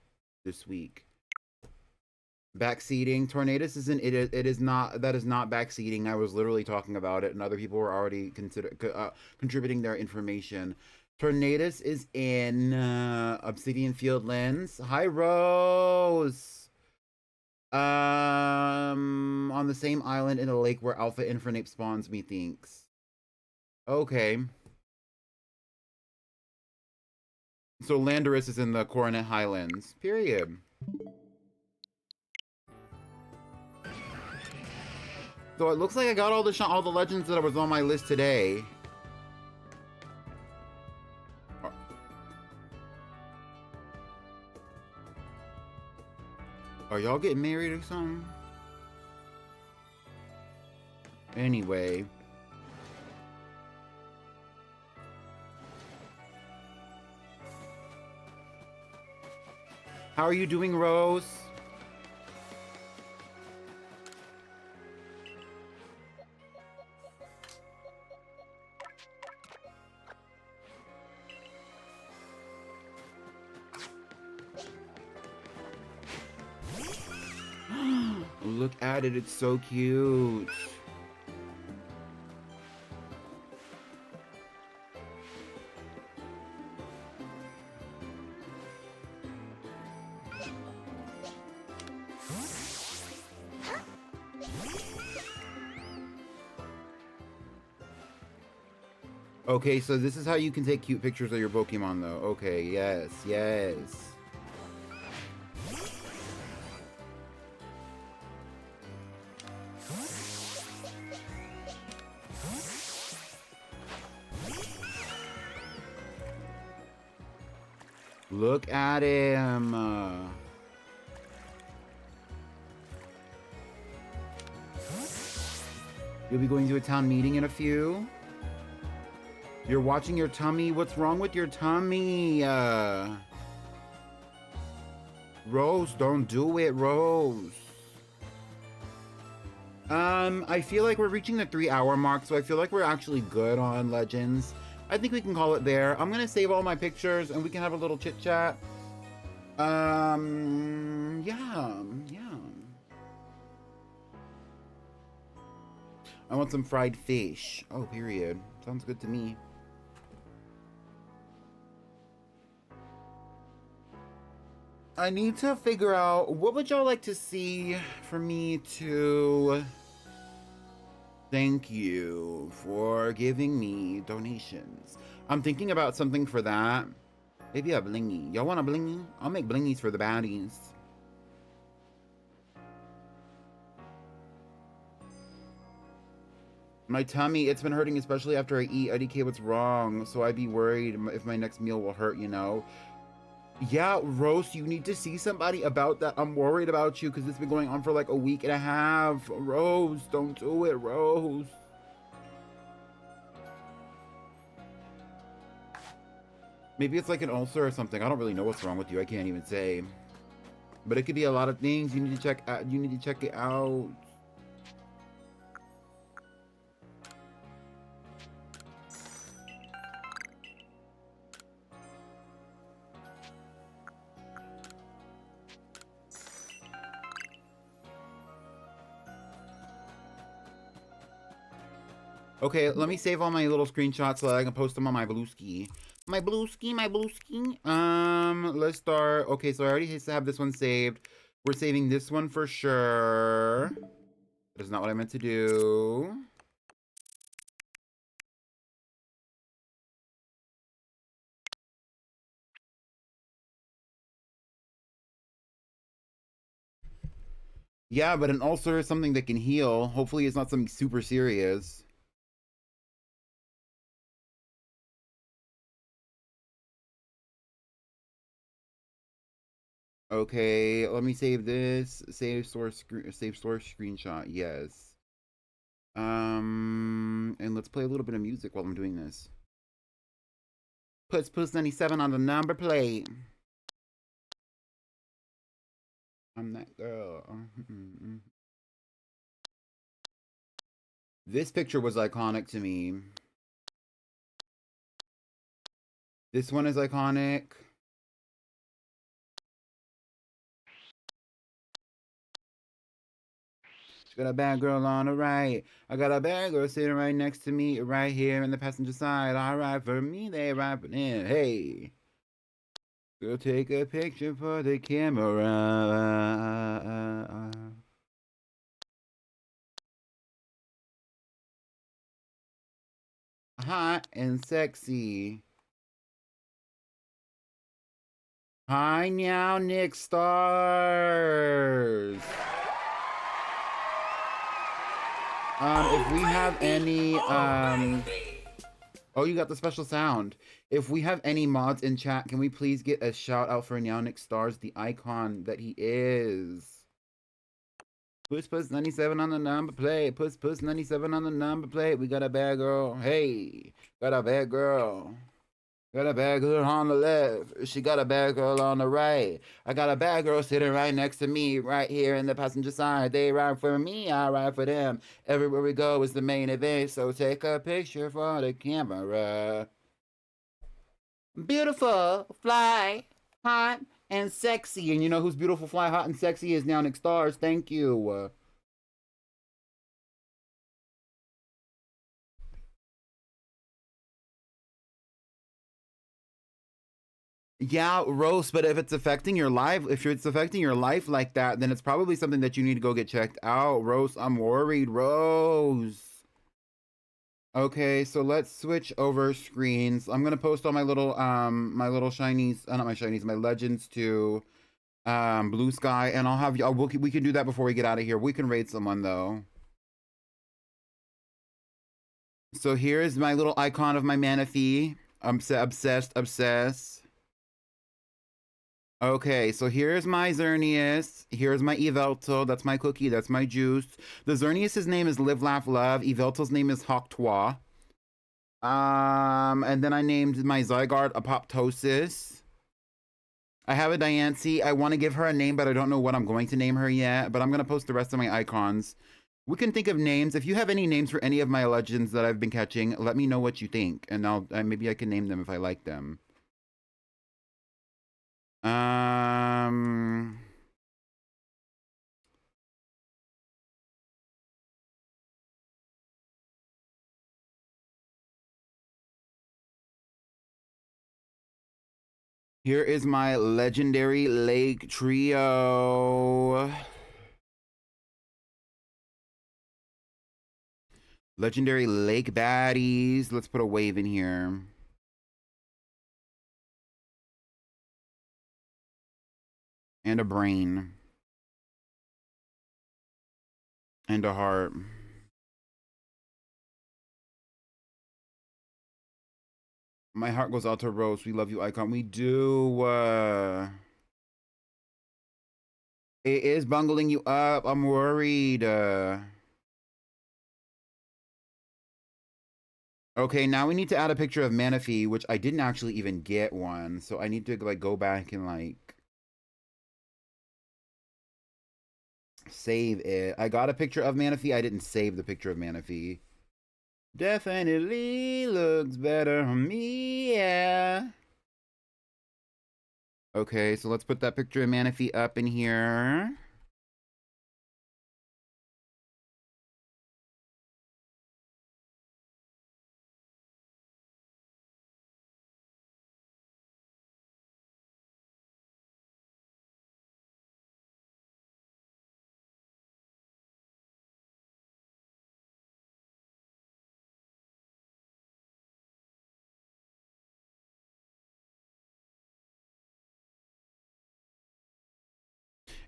this week. Backseating. Tornadus isn't, it is not, that is not backseating. I was literally talking about it and other people were already contributing their information. Tornadus is in Obsidian Field Lens. Hi, Rose. On the same island in a lake where Alpha Infernape spawns, methinks. Okay. So Landorus is in the Coronet Highlands. Period. So it looks like I got all the legends that was on my list today. Are y'all getting married or something? Anyway. How are you doing, Rose? Look at it, it's so cute. Okay, so this is how you can take cute pictures of your Pokemon, though. Okay, yes, yes. Look at him. You'll be going to a town meeting in a few. You're watching your tummy. What's wrong with your tummy? Rose, don't do it, Rose. I feel like we're reaching the 3-hour mark, so I feel like we're actually good on Legends. I think we can call it there. I'm gonna save all my pictures and we can have a little chit chat. Yeah. I want some fried fish. Oh, period. Sounds good to me. I need to figure out, what would y'all like to see for me to thank you for giving me donations? I'm thinking about something for that. Maybe a blingy. Y'all want a blingy? I'll make blingies for the baddies. My tummy, it's been hurting, especially after I eat. IDK, what's wrong? So I'd be worried if my next meal will hurt, you know? Yeah, Rose, you need to see somebody about that. I'm worried about you because it's been going on for like a week and a half. Rose, don't do it, Rose. Maybe it's like an ulcer or something. I don't really know what's wrong with you. I can't even say. But it could be a lot of things. You need to check out. You need to check it out. Okay, let me save all my little screenshots so that I can post them on my Blueski. My Blueski. Let's start. Okay, so I already have this one saved. We're saving this one for sure. That is not what I meant to do. Yeah, but an ulcer is something that can heal. Hopefully it's not something super serious. Okay, let me save this. Save source screenshot. Yes. And let's play a little bit of music while I'm doing this. Puts 97 on the number plate. I'm that girl. This picture was iconic to me. This one is iconic. Got a bad girl on the right. I got a bad girl sitting right next to me, right here in the passenger side. All right for me, they right for them. Hey, go take a picture for the camera. Hot and sexy. Hi now, Nick Stars. If we have any, oh, you got the special sound. If we have any mods in chat, can we please get a shout out for Nick Stars, the icon that he is? Puss 97 on the number plate. Puss 97 on the number plate. We got a bad girl. Hey, got a bad girl. Got a bad girl on the left. She got a bad girl on the right. I got a bad girl sitting right next to me, right here in the passenger side. They ride for me, I ride for them. Everywhere we go is the main event, so take a picture for the camera. Beautiful, fly, hot, and sexy. And you know who's beautiful, fly, hot, and sexy is now Nick Stars. Thank you. Yeah, Rose, but if it's affecting your life, if it's affecting your life like that, then it's probably something that you need to go get checked out. Rose, I'm worried, Rose. Okay, so let's switch over screens. I'm gonna post all my little shinies, not my shinies, my legends to Blue Sky, and I'll have you. We can do that before we get out of here. We can raid someone though. So here is my little icon of my Manaphy. I'm obsessed. Okay, so here's my Xerneas. Here's my Yveltal. That's my cookie. That's my juice. The Xerneas' name is Live, Laugh, Love. Yveltal's name is Hawktois. And then I named my Zygarde Apoptosis. I have a Diancie. I want to give her a name, but I don't know what I'm going to name her yet. But I'm going to post the rest of my icons. We can think of names. If you have any names for any of my legends that I've been catching, let me know what you think. And maybe I can name them if I like them. Here is my legendary lake trio. Legendary lake baddies. Let's put a wave in here. And a brain. And a heart. My heart goes out to Rose. We love you, icon. We do. It is bungling you up. I'm worried. Okay, now we need to add a picture of Manaphy, which I didn't actually even get one. So I need to like go back and like save it. I got a picture of Manaphy. I didn't save the picture of Manaphy. Definitely looks better on me, yeah. Okay, so let's put that picture of Manaphy up in here.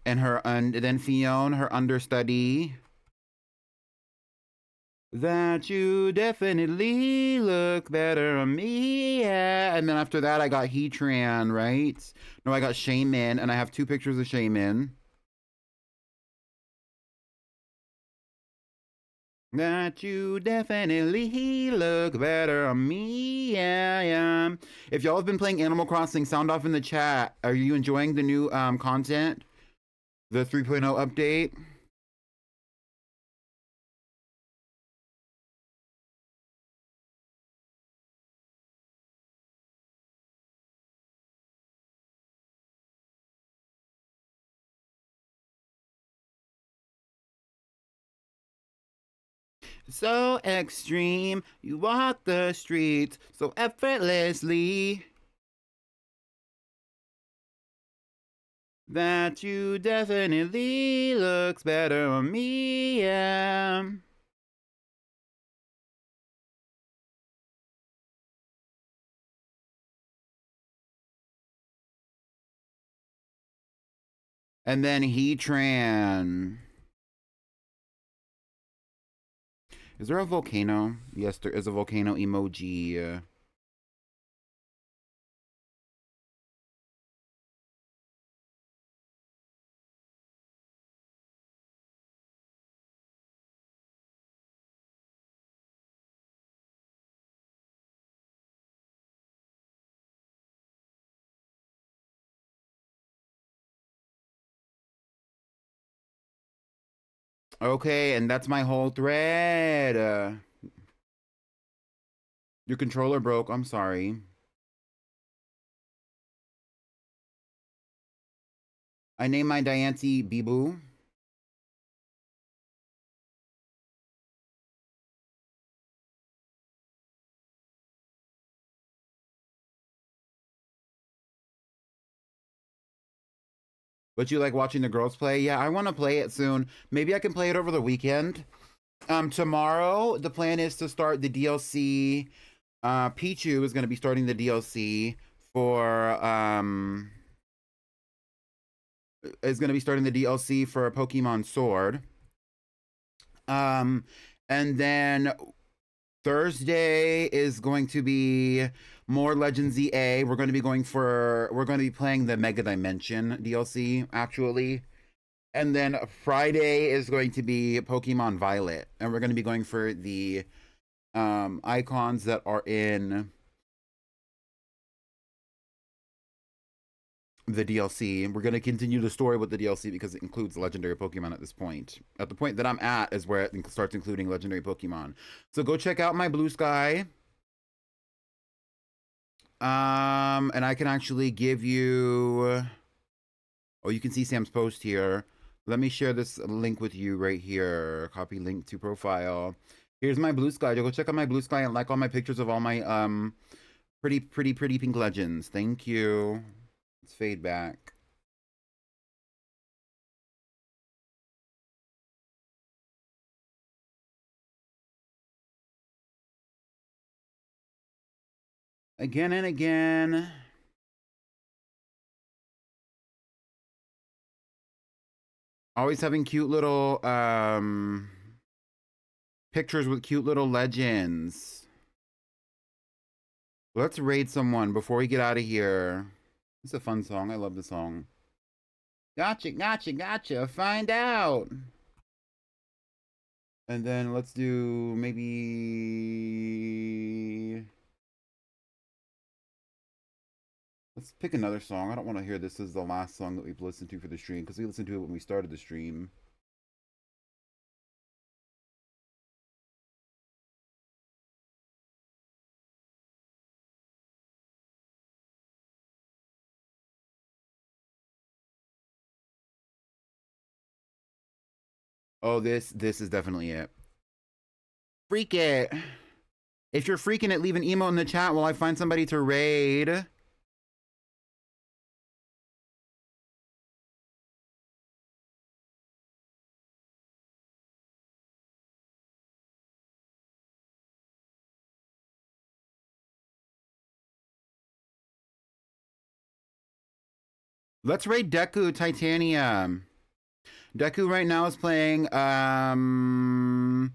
And then Fionn, her understudy. That you definitely look better on me, yeah. And then after that, I got Heatran, right? No, I got Shaman, and I have 2 pictures of Shaman. That you definitely look better on me, yeah. If y'all have been playing Animal Crossing, sound off in the chat. Are you enjoying the new content? The 3.0 update? So extreme, you walk the streets so effortlessly. That you definitely looks better on me, yeah. And then Heatran. Is there a volcano? Yes, there is a volcano emoji. Okay, and that's my whole thread. Your controller broke. I'm sorry. I named my Diancie Bibu. But you like watching the girls play? Yeah, I want to play it soon. Maybe I can play it over the weekend. Tomorrow, the plan is to start the DLC. Pichu is going to be starting the DLC for Pokemon Sword. And then Thursday is going to be more Legends EA. We're going to be playing the Mega Dimension DLC actually. And then Friday is going to be Pokemon Violet, and we're going to be going for the icons that are in the DLC. We're going to continue the story with the DLC because it includes legendary Pokemon at this point. At the point that I'm at is where it starts including legendary Pokemon. So go check out my Blue Sky. And I can actually give you... Oh, you can see Sam's post here. Let me share this link with you right here. Copy link to profile. Here's my Blue Sky. Go check out my Blue Sky and like all my pictures of all my pretty pink legends. Thank you. Let's fade back. Again and again. Always having cute little pictures with cute little legends. Let's raid someone before we get out of here. It's a fun song. I love the song. Gotcha, gotcha, gotcha. Find out. And then let's do maybe... Let's pick another song. I don't want to hear this as the last song that we've listened to for the stream, because we listened to it when we started the stream. Oh, this is definitely it. Freak it. If you're freaking it, leave an emo in the chat while I find somebody to raid. Let's raid Deku Titanium. Deku right now is playing Pokemon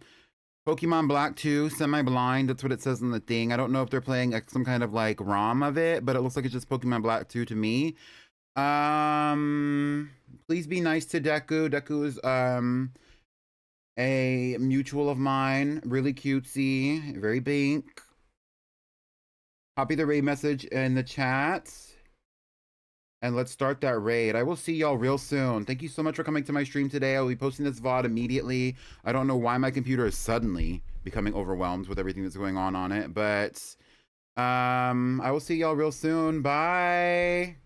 Black 2, semi-blind. That's what it says in the thing. I don't know if they're playing some kind of like ROM of it, but it looks like it's just Pokemon Black 2 to me. Please be nice to Deku. Deku is a mutual of mine. Really cutesy, very pink. Copy the raid message in the chat. And let's start that raid. I will see y'all real soon. Thank you so much for coming to my stream today. I'll be posting this VOD immediately. I don't know why my computer is suddenly becoming overwhelmed with everything that's going on it. But I will see y'all real soon. Bye.